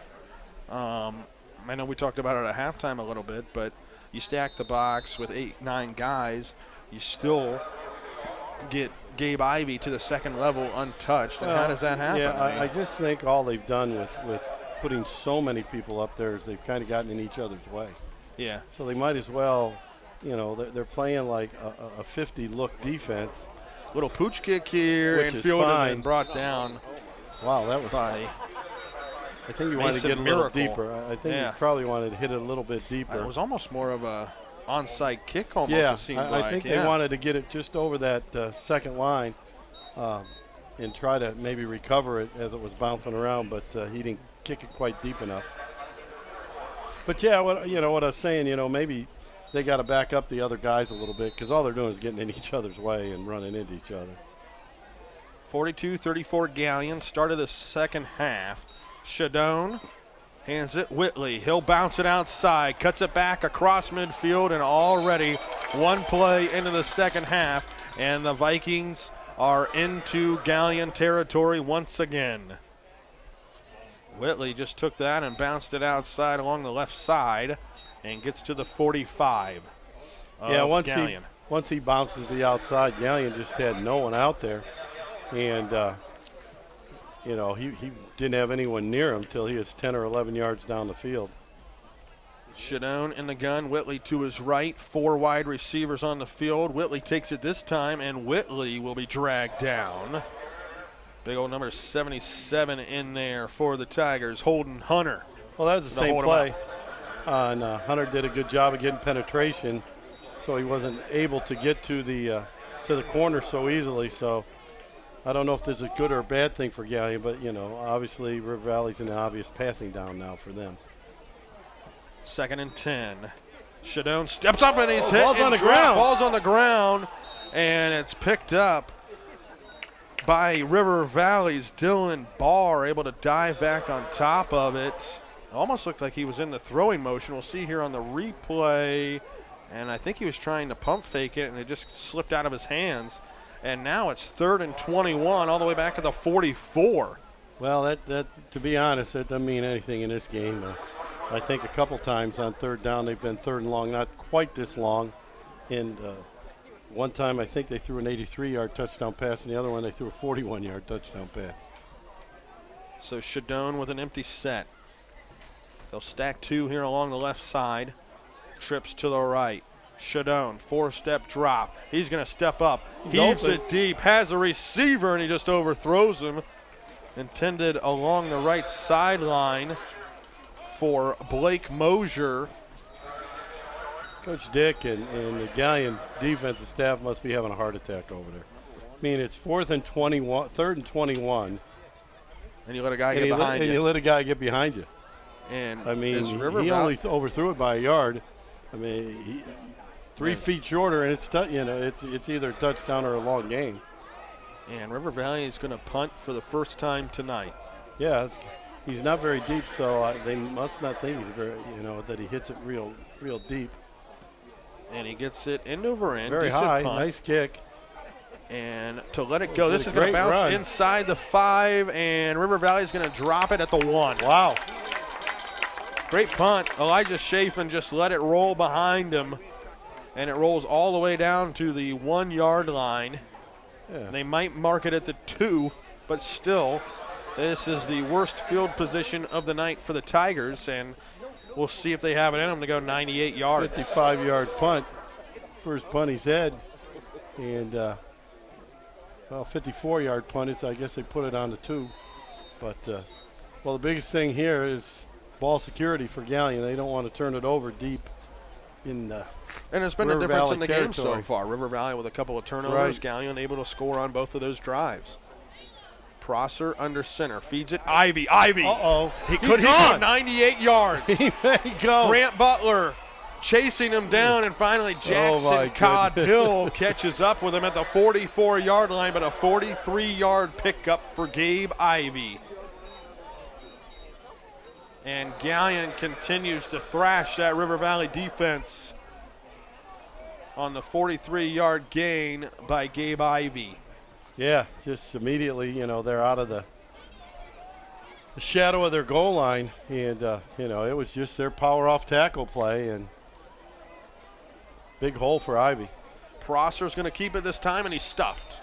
I know we talked about it at halftime a little bit, but you stack the box with 8, 9 guys, you still get Gabe Ivey to the second level untouched. And how does that happen? Yeah, I just think all they've done with putting so many people up there is they've kind of gotten in each other's way. Yeah. So they might as well, you know, they're playing like a 50-look defense. Little pooch kick here, and fielded and brought down. Wow, that was by I think you wanted to get a little deeper. I think you probably wanted to hit it a little bit deeper. It was almost more of a onside kick almost, it seemed I think they wanted to get it just over that second line and try to maybe recover it as it was bouncing around, but he didn't kick it quite deep enough. But, yeah, what I was saying, you know, maybe they got to back up the other guys a little bit because all they're doing is getting in each other's way and running into each other. 42-34 Galion, started the second half. Shidone hands it Whitley. He'll bounce it outside, cuts it back across midfield, and already one play into the second half, and the Vikings are into Galion territory once again. Whitley just took that and bounced it outside along the left side and gets to the 45 of Galion. Once he bounces to the outside, Galion just had no one out there. And, you know, he didn't have anyone near him until he was 10 or 11 yards down the field. Shidone in the gun, Whitley to his right, 4 wide receivers on the field. Whitley takes it this time, and Whitley will be dragged down. Big old number 77 in there for the Tigers, Holden Hunter. Well, that was the same play. And Hunter did a good job of getting penetration, so he wasn't able to get to the corner so easily. So I don't know if this is a good or a bad thing for Galion, but, you know, obviously River Valley's an obvious passing down now for them. 2nd and 10. Shidone steps up and he's hit. Ball's on the ground. Ball's on the ground, and it's picked up by River Valley's Dylan Barr, able to dive back on top of it. Almost looked like he was in the throwing motion. We'll see here on the replay, and I think he was trying to pump fake it, and it just slipped out of his hands. And now it's 3rd and 21, all the way back at the 44. Well, that to be honest, that doesn't mean anything in this game. I think a couple times on 3rd down they've been 3rd and long, not quite this long. And one time I think they threw an 83-yard touchdown pass, and the other one they threw a 41-yard touchdown pass. So Shidone with an empty set. They'll stack 2 here along the left side. Trips to the right. Shidone, 4-step drop. He's going to step up. Heaves it deep. Has a receiver, and he just overthrows him. Intended along the right sideline for Blake Mosier. Coach Dick and the Galion defensive staff must be having a heart attack over there. I mean, it's 3rd and 21. And you let a guy get behind you. And you let a guy get behind you. And I mean, he only overthrew it by a yard. I mean, 3 feet shorter, and it's either a touchdown or a long game. And River Valley is going to punt for the first time tonight. Yeah, he's not very deep, so they must not think he's very, that he hits it real deep. And he gets it end over end. Very high, punt. nice kick. And to let it go, this is going to bounce inside the 5, and River Valley is going to drop it at the 1. Wow. Great punt. Elijah Chafin just let it roll behind him, and it rolls all the way down to the 1-yard line. Yeah. They might mark it at the 2, but still, this is the worst field position of the night for the Tigers, and we'll see if they have it in them to go 98 yards. 55-yard punt. First punt he's had. And, 54-yard punt. I guess they put it on the 2. But, well, the biggest thing here is ball security for Galion. They don't want to turn it over deep in and it's been River a difference Valley in the territory. game so far. River Valley with a couple of turnovers. Galion able to score on both of those drives. Prosser under center. Feeds it. Ivy. Uh-oh. He could hit 98 yards. He may go. Grant Butler chasing him down, and finally Jackson Caudill catches up with him at the 44-yard line, but a 43-yard pickup for Gabe Ivy. And Galion continues to thrash that River Valley defense on the 43-yard gain by Gabe Ivy. Yeah, just immediately, they're out of the shadow of their goal line, and, it was just their power off tackle play, and big hole for Ivy. Prosser's going to keep it this time, and he's stuffed.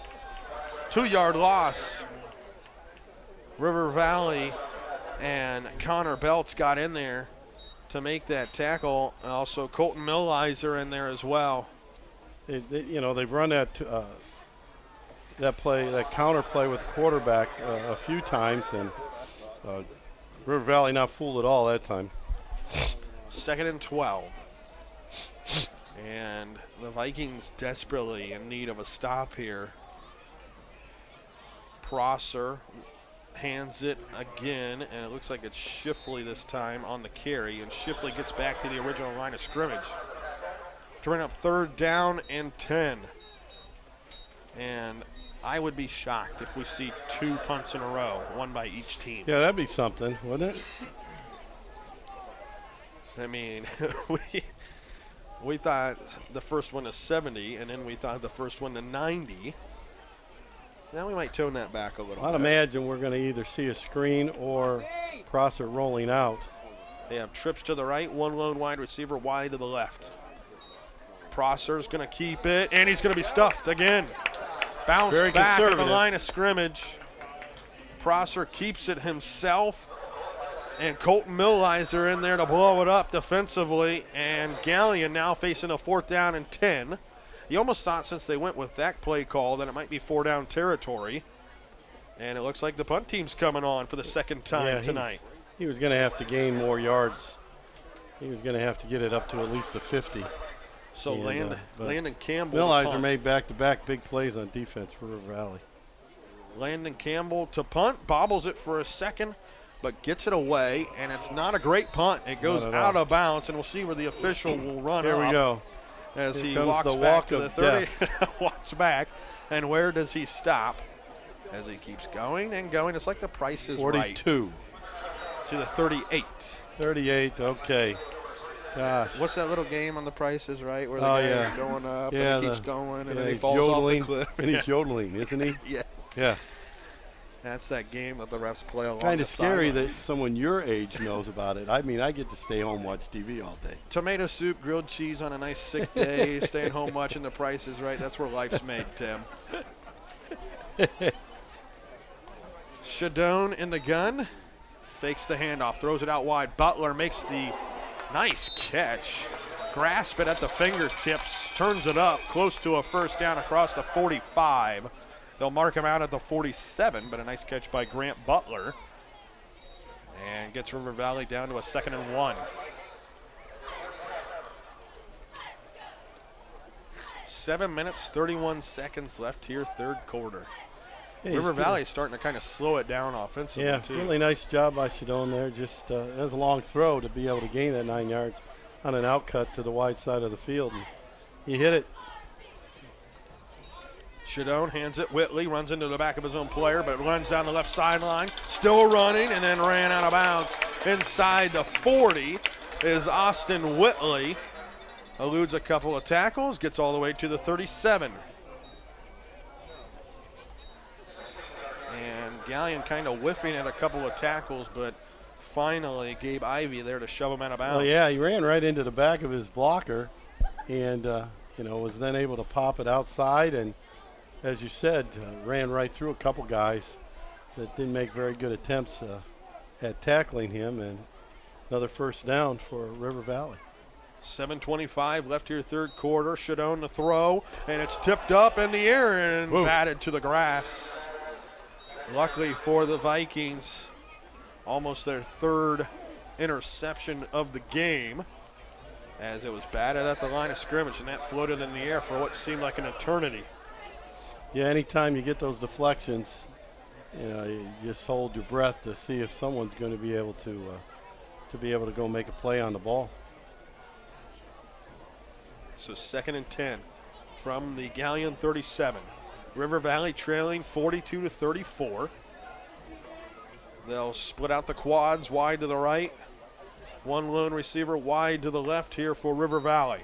2-yard loss. River Valley and Connor Belts got in there to make that tackle. Also, Colton Millizer in there as well. They've run that counter play with the quarterback a few times, and River Valley not fooled at all that time. 2nd and 12. And the Vikings desperately in need of a stop here. Prosser hands it again, and it looks like it's Shifley this time on the carry, and Shifley gets back to the original line of scrimmage to bring up 3rd down and 10. And I would be shocked if we see 2 punts in a row, one by each team. Yeah, that'd be something, wouldn't it? I mean, we thought the first one to 70, and then we thought the first one to 90. Now we might tone that back a little bit. I'd imagine we're going to either see a screen or Prosser rolling out. They have trips to the right, one lone wide receiver wide to the left. Prosser's going to keep it, and he's going to be stuffed again. Bounce Very back at the conservative. line of scrimmage. Prosser keeps it himself, and Colton Millizer in there to blow it up defensively, and Galion now facing a 4th down and 10. You almost thought since they went with that play call that it might be 4-down territory, and it looks like the punt team's coming on for the 2nd time tonight. He was going to have to gain more yards. He was going to have to get it up to at least the 50. So Landon Campbell. Millizer made back-to-back big plays on defense for River Valley. Landon Campbell to punt, bobbles it for a second, but gets it away, and it's not a great punt. It goes out of bounds, and we'll see where the official will run Here up. we go. As Here he comes walks the back walk to of the 30, death. walks back, and where does he stop? As he keeps going and going, it's like the Price is 42. Right. To the 38. 38, okay. Gosh. What's that little game on the Price is Right where the guy's going up and he keeps going and then he falls off the cliff? And he's yodeling, isn't he? Yeah. Yeah. That's that game that the refs play along. Kind of scary that someone your age knows about it. I mean, I get to stay home, watch TV all day. Tomato soup, grilled cheese on a nice sick day, staying home watching the Price is Right. That's where life's made, Tim. Shidone in the gun, fakes the handoff, throws it out wide. Butler makes the nice catch. Grasp it at the fingertips, turns it up, close to a 1st down across the 45. They'll mark him out at the 47, but a nice catch by Grant Butler. And gets River Valley down to a 2nd and 1. 7 minutes, 31 seconds left here, 3rd quarter. Hey, River Valley is starting to kind of slow it down offensively, too. Really nice job by Shidone there. Just that was a long throw to be able to gain that 9 yards on an outcut to the wide side of the field. And he hit it. Shidone hands it. Whitley runs into the back of his own player, but runs down the left sideline. Still running, and then ran out of bounds. Inside the 40 is Austin Whitley. Eludes a couple of tackles, gets all the way to the 37. And Galion kind of whiffing at a couple of tackles, but finally Gabe Ivy there to shove him out of bounds. Well, yeah, he ran right into the back of his blocker and, was then able to pop it outside and as you said, ran right through a couple guys that didn't make very good attempts at tackling him, and another first down for River Valley. 7:25 left here, third quarter. Shidone to throw, and it's tipped up in the air and batted to the grass. Luckily for the Vikings, almost their third interception of the game, as it was batted at the line of scrimmage, and that floated in the air for what seemed like an eternity. Yeah, anytime you get those deflections, you just hold your breath to see if someone's going to be able to go make a play on the ball. So 2nd and 10 from the Galion 37. River Valley trailing 42-34. They'll split out the quads wide to the right. One lone receiver wide to the left here for River Valley.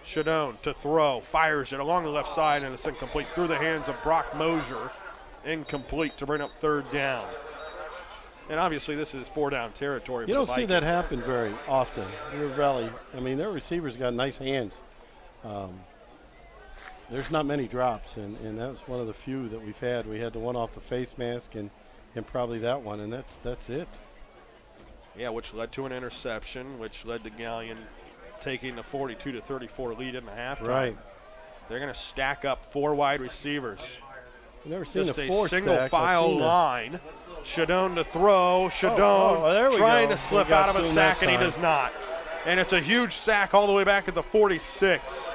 Shidone to throw, fires it along the left side, and it's incomplete through the hands of Brock Mosier. Incomplete to bring up third down. And obviously this is 4-down territory. You don't see that happen very often. River Valley, I mean, their receivers got nice hands. There's not many drops, and that was one of the few that we've had. We had the one off the face mask and probably that one, and that's it. Yeah, which led to an interception, which led to Galion taking the 42-34 lead in the halftime. Right. They're going to stack up 4 wide receivers. I've never seen just a a single file line. Shidone to throw. Shidone trying to slip out of a sack, and he does not. And it's a huge sack all the way back at the 46.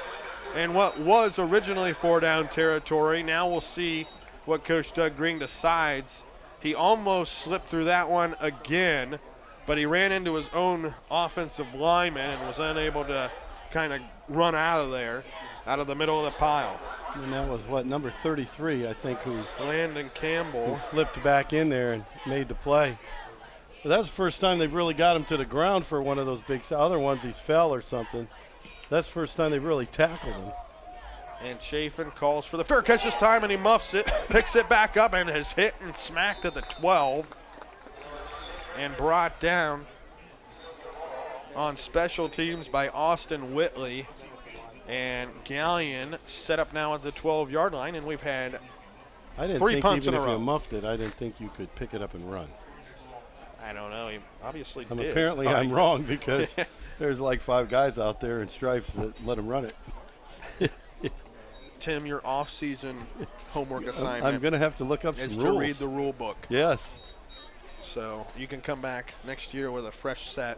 And what was originally 4-down territory, now we'll see what Coach Doug Green decides. He almost slipped through that one again, but he ran into his own offensive lineman and was unable to kind of run out of there, out of the middle of the pile. And that was, what, number 33, I think, who Landon Campbell. Who flipped back in there and made the play. But that's the first time they've really got him to the ground for one of those big other ones. He's fell or something. That's the first time they've really tackled him. And Chafin calls for the fair catch this time, and he muffs it, picks it back up, and is hit and smacked at the 12. And brought down on special teams by Austin Whitley. And Galion set up now at the 12-yard line, and we've had 3 punts in a row. Even if you muffed it, I didn't think you could pick it up and run. I don't know. He obviously did. Apparently I'm wrong, because there's like 5 guys out there in stripes that let him run it. Tim, your off-season homework assignment. I'm going to have to look up some rules. Is to read the rule book. Yes. So you can come back next year with a fresh set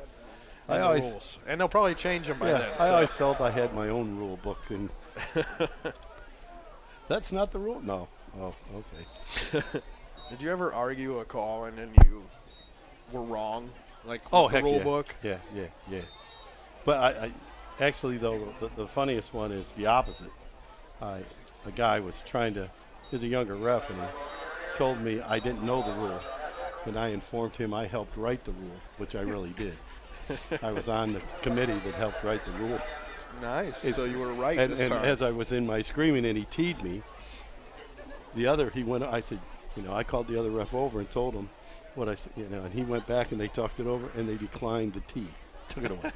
of rules. And they'll probably change them by then. I always felt I had my own rule book. And that's not the rule? No. Oh, okay. Did you ever argue a call and then you were wrong? Like the rule book? Yeah. But I actually, though, the funniest one is the opposite. A guy was he's a younger ref, and he told me I didn't know the rule. And I informed him I helped write the rule, which I really did. I was on the committee that helped write the rule. Nice. So you were right this time. And as I was in my screaming and he teed me, I said, I called the other ref over and told him what I said, and he went back and they talked it over and they declined the tee. Took it away.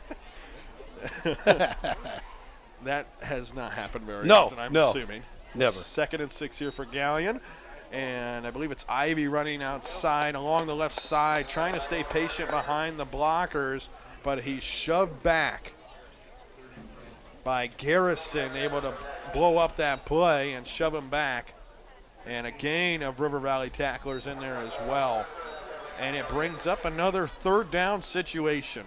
That has not happened very often, I'm assuming. Never. 2nd and 6 here for Galion. And I believe it's Ivy running outside along the left side, trying to stay patient behind the blockers, but he's shoved back by Garrison, able to blow up that play and shove him back. And a gain of River Valley tacklers in there as well. And it brings up another 3rd down situation.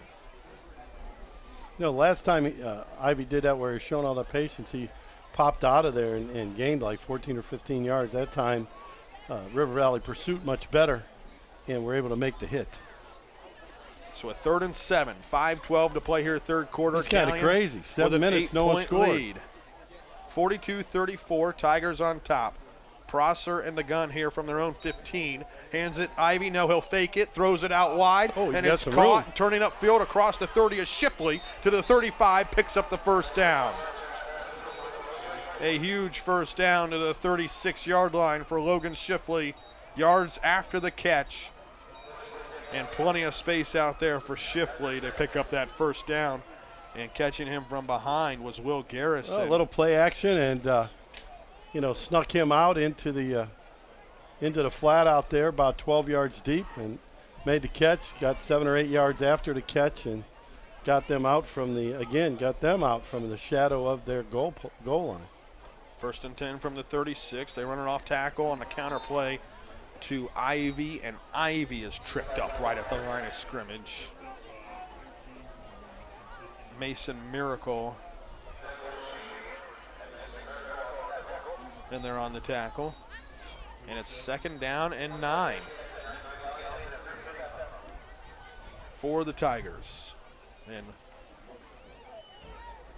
Last time Ivy did that where he's showing all the patience, he popped out of there and gained like 14 or 15 yards. That time, River Valley pursued much better, and we're able to make the hit. So a 3rd and 7, 5:12 to play here, third quarter. It's kind of crazy. 7 minutes, no one scored. Lead. 42-34, Tigers on top. Prosser and the gun here from their own 15. Hands it, Ivy, no, he'll fake it, throws it out wide, and it's caught. Turning upfield across the 30 is Shipley to the 35, picks up the first down. A huge first down to the 36-yard line for Logan Shipley, yards after the catch. And plenty of space out there for Shipley to pick up that first down. And catching him from behind was Will Garrison. A little play action, and snuck him out into the flat out there about 12 yards deep and made the catch, got 7 or 8 yards after the catch, and got them out from the shadow of their goal line. 1st and 10 from the 36. They run it off tackle on the counter play to Ivy, and Ivy is tripped up right at the line of scrimmage. Mason Miracle in there on the tackle. And it's 2nd down and 9 for the Tigers. And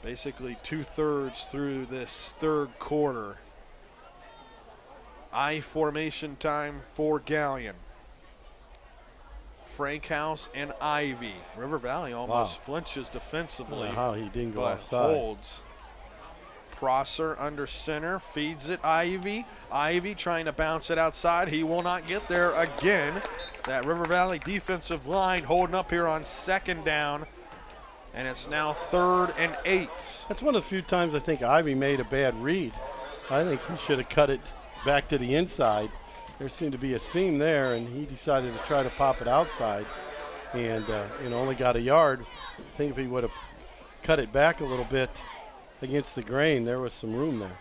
basically 2/3 through this 3rd quarter. I formation time for Galion. Frankhouse and Ivy. River Valley almost flinches defensively. How he didn't go but offside. Holds. Prosser under center, feeds it Ivy. Ivy trying to bounce it outside. He will not get there again. That River Valley defensive line holding up here on 2nd down. And it's now 3rd and 8. That's one of the few times I think Ivy made a bad read. I think he should have cut it back to the inside. There seemed to be a seam there, and he decided to try to pop it outside, and only got a yard. I think if he would have cut it back a little bit against the grain, there was some room there.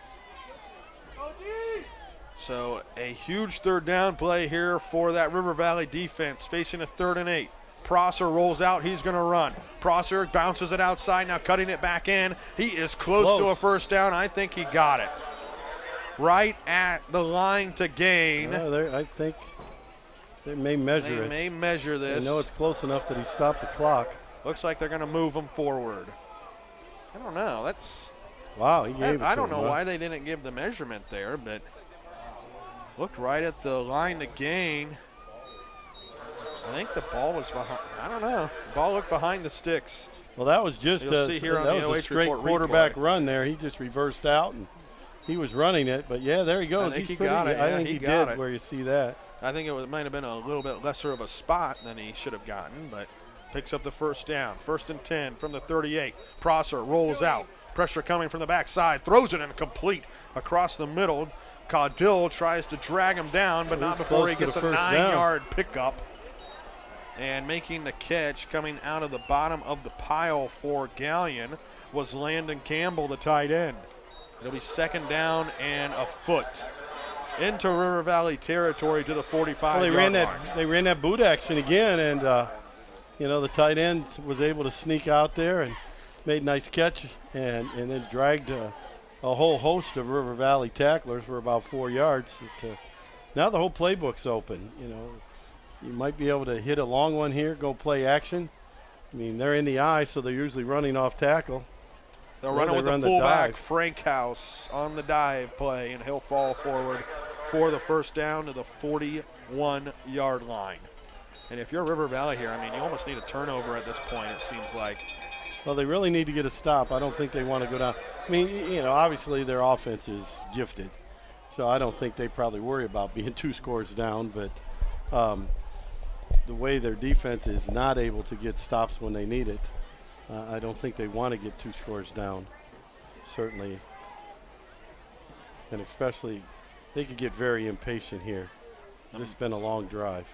So a huge 3rd down play here for that River Valley defense, facing a 3rd and 8. Prosser rolls out, he's going to run. Prosser bounces it outside, now cutting it back in. He is close to a 1st down. I think he got it. Right at the line to gain. I think they may measure it. They may measure this. They know it's close enough that he stopped the clock. Looks like they're going to move him forward. I don't know. Wow, he gave it I don't to know him, why they didn't give the measurement there, but looked right at the line to gain. I think the ball was behind. I don't know. The ball looked behind the sticks. Well, that was just a straight quarterback run there. He just reversed out, and he was running it. But, yeah, there he goes. I think he got it. I think he did where you see that. I think it might have been a little bit lesser of a spot than he should have gotten, but picks up the 1st down. 1st and 10 from the 38. Prosser rolls out. Pressure coming from the backside. Throws it incomplete across the middle. Caudill tries to drag him down, but not before he gets a 9-yard pickup. And making the catch coming out of the bottom of the pile for Galion was Landon Campbell, the tight end. It'll be 2nd down and a foot into River Valley territory to the 45-yard line. They ran that boot action again, and the tight end was able to sneak out there and made a nice catch, and then dragged a whole host of River Valley tacklers for about 4 yards. Now the whole playbook's open. You might be able to hit a long one here, go play action. I mean, they're in the eye, so they're usually running off tackle. They'll run it with the fullback, Frankhouse, on the dive play, and he'll fall forward for the 1st down to the 41-yard line. And if you're River Valley here, I mean, you almost need a turnover at this point, it seems like. Well, they really need to get a stop. I don't think they want to go down. I mean, obviously their offense is gifted, so I don't think they probably worry about being 2 scores down, but the way their defense is not able to get stops when they need it, I don't think they want to get 2 scores down, certainly. And especially, they could get very impatient here. This has been a long drive.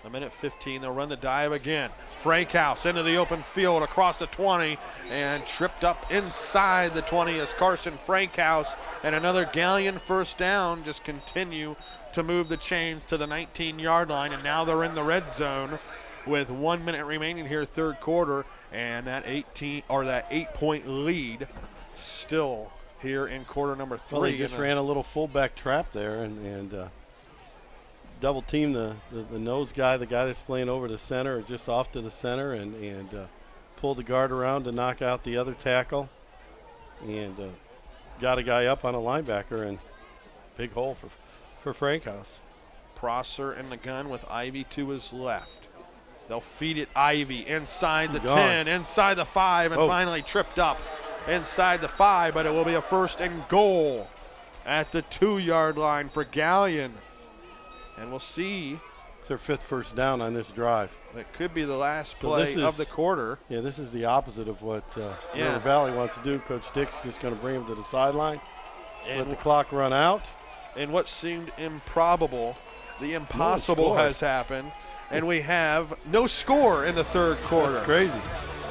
A minute 15, they'll run the dive again. Frankhouse into the open field across the 20 and tripped up inside the 20 as Carson Frankhouse and another Galion 1st down just continue to move the chains to the 19-yard line, and now they're in the red zone with 1 minute remaining here, 3rd quarter, and that 8-point lead still here in quarter number 3. Well, they just ran a little fullback trap there and double team the nose guy, the guy that's playing over the center, or just off to the center, and pulled the guard around to knock out the other tackle, and got a guy up on a linebacker, and big hole for Frankhouse. Prosser in the gun with Ivy to his left. They'll feed it Ivy inside the 10, inside the 5, and finally tripped up inside the 5, but it will be a 1st and goal at the 2-yard line for Galion. And we'll see. It's their 5th 1st down on this drive. It could be the last play of the quarter. Yeah, this is the opposite of what River Valley wants to do. Coach Dick's just going to bring him to the sideline. let the clock run out. And what seemed improbable, the impossible has happened, and we have no score in the third quarter. That's crazy.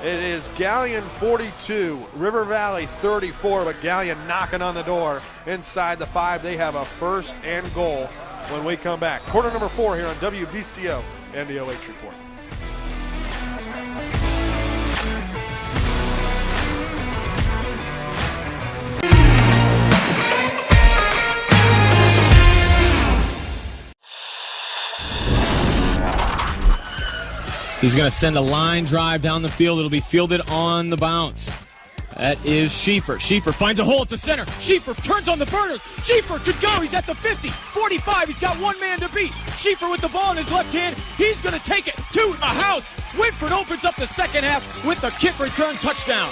It is Galion 42, River Valley 34, but Galion knocking on the door inside the 5. They have a first and goal when we come back. Quarter number 4 here on WBCO and the OH Report. He's going to send a line drive down the field. It'll be fielded on the bounce. That is Schieffer. Schieffer finds a hole at the center. Schieffer turns on the burners. Schieffer could go. He's at the 50, 45. He's got one man to beat. Schieffer with the ball in his left hand. He's going to take it to the house. Whitford opens up the second half with the kick return touchdown.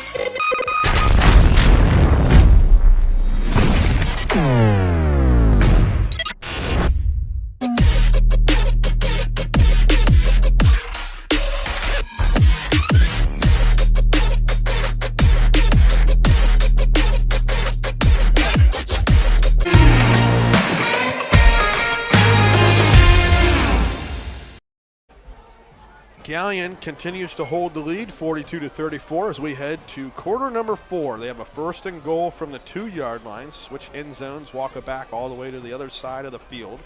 Galion continues to hold the lead, 42-34, as we head to quarter number 4. They have a first and goal from the 2-yard line. Switch end zones, walk it back all the way to the other side of the field.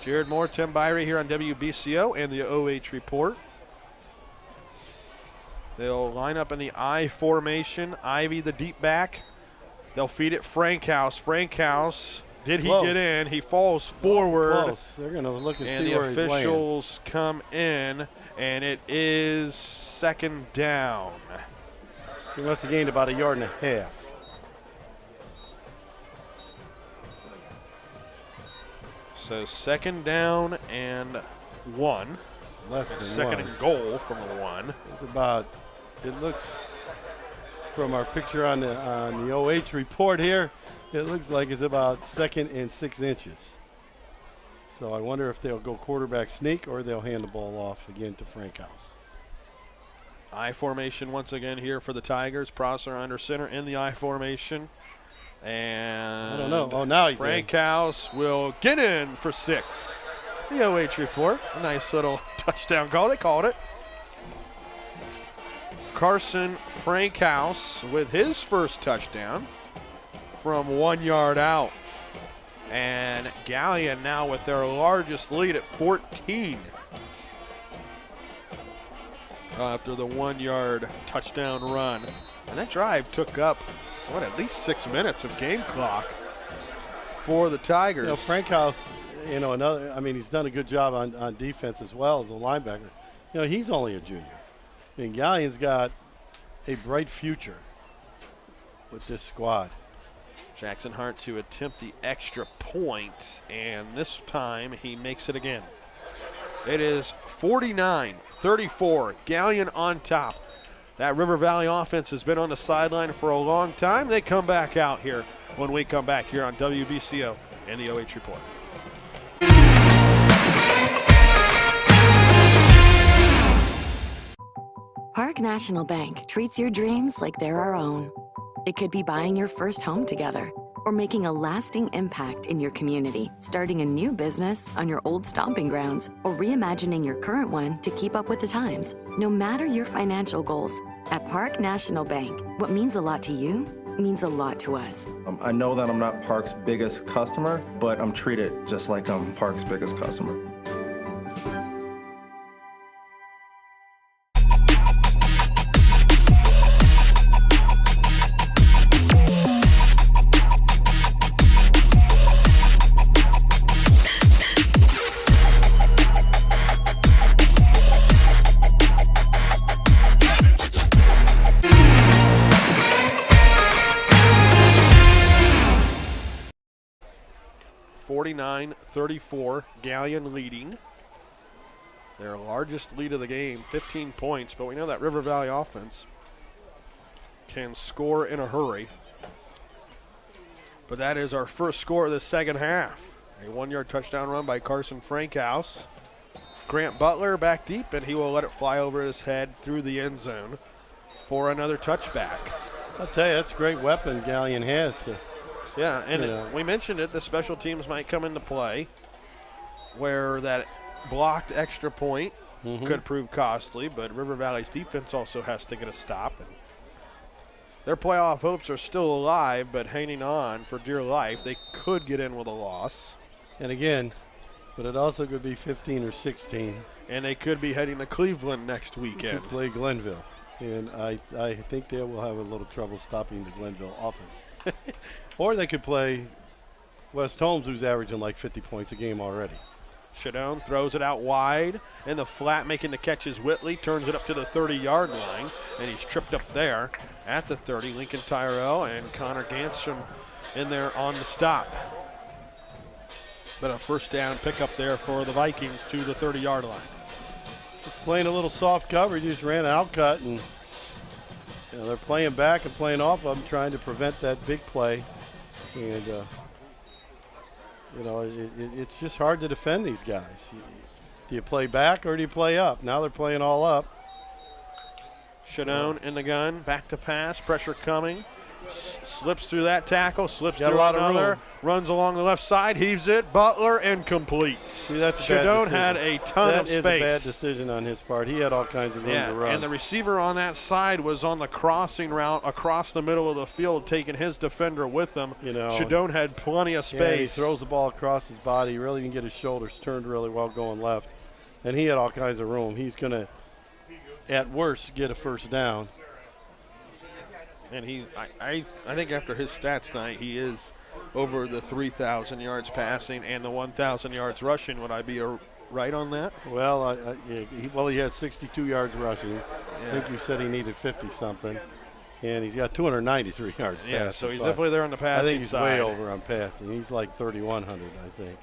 Jared Moore, Tim Birie here on WBCO and the OH Report. They'll line up in the I formation. Ivy, the deep back. They'll feed it Frankhouse. Frankhouse, did he get in? He falls forward. Close. They're going to look and see where he's laying. And the officials come in, and it is second down. He must have gained about 1.5 yards. So second down and 1. Less than second 1. and goal from the 1. It's about, it looks, from our picture on the OH Report here, it looks like it's about 2nd and 6 inches. So I wonder if they'll go quarterback sneak or they'll hand the ball off again to Frankhouse. I formation once again here for the Tigers. Prosser under center in the I formation. And I don't know. Oh, now he's Frankhouse will get in for 6. The OH Report, a nice little touchdown call. They called it. Carson Frankhouse with his first touchdown from 1 yard out. And Galion now with their largest lead at 14. After the 1 yard touchdown run. And that drive took up, at least 6 minutes of game clock for the Tigers. You know, Frankhouse, he's done a good job on defense as well as a linebacker. You know, he's only a junior. I mean, Galion's got a bright future with this squad. Jackson Hart to attempt the extra point, and this time he makes it again. It is 49-34, Galion on top. That River Valley offense has been on the sideline for a long time. They come back out here when we come back here on WBCO and the OH Report. Park National Bank treats your dreams like they're our own. It could be buying your first home together or making a lasting impact in your community, starting a new business on your old stomping grounds, or reimagining your current one to keep up with the times. No matter your financial goals, at Park National Bank, what means a lot to you means a lot to us. I know that I'm not Park's biggest customer, but I'm treated just like I'm Park's biggest customer. (49-34), Galion leading. Their largest lead of the game, 15 points, but we know that River Valley offense can score in a hurry. But that is our first score of the second half. A 1 yard touchdown run by Carson Frankhouse. Grant Butler back deep, and he will let it fly over his head through the end zone for another touchback. I'll tell you, that's a great weapon Galion has to Yeah, and we mentioned it, the special teams might come into play where that blocked extra point could prove costly, but River Valley's defense also has to get a stop. And their playoff hopes are still alive, but hanging on for dear life. They could get in with a loss. And again, but it also could be 15 or 16. And they could be heading to Cleveland next weekend. To play Glenville. And I think they will have a little trouble stopping the Glenville offense. Or they could play West Holmes, who's averaging like 50 points a game already. Shidone throws it out wide, and the flat making the catch is Whitley. Turns it up to the 30-yard line, and he's tripped up there at the 30. Lincoln Tyrell and Connor Gansham in there on the stop. But a first down pickup there for the Vikings to the 30-yard line. Just playing a little soft coverage, just ran an out cut, and they're playing back and playing off of them, trying to prevent that big play. And it's just hard to defend these guys. Do you play back or do you play up? Now they're playing all up. Shidone in the gun, back to pass, pressure coming. Slips through that tackle, slips Got through a lot another, of room. runs along the left side, heaves it, Butler, and completes. See, that's Shidone had a ton of space. That is a bad decision on his part. He had all kinds of room to run. And the receiver on that side was on the crossing route across the middle of the field, taking his defender with him. Shidone had plenty of space. Yeah, he throws the ball across his body. He really didn't get his shoulders turned really well going left. And he had all kinds of room. He's going to, at worst, get a first down. And I think after his stats tonight, he is over the 3,000 yards passing and the 1,000 yards rushing. Would I be right on that? Well, he had 62 yards rushing. Yeah. I think you said he needed 50-something. And he's got 293 yards passing. Yeah, so he's definitely there on the passing side. I think he's way over on passing. He's like 3,100, I think.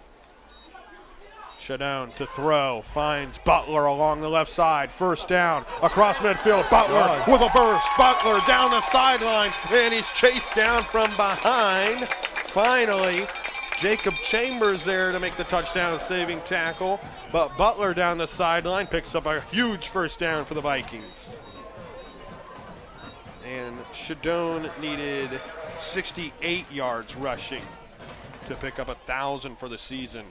Shidone to throw, finds Butler along the left side. First down, across midfield. Butler with a burst. Butler down the sideline, and he's chased down from behind. Finally, Jacob Chambers there to make the touchdown-saving tackle. But Butler down the sideline picks up a huge first down for the Vikings. And Shidone needed 68 yards rushing to pick up 1,000 for the season.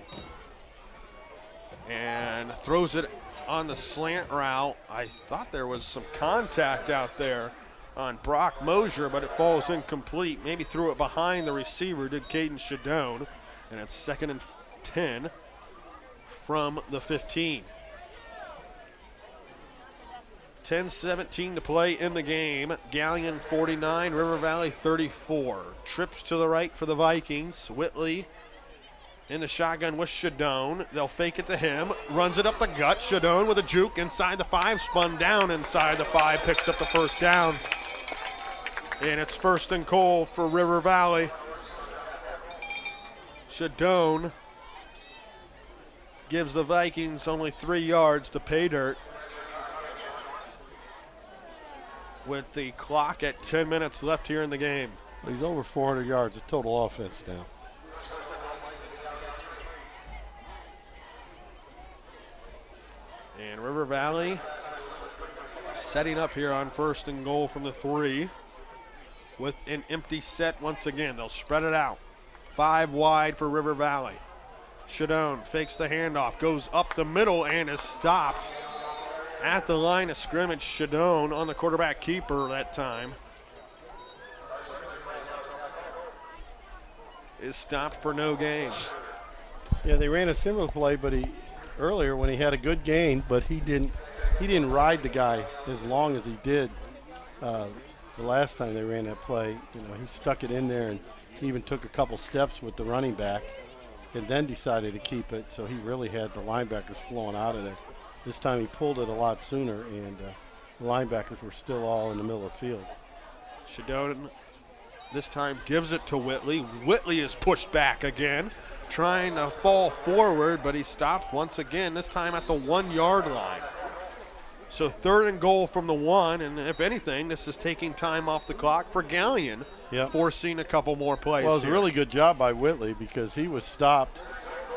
And throws it on the slant route. I thought there was some contact out there on Brock Mosier, but it falls incomplete. Maybe threw it behind the receiver, did Cayden Shidone. And it's 2nd and 10 from the 15. 10-17 to play in the game. Galion 49, River Valley 34. Trips to the right for the Vikings. Whitley in the shotgun with Shidone. They'll fake it to him. Runs it up the gut. Shidone with a juke inside the 5. Spun down inside the 5. Picks up the first down. And it's 1st and goal for River Valley. Shidone gives the Vikings only 3 yards to pay dirt. With the clock at 10 minutes left here in the game. He's over 400 yards of total offense now. And River Valley setting up here on 1st and goal from the 3 with an empty set once again. They'll spread it out. 5 wide for River Valley. Shidone fakes the handoff, goes up the middle and is stopped at the line of scrimmage. Shidone on the quarterback keeper that time is stopped for no gain. Yeah, they ran a similar play, but earlier when he had a good gain, but he didn't ride the guy as long as he did the last time they ran that play. He stuck it in there and he even took a couple steps with the running back and then decided to keep it, so he really had the linebackers flowing out of there. This time he pulled it a lot sooner, and the linebackers were still all in the middle of the field. Shidone this time gives it to Whitley. Whitley is pushed back again, trying to fall forward, but he stopped once again, this time at the 1-yard line. So 3rd and goal from the 1, and if anything, this is taking time off the clock for Galion, forcing a couple more plays. Well, it was a really good job by Whitley because he was stopped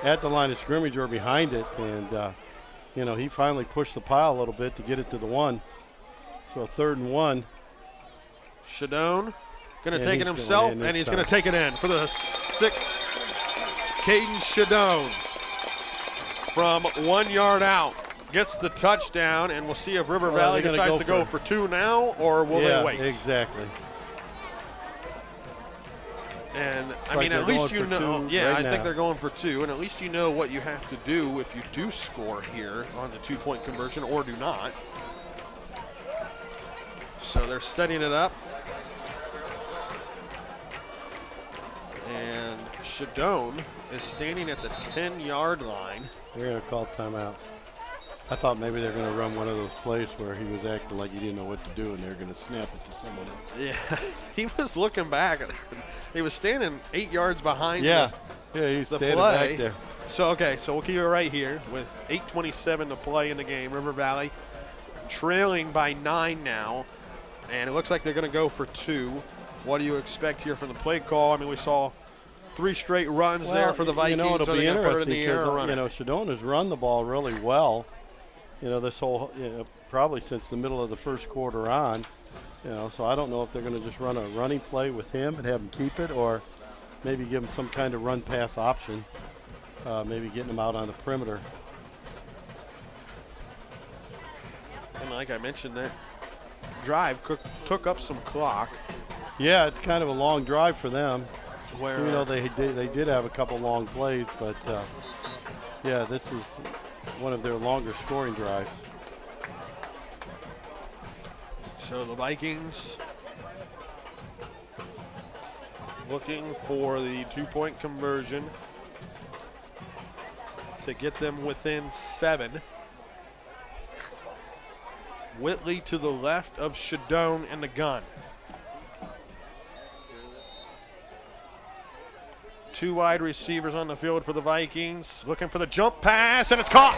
at the line of scrimmage or behind it, and he finally pushed the pile a little bit to get it to the 1. So 3rd and 1. Shidone Going to take it himself, and he's going to take it in for the 6. Cayden Shidone from 1 yard out gets the touchdown, and we'll see if River Valley decides to go for 2 now, or will they wait? Exactly. And I mean, at least you know. Yeah, I think they're going for 2, and at least you know what you have to do if you do score here on the 2-point conversion or do not. So they're setting it up. And Shidone is standing at the 10-yard line. They're going to call timeout. I thought maybe they're going to run one of those plays where he was acting like he didn't know what to do, and they're going to snap it to someone else. Yeah, he was looking back. He was standing 8 yards behind he's the standing play. back there. So, okay, so we'll keep it right here with 8:27 to play in the game. River Valley trailing by 9 now, and it looks like they're going to go for 2. What do you expect here from the play call? I mean, we saw 3 straight runs there for the Vikings. You know, it'll be interesting because, you know, Shidone has run the ball really well. You know, this whole, probably since the middle of the first quarter on. You know, so I don't know if they're going to just run a running play with him and have him keep it, or maybe give him some kind of run pass option, maybe getting him out on the perimeter. And like I mentioned, that drive took up some clock. Yeah, it's kind of a long drive for them. Where you know, they did have a couple long plays, but yeah, this is one of their longer scoring drives. So the Vikings looking for the 2-point conversion to get them within 7. Whitley to the left of Shidone in the gun. 2 wide receivers on the field for the Vikings. Looking for the jump pass, and it's caught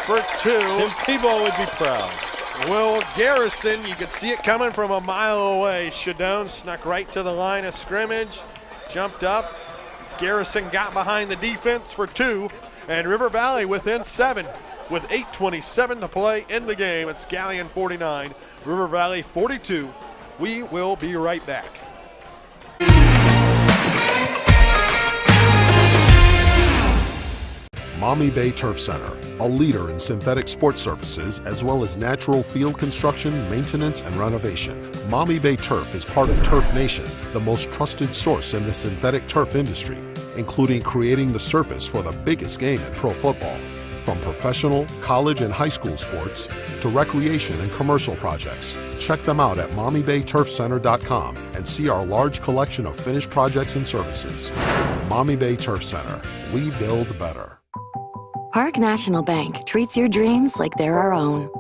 for 2. Tim Tebow would be proud. Will Garrison, you could see it coming from a mile away. Shidone snuck right to the line of scrimmage, jumped up. Garrison got behind the defense for 2, and River Valley within 7 with 8:27 to play in the game. It's Galion 49, River Valley 42. We will be right back. Maumee Bay Turf Center, a leader in synthetic sports surfaces as well as natural field construction, maintenance, and renovation. Maumee Bay Turf is part of Turf Nation, the most trusted source in the synthetic turf industry, including creating the surface for the biggest game in pro football. From professional, college, and high school sports to recreation and commercial projects. Check them out at MaumeeBayTurfCenter.com and see our large collection of finished projects and services. Maumee Bay Turf Center, we build better. Park National Bank treats your dreams like they're our own.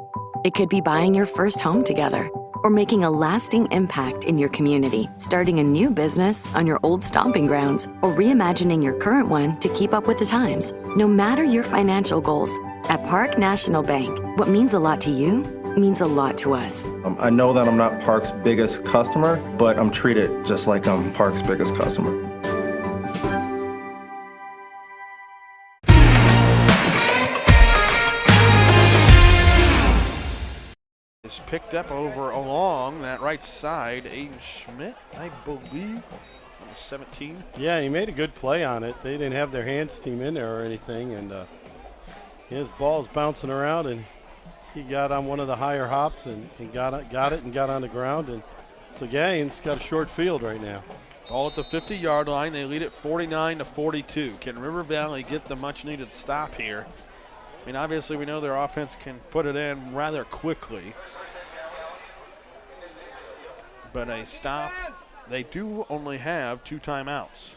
It could be buying your first home together, or making a lasting impact in your community, starting a new business on your old stomping grounds, or reimagining your current one to keep up with the times. No matter your financial goals, at Park National Bank, what means a lot to you means a lot to us. I know that I'm not Park's biggest customer, but I'm treated just like I'm Park's biggest customer. Is picked up over along that right side. Aiden Schmidt, I believe, on the 17. Yeah, he made a good play on it. They didn't have their hands team in there or anything, and his ball's bouncing around, and he got on one of the higher hops and got it and got on the ground. And so Galion's got a short field right now. Ball at the 50-yard line. They lead it 49-42. Can River Valley get the much-needed stop here? I mean, obviously we know their offense can put it in rather quickly. But a stop, they do only have 2 timeouts.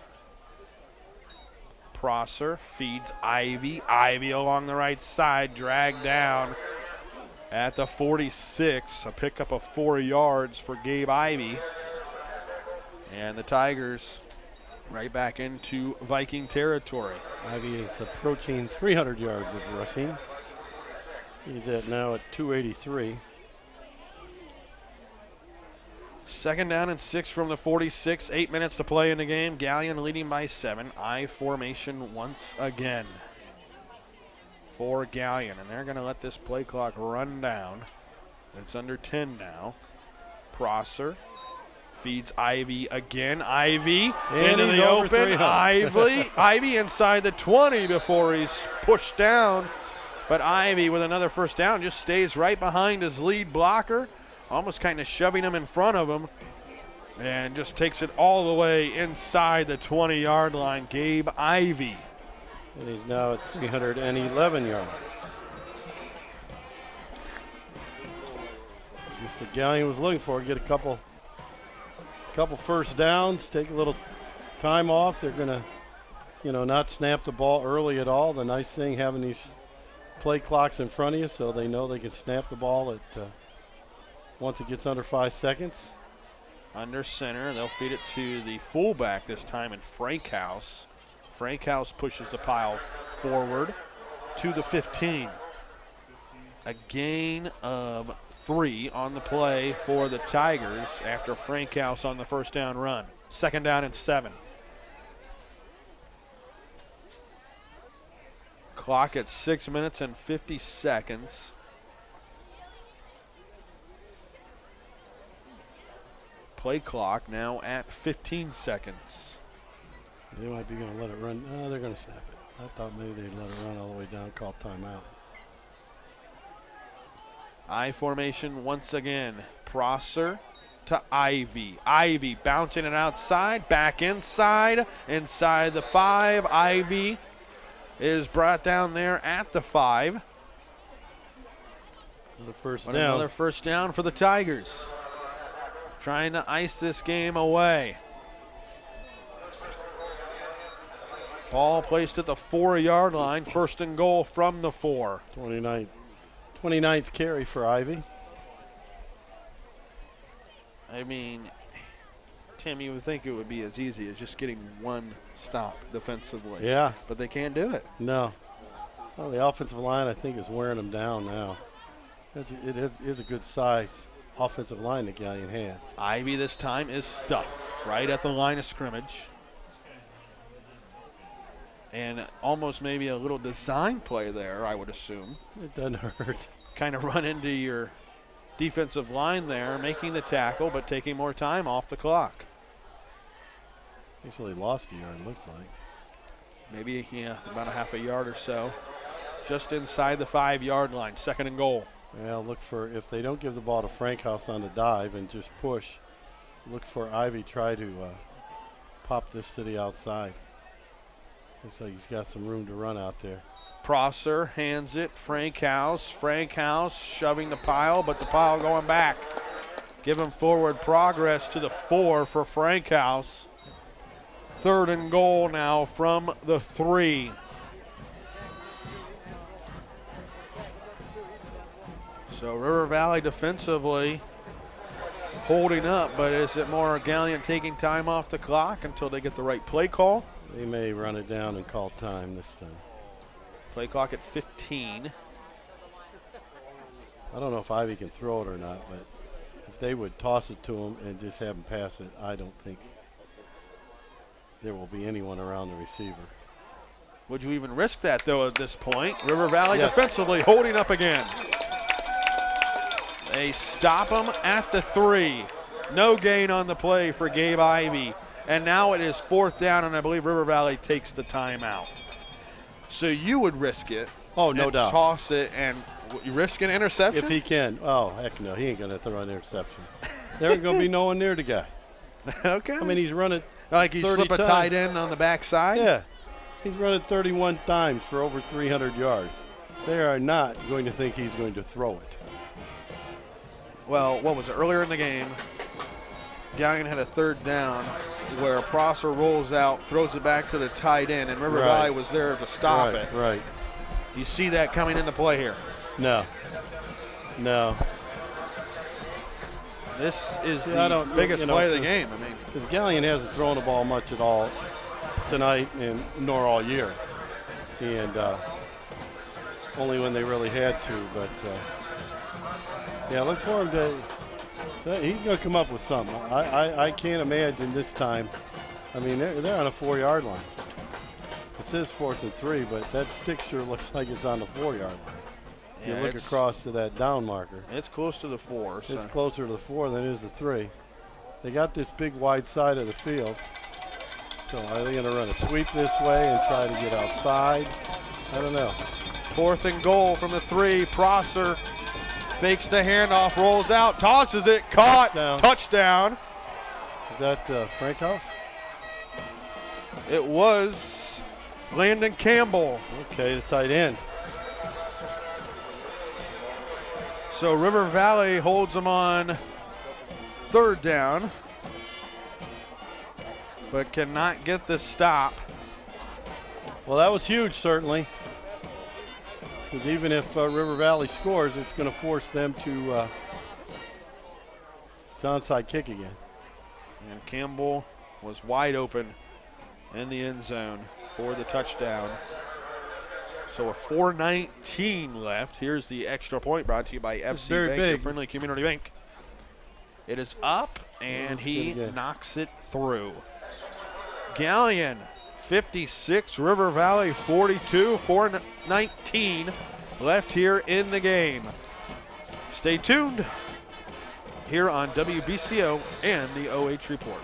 Prosser feeds Ivy. Ivy along the right side, dragged down at the 46. A pickup of 4 yards for Gabe Ivy. And the Tigers right back into Viking territory. Ivy is approaching 300 yards of rushing. He's now at 283. 2nd down and 6 from the 46. 8 minutes to play in the game. Galion leading by 7. I formation once again for Galion. And they're going to let this play clock run down. It's under 10 now. Prosser Feeds Ivy again. Ivy and into the open. Ivy inside the 20 before he's pushed down. But Ivy with another first down just stays right behind his lead blocker, almost kind of shoving him in front of him, and just takes it all the way inside the 20-yard line. Gabe Ivy. And he's now at 311 yards. Just what Galion was looking for, get a couple first downs, take a little time off. They're going to, not snap the ball early at all. The nice thing having these play clocks in front of you so they know they can snap the ball at once it gets under 5 seconds. Under center, they'll feed it to the fullback this time in Frankhouse. Frankhouse pushes the pile forward to the 15. A gain of 3 on the play for the Tigers after Frankhouse on the first down run. 2nd down and 7. Clock at 6 minutes and 50 seconds. Play clock now at 15 seconds. They might be going to let it run. No, they're going to snap it. I thought maybe they'd let it run all the way down, call timeout. I formation once again. Prosser to Ivy. Ivy bouncing it outside, back inside the 5. Ivy is brought down there at the 5. Another first down for the Tigers. Trying to ice this game away. Ball placed at the 4-yard line. 1st and goal from the 4. 29th carry for Ivy. I mean, Tim, you would think it would be as easy as just getting one stop defensively. Yeah. But they can't do it. No. Well, the offensive line, I think, is wearing them down now. It is a good size offensive line that Galion has. Ivy this time is stuffed right at the line of scrimmage. And almost maybe a little design play there, I would assume. It doesn't hurt. Kind of run into your defensive line there, making the tackle, but taking more time off the clock. Actually lost a yard, it looks like. Maybe, about a half a yard or so. Just inside the 5-yard line, 2nd and goal. Well, look for, if they don't give the ball to Frankhouse on the dive and just push, look for Ivy try to pop this to the outside. Looks like he's got some room to run out there. Prosser hands it, Frankhouse. Frankhouse shoving the pile, but the pile going back. Give him forward progress to the 4 for Frankhouse. 3rd and goal now from the 3. So River Valley defensively holding up, but is it more Galion taking time off the clock until they get the right play call? They may run it down and call time this time. Play clock at 15. I don't know if Ivy can throw it or not, but if they would toss it to him and just have him pass it, I don't think there will be anyone around the receiver. Would you even risk that, though, at this point? River Valley defensively holding up again. They stop him at the 3. No gain on the play for Gabe Ivy. And now it is 4th down, and I believe River Valley takes the timeout. So you would risk it. Oh, no doubt. Toss it, and you risk an interception? If he can. Oh, heck no. He ain't going to throw an interception. There ain't going to be no one near the guy. Okay. I mean, he's running like he slip a tight end on the backside? Yeah. He's running 31 times for over 300 yards. They are not going to think he's going to throw it. Well, what was it? Earlier in the game, Galion had a 3rd down where Prosser rolls out, throws it back to the tight end, and River Valley was there to stop it. Right. You see that coming into play here? No. This is the biggest play of the game. I mean, because Galion hasn't thrown the ball much at all tonight, and nor all year, and only when they really had to. But yeah, look for him to. He's going to come up with something. I can't imagine this time. I mean, they're on a 4-yard line. It says 4th and 3, but that stick sure looks like it's on the 4-yard line. Yeah, you look across to that down marker. It's close to the 4. So. It's closer to the 4 than it is the 3. They got this big wide side of the field. So are they going to run a sweep this way and try to get outside? I don't know. 4th and goal from the 3. Prosser fakes the handoff, rolls out, tosses it, caught, touchdown. Is that Frankhouse? It was Landon Campbell. Okay, the tight end. So River Valley holds them on 3rd down, but cannot get the stop. Well, that was huge, certainly. Because even if River Valley scores, it's going to force them to onside kick again. And Campbell was wide open in the end zone for the touchdown. So a 4:19 left. Here's the extra point brought to you by FC Bank, your friendly community bank. It is up, and he knocks it through. Galion, 56, River Valley, 42, 4:19 left here in the game. Stay tuned here on WBCO and the OH Report.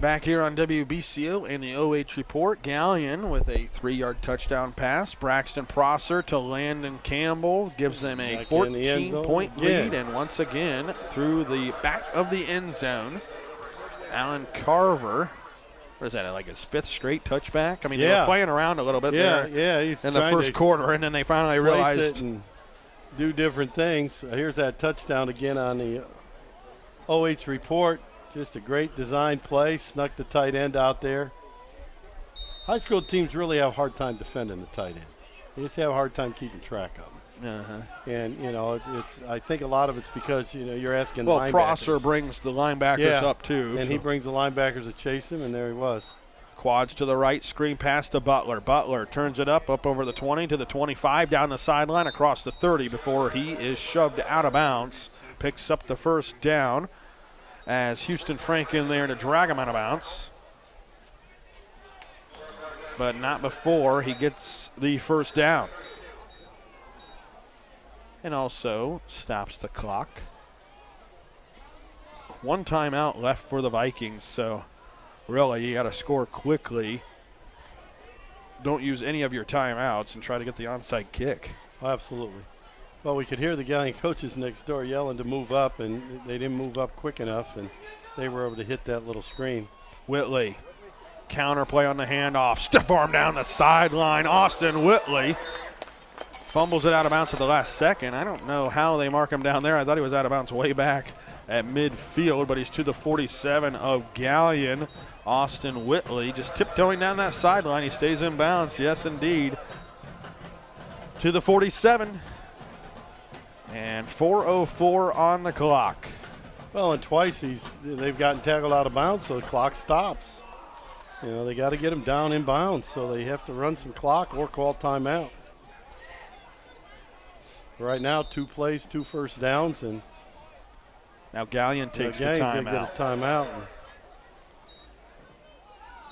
Back here on WBCO and the OH Report, Galion with a 3-yard touchdown pass. Braxton Prosser to Landon Campbell gives them a 14-point lead, and once again through the back of the end zone, Alan Carver. What is that, like his 5th straight touchback? I mean, they were playing around a little bit there he's in the first quarter, and then they finally realized. And do different things. Here's that touchdown again on the OH Report. Just a great design play, snuck the tight end out there. High school teams really have a hard time defending the tight end. They just have a hard time keeping track of them. And, you know, I think a lot of it's because, you know, you're asking linebackers. Well, Prosser brings the linebackers up too. And he brings the linebackers to chase him, and there he was. Quads to the right, screen pass to Butler. Butler turns it up over the 20 to the 25, down the sideline across the 30 before he is shoved out of bounds. Picks up the first down as Houston Frank in there to drag him out of bounds. But not before he gets the first down. And also stops the clock. 1 timeout left for the Vikings, so really you got to score quickly. Don't use any of your timeouts and try to get the onside kick. Oh, absolutely. Well, we could hear the Galion coaches next door yelling to move up, and they didn't move up quick enough, and they were able to hit that little screen. Whitley, counter play on the handoff, stiff arm down the sideline. Austin Whitley fumbles it out of bounds at the last second. I don't know how they mark him down there. I thought he was out of bounds way back at midfield, but he's to the 47 of Galion. Austin Whitley just tiptoeing down that sideline. He stays in bounds, yes indeed. To the 47. And 4:04 on the clock. Well, and twice they've gotten tackled out of bounds, so the clock stops. You know, they got to get him down in bounds, so they have to run some clock or call timeout. Right now, 2 plays, 2 first downs, and now Galion takes the timeout. timeout. Get a timeout.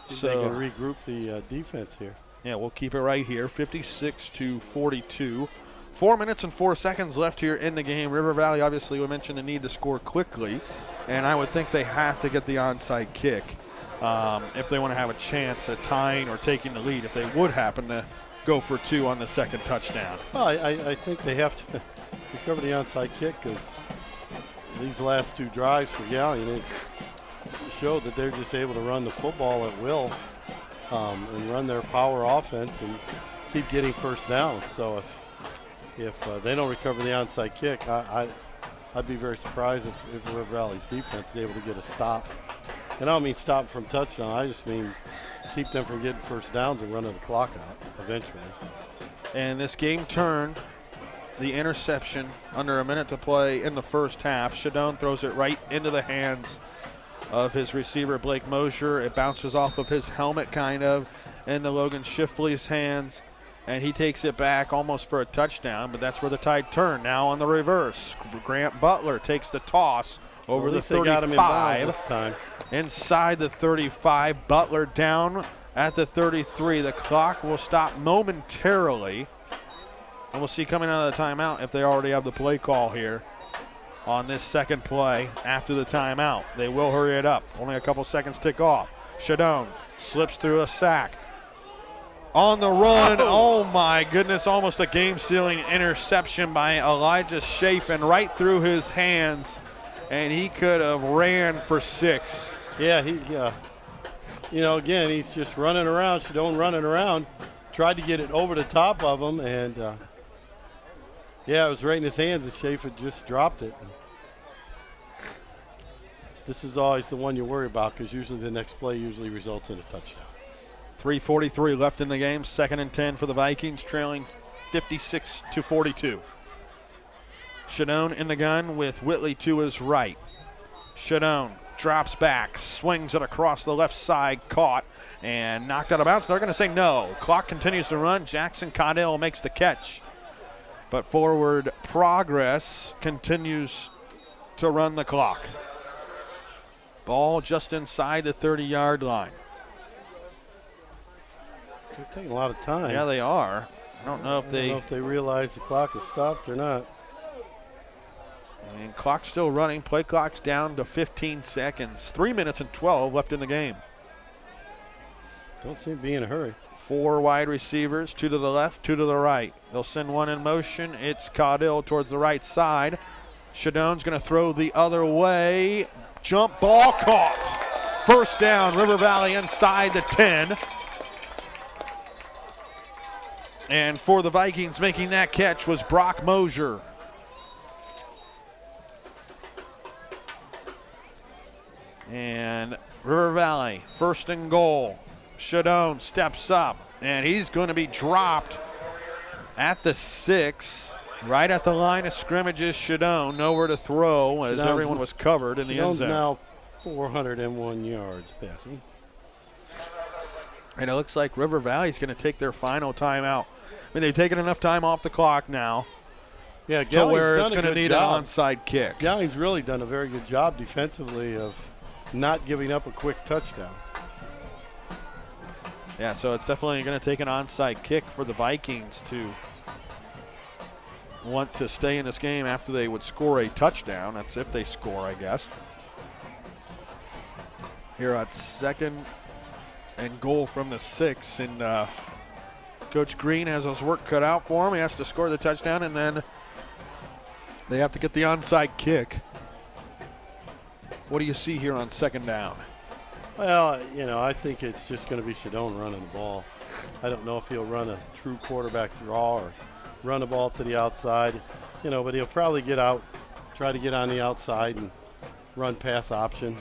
So they can regroup the defense here. Yeah, we'll keep it right here. 56-42. 4 minutes and 4 seconds left here in the game. River Valley, obviously, we mentioned the need to score quickly, and I would think they have to get the onside kick if they want to have a chance at tying or taking the lead, if they would happen to go for 2 on the second touchdown. Well, I think they have to. recover the onside kick, because these last 2 drives for Galion, it showed that they're just able to run the football at will and run their power offense and keep getting first downs. So if they don't recover the onside kick, I'd be very surprised if River Valley's defense is able to get a stop. And I don't mean stop from touchdown. I just mean keep them from getting first downs and running the clock out eventually. And this game turned. The interception under a minute to play in the first half. Shidone throws it right into the hands of his receiver, Blake Mosier. It bounces off of his helmet, kind of, into Logan Shifley's hands, and he takes it back almost for a touchdown, but that's where the tide turned. Now on the reverse, Grant Butler takes the toss over the 35. Got him in bounds this time. Inside the 35, Butler down at the 33. The clock will stop momentarily. And we'll see coming out of the timeout if they already have the play call here on this second play after the timeout. They will hurry it up. Only a couple seconds tick off. Shidone slips through a sack. On the run, oh my goodness, almost a game-sealing interception by Elijah Chafin right through his hands, and he could have ran for 6. Yeah, you know, again, he's just running around, Shidone running around, tried to get it over the top of him, and yeah, it was right in his hands, and Chafin just dropped it. This is always the one you worry about, because usually the next play usually results in a touchdown. 3:43 left in the game, 2nd and 10 for the Vikings, trailing 56-42. Shidone in the gun with Whitley to his right. Shidone drops back, swings it across the left side, caught, and knocked out of bounds. They're going to say no. Clock continues to run. Jackson Caudill makes the catch. But forward progress continues to run the clock. Ball just inside the 30-yard line. They're taking a lot of time. Yeah, they are. I don't know if they realize the clock has stopped or not. And clock's still running. Play clock's down to 15 seconds. 3 minutes and 12 left in the game. Don't seem to be in a hurry. 4 wide receivers, 2 to the left, 2 to the right. They'll send one in motion. It's Caudill towards the right side. Shidone's going to throw the other way. Jump ball caught. First down, River Valley inside the 10. And for the Vikings, making that catch was Brock Mosier. And River Valley, 1st and goal. Shidone steps up, and he's going to be dropped at the 6, right at the line of scrimmage is Shidone. Nowhere to throw as everyone was covered in the end zone. Now 401 yards passing. And it looks like River Valley's going to take their final timeout. I mean, they've taken enough time off the clock now. Yeah, to where it's going to need an onside kick. Galion's really done a very good job defensively of not giving up a quick touchdown. Yeah, so it's definitely going to take an onside kick for the Vikings to want to stay in this game after they would score a touchdown. That's if they score, I guess. Here at 2nd and goal from the 6, and Coach Green has his work cut out for him. He has to score the touchdown, and then they have to get the onside kick. What do you see here on 2nd down? Well, you know, I think it's just going to be Shidone running the ball. I don't know if he'll run a true quarterback draw or run the ball to the outside, you know, but he'll probably get out, try to get on the outside and run pass option.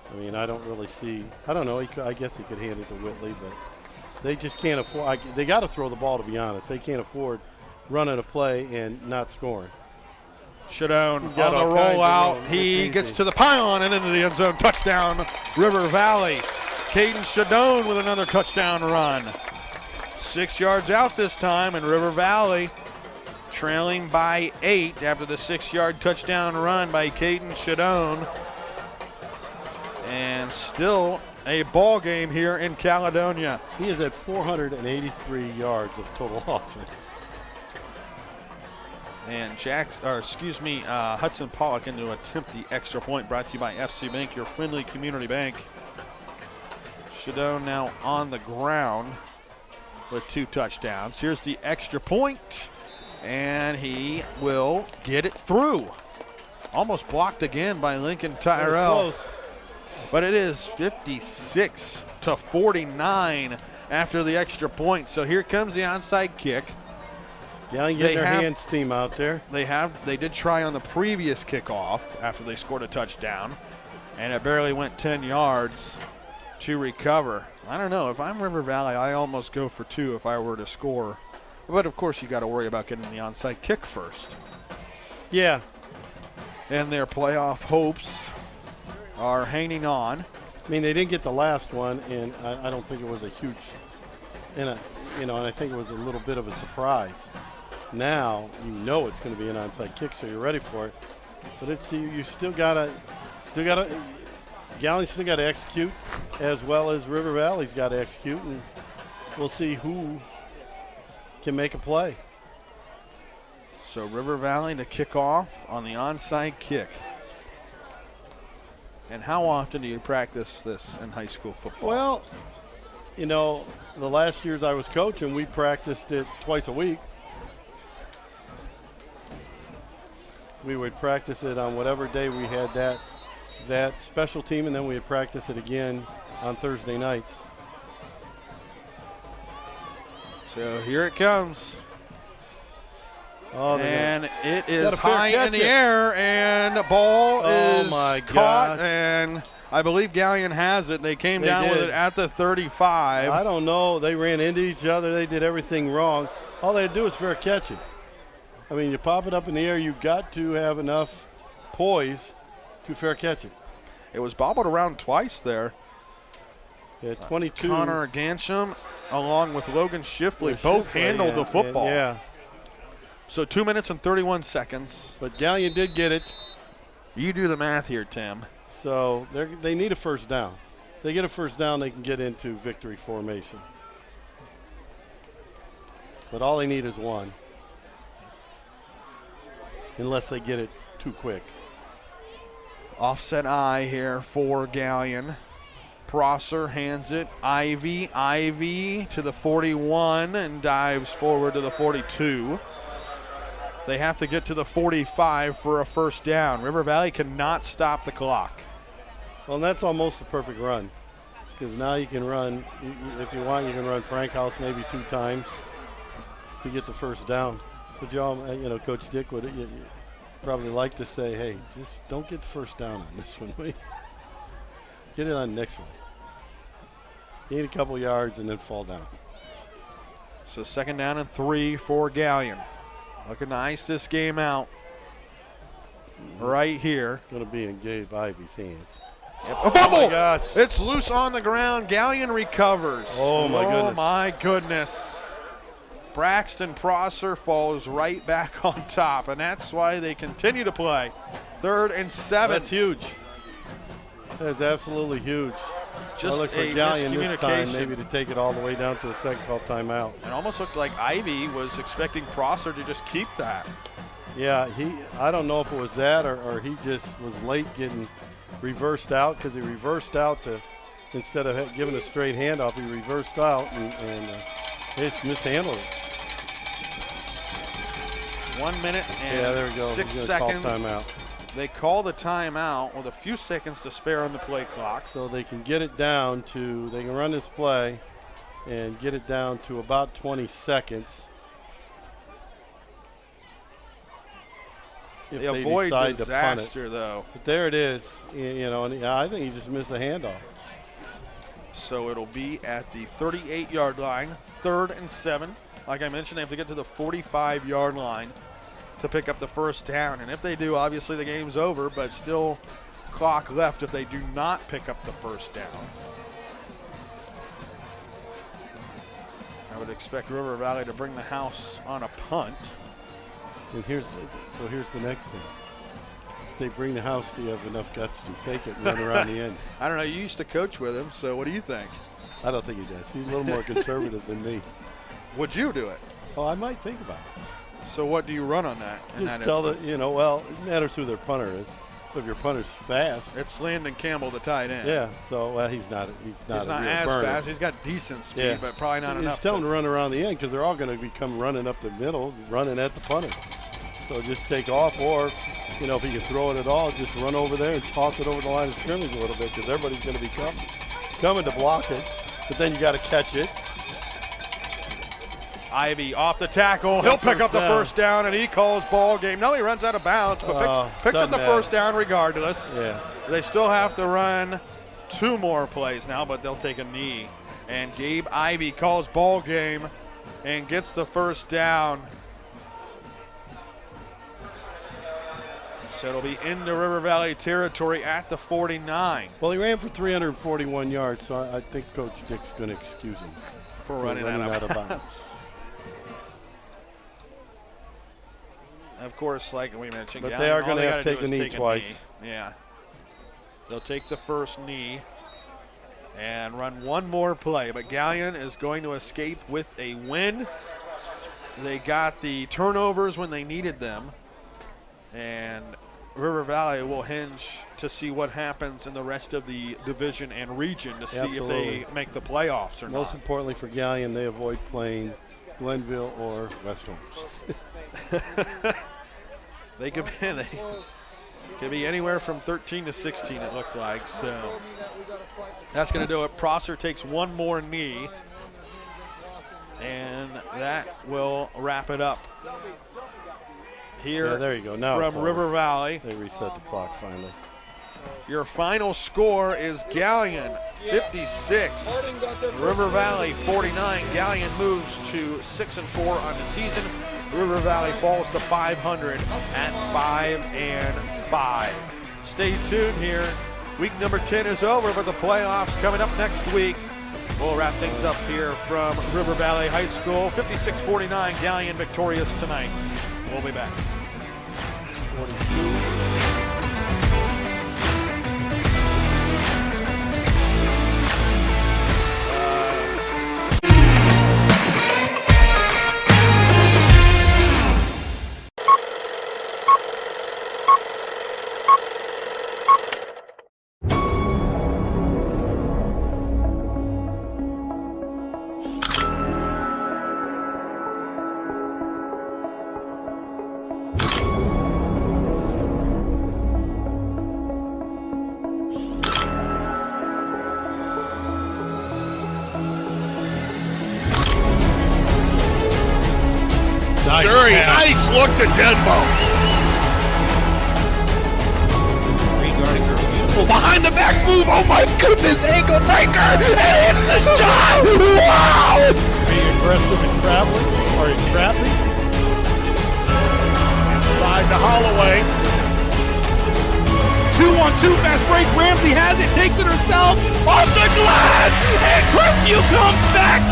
I mean, I don't really see, I don't know, I guess he could hand it to Whitley, but they just can't afford, they got to throw the ball, to be honest. They can't afford running a play and not scoring. Shidone on the rollout. He gets to the pylon and into the end zone. Touchdown, River Valley. Cayden Shidone with another touchdown run. 6 yards out this time, and River Valley trailing by 8 after the 6-yard touchdown run by Cayden Shidone. And still a ball game here in Caledonia. He is at 483 yards of total offense. And Hudson Pollock in to attempt the extra point, brought to you by FC Bank, your friendly community bank. Shidone now on the ground with 2 touchdowns. Here's the extra point, And he will get it through. Almost blocked again by Lincoln Tyrell. But it is 56-49 after the extra point. So here comes the onside kick. Galion getting their hands team out there. They did try on the previous kickoff after they scored a touchdown, and it barely went 10 yards to recover. I don't know. If I'm River Valley, I almost go for 2 if I were to score. But, of course, you got to worry about getting the onside kick first. Yeah. And their playoff hopes are hanging on. I mean, they didn't get the last one, and I don't think it was a huge, and I think it was a little bit of a surprise. Now you know it's going to be an onside kick, so you're ready for it. But you still gotta, Galion's still got to execute, as well as River Valley's got to execute, and we'll see who can make a play. So River Valley to kick off on the onside kick. And how often do you practice this in high school football? Well, the last years I was coaching, we practiced it twice a week. We would practice it on whatever day we had that special team, and then we would practice it again on Thursday nights. So here it comes. Oh, and it is high in the air, and the ball is caught, and I believe Galion has it. They came down with it at the 35. I don't know. They ran into each other. They did everything wrong. All they had to do is fair catch it. I mean, you pop it up in the air, you've got to have enough poise to fair catch it. It was bobbled around twice there. Yeah, 22. Connor Gansham along with Logan Shifley both handled the football. Yeah. So 2 minutes and 31 seconds. But Galion did get it. You do the math here, Tim. So they need a first down. If they get a first down, they can get into victory formation. But all they need is one. Unless they get it too quick. Offset eye here for Galion. Prosser hands it. Ivy to the 41 and dives forward to the 42. They have to get to the 45 for a first down. River Valley cannot stop the clock. Well, and that's almost a perfect run, because now you can run, if you want, you can run Frank House maybe 2 times to get the first down. But Coach Dick would probably like to say, hey, just don't get the first down on this one. Get it on the next one. Gain a couple yards and then fall down. So 2nd down and 3 for Galion. Looking to ice this game out right here. Going to be in Gabe Ivy's hands. Yep. A fumble! Oh my gosh. It's loose on the ground. Galion recovers. Oh my goodness. Oh my goodness. Braxton Prosser falls right back on top, and that's why they continue to play. 3rd and 7. That's huge. That's absolutely huge. Just look for Galion this time, maybe to take it all the way down to a second call timeout. It almost looked like Ivy was expecting Prosser to just keep that. Yeah, I don't know if it was that or he just was late getting reversed out, because he reversed out to, instead of giving a straight handoff, he reversed out and it's mishandled it. 1 minute and 6 seconds. Call timeout. They call the timeout with a few seconds to spare on the play clock. So they can get it down to, they can run this play and get it down to about 20 seconds. If they avoid disaster, though. But there it is, and I think he just missed a handoff. So it'll be at the 38-yard line, 3rd and 7. Like I mentioned, they have to get to the 45-yard line to pick up the first down. And if they do, obviously the game's over, but still clock left if they do not pick up the first down. I would expect River Valley to bring the house on a punt. And here's the next thing. If they bring the house, do you have enough guts to fake it and run around the end? I don't know. You used to coach with him, so what do you think? I don't think he does. He's a little more conservative than me. Would you do it? Oh, I might think about it. So what do you run on that? Just tell it matters who their punter is. if your punter's fast. It's Landon Campbell, the tight end. Yeah, so he's not as burner. fast. He's got decent speed, but probably not enough. Just tell him to run around the end because they're all going to become running up the middle, running at the punter. So just take off, or if he can throw it at all, just run over there and toss it over the line of scrimmage a little bit because everybody's going to be coming to block it. But then you got to catch it. Ivy off the tackle. He'll pick up the first down, and he calls ball game. No, he runs out of bounds, but picks up the first down regardless. Yeah. They still have to run 2 more plays now, but they'll take a knee. And Gabe Ivy calls ball game and gets the first down. So it'll be into River Valley territory at the 49. Well, he ran for 341 yards, so I think Coach Dick's going to excuse him for running out of bounds. Of course, like we mentioned, but they are going to have to take a knee twice. Yeah. They'll take the first knee and run 1 more play. But Galion is going to escape with a win. They got the turnovers when they needed them. And River Valley will hinge to see what happens in the rest of the division and region to see if they make the playoffs or not. Most importantly for Galion, they avoid playing Glenville or West Holmes. They could be anywhere from 13 to 16, it looked like. So that's going to do it. Prosser takes 1 more knee, and that will wrap it up here. There you go. Now from River Valley. They reset the clock finally. Your final score is Galion 56, River Valley 49. Galion moves to 6-4 on the season. River Valley falls to 500 at 5-5. Stay tuned here. Week number 10 is over, but the playoffs coming up next week. We'll wrap things up here from River Valley High School. 56-49, Galion victorious tonight. We'll be back. 42. Birie, nice look to Denbo. Well, behind the back move, oh my goodness, ankle breaker, and it's the shot! Wow! Are you aggressive in traveling? Are you trapping? Inside to Holloway. 2-on-2 fast break. Ramsey has it, takes it herself, off the glass, and Crestview comes back.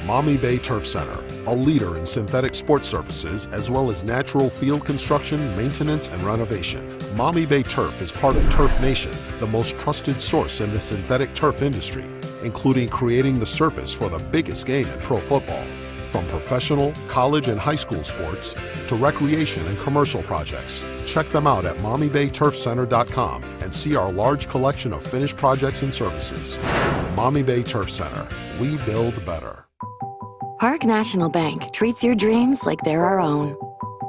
Maumee Bay Turf Center, a leader in synthetic sports surfaces as well as natural field construction, maintenance, and renovation. Maumee Bay Turf is part of Turf Nation, the most trusted source in the synthetic turf industry, including creating the surface for the biggest game in pro football. From professional, college, and high school sports to recreation and commercial projects, check them out at MaumeeBayTurfCenter.com and see our large collection of finished projects and services. Maumee Bay Turf Center, we build better. Park National Bank treats your dreams like they're our own.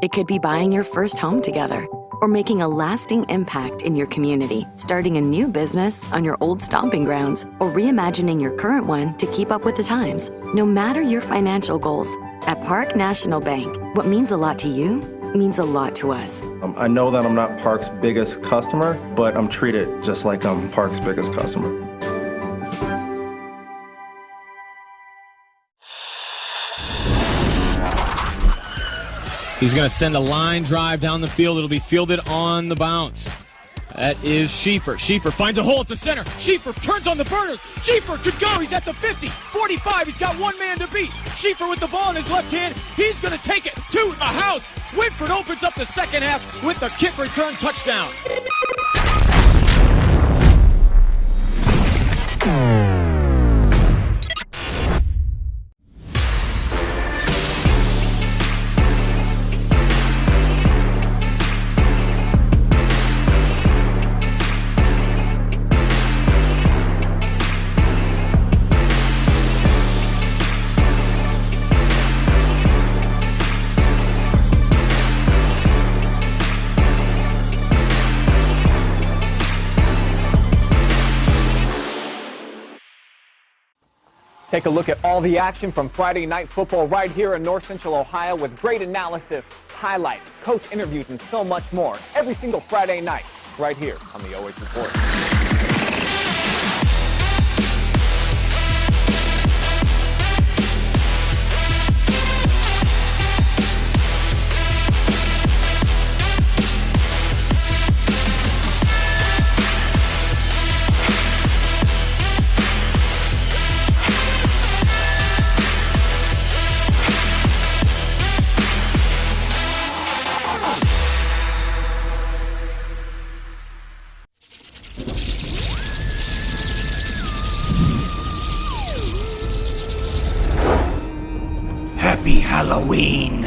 It could be buying your first home together, or making a lasting impact in your community, starting a new business on your old stomping grounds, or reimagining your current one to keep up with the times. No matter your financial goals, at Park National Bank, what means a lot to you means a lot to us. I know that I'm not Park's biggest customer, but I'm treated just like I'm Park's biggest customer. He's going to send a line drive down the field. It'll be fielded on the bounce. That is Schieffer. Schieffer finds a hole at the center. Schieffer turns on the burners. Schieffer could go. He's at the 50, 45. He's got one man to beat. Schieffer with the ball in his left hand. He's going to take it to the house. Whitford opens up the second half with the kick return touchdown. Take a look at all the action from Friday Night Football right here in North Central Ohio with great analysis, highlights, coach interviews, and so much more every single Friday night right here on the OH Report. Happy Halloween!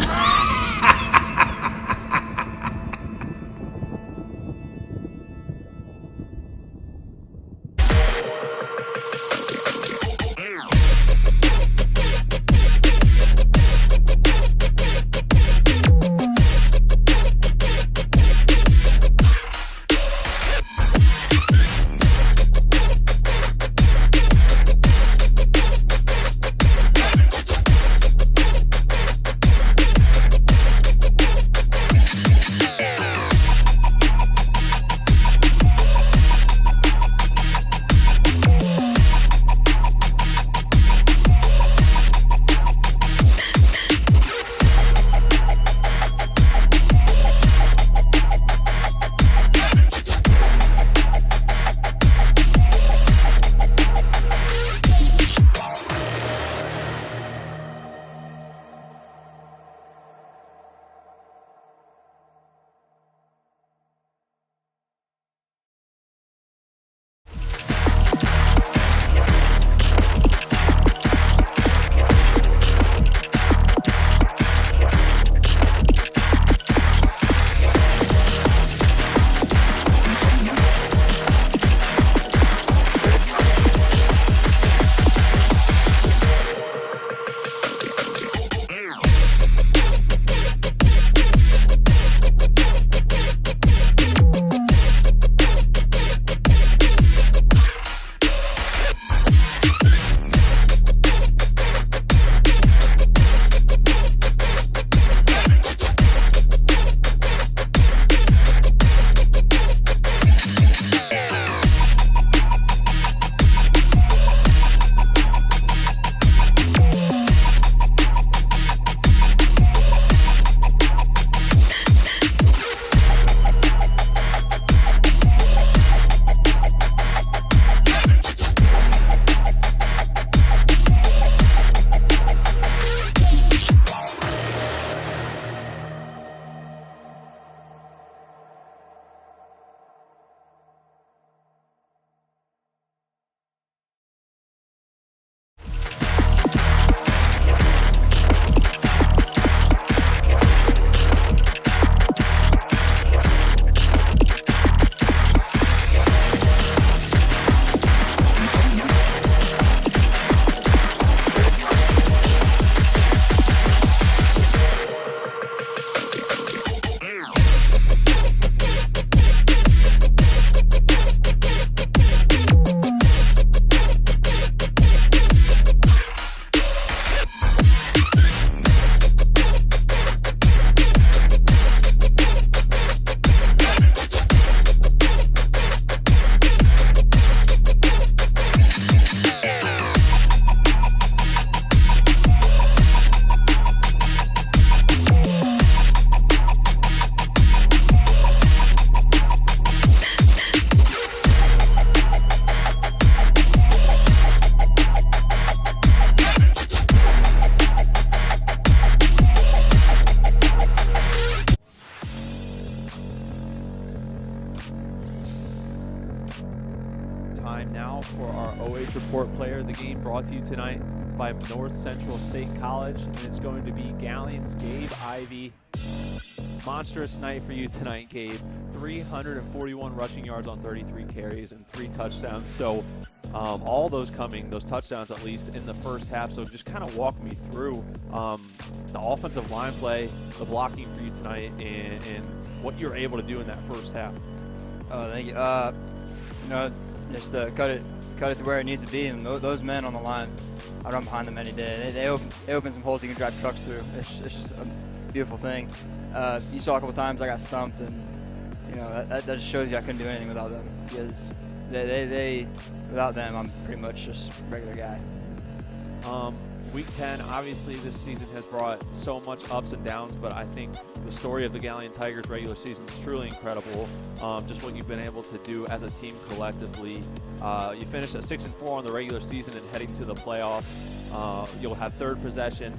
time now for our OH Report player of the game, brought to you tonight by North Central State College, and it's going to be Galion's Gabe Ivey. Monstrous night for you tonight, Gabe. 341 rushing yards on 33 carries and 3 touchdowns. So all those touchdowns at least in the first half. So just kind of walk me through the offensive line play, the blocking for you tonight, and what you were able to do in that first half. Oh, thank you. Just cut it to where it needs to be, and those men on the line, I run behind them any day. They open some holes you can drive trucks through. It's just a beautiful thing. You saw a couple times I got stumped, and that just shows you I couldn't do anything without them, because they without them I'm pretty much just a regular guy. Week 10, obviously this season has brought so much ups and downs, but I think the story of the Galion Tigers regular season is truly incredible. Just what you've been able to do as a team collectively. You finished at 6-4 on the regular season and heading to the playoffs. You'll have third possession,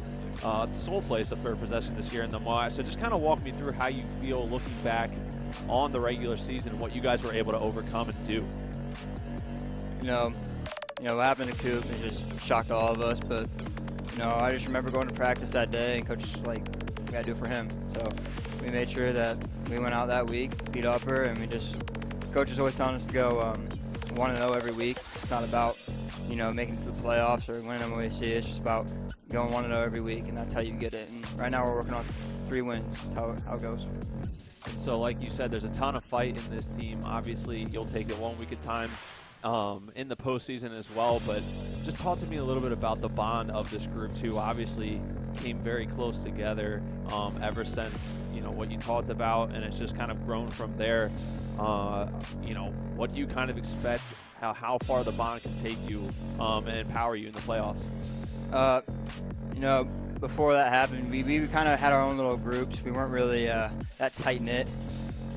sole place of third possession this year in the MOAC. So just kind of walk me through how you feel looking back on the regular season and what you guys were able to overcome and do. What happened to Coop, it just shocked all of us, but I just remember going to practice that day, and coach was like, we gotta do it for him. So we made sure that we went out that week, beat Upper, and coach is always telling us to go 1-0 every week. It's not about, making it to the playoffs or winning MOAC. It's just about going 1-0 every week, and that's how you get it. And right now we're working on 3 wins. That's how it goes. And so, like you said, there's a ton of fight in this team. Obviously, you'll take it 1 week at a time. In the postseason as well, but just talk to me a little bit about the bond of this group too. Obviously came very close together ever since what you talked about, and it's just kind of grown from there. What do you kind of expect, how far the bond can take you and empower you in the playoffs? Before that happened, we kind of had our own little groups. We weren't really that tight knit,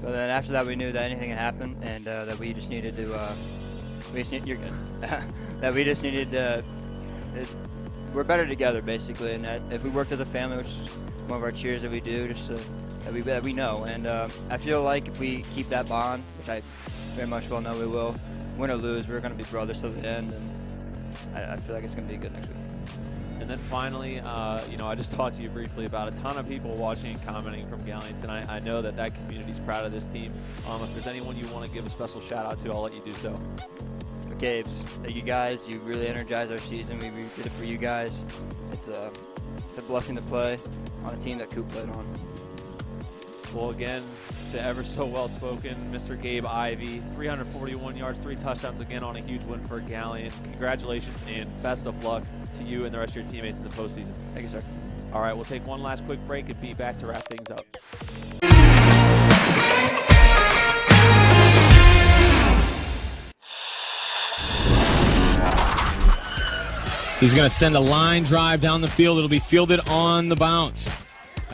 but then after that we knew that anything had happened, and that we just needed to you're good. That we just needed to. We're better together, basically, and that if we worked as a family, which is one of our cheers that we do, just that we know. And I feel like if we keep that bond, which I very much well know we will, win or lose, we're going to be brothers to the end, and I feel like it's going to be good next week. And then finally, I just talked to you briefly about a ton of people watching and commenting from Galion tonight. I know that community's proud of this team. If there's anyone you want to give a special shout out to, I'll let you do so. Gabe's, thank you guys. You really energized our season. We did it for you guys. It's a blessing to play on a team that Coop played on. Well, again, the ever so well-spoken Mr. Gabe Ivey, 341 yards, 3 touchdowns again on a huge win for Galion. Congratulations and best of luck to you and the rest of your teammates in the postseason. Thank you, sir. All right, we'll take one last quick break and be back to wrap things up. He's going to send a line drive down the field. It'll be fielded on the bounce.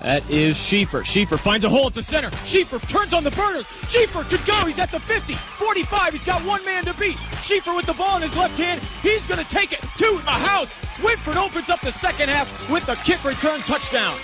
That is Schieffer. Schieffer finds a hole at the center. Schieffer turns on the burners. Schieffer could go. He's at the 50, 45. He's got one man to beat. Schieffer with the ball in his left hand. He's going to take it to the house. Whitford opens up the second half with the kick return touchdown.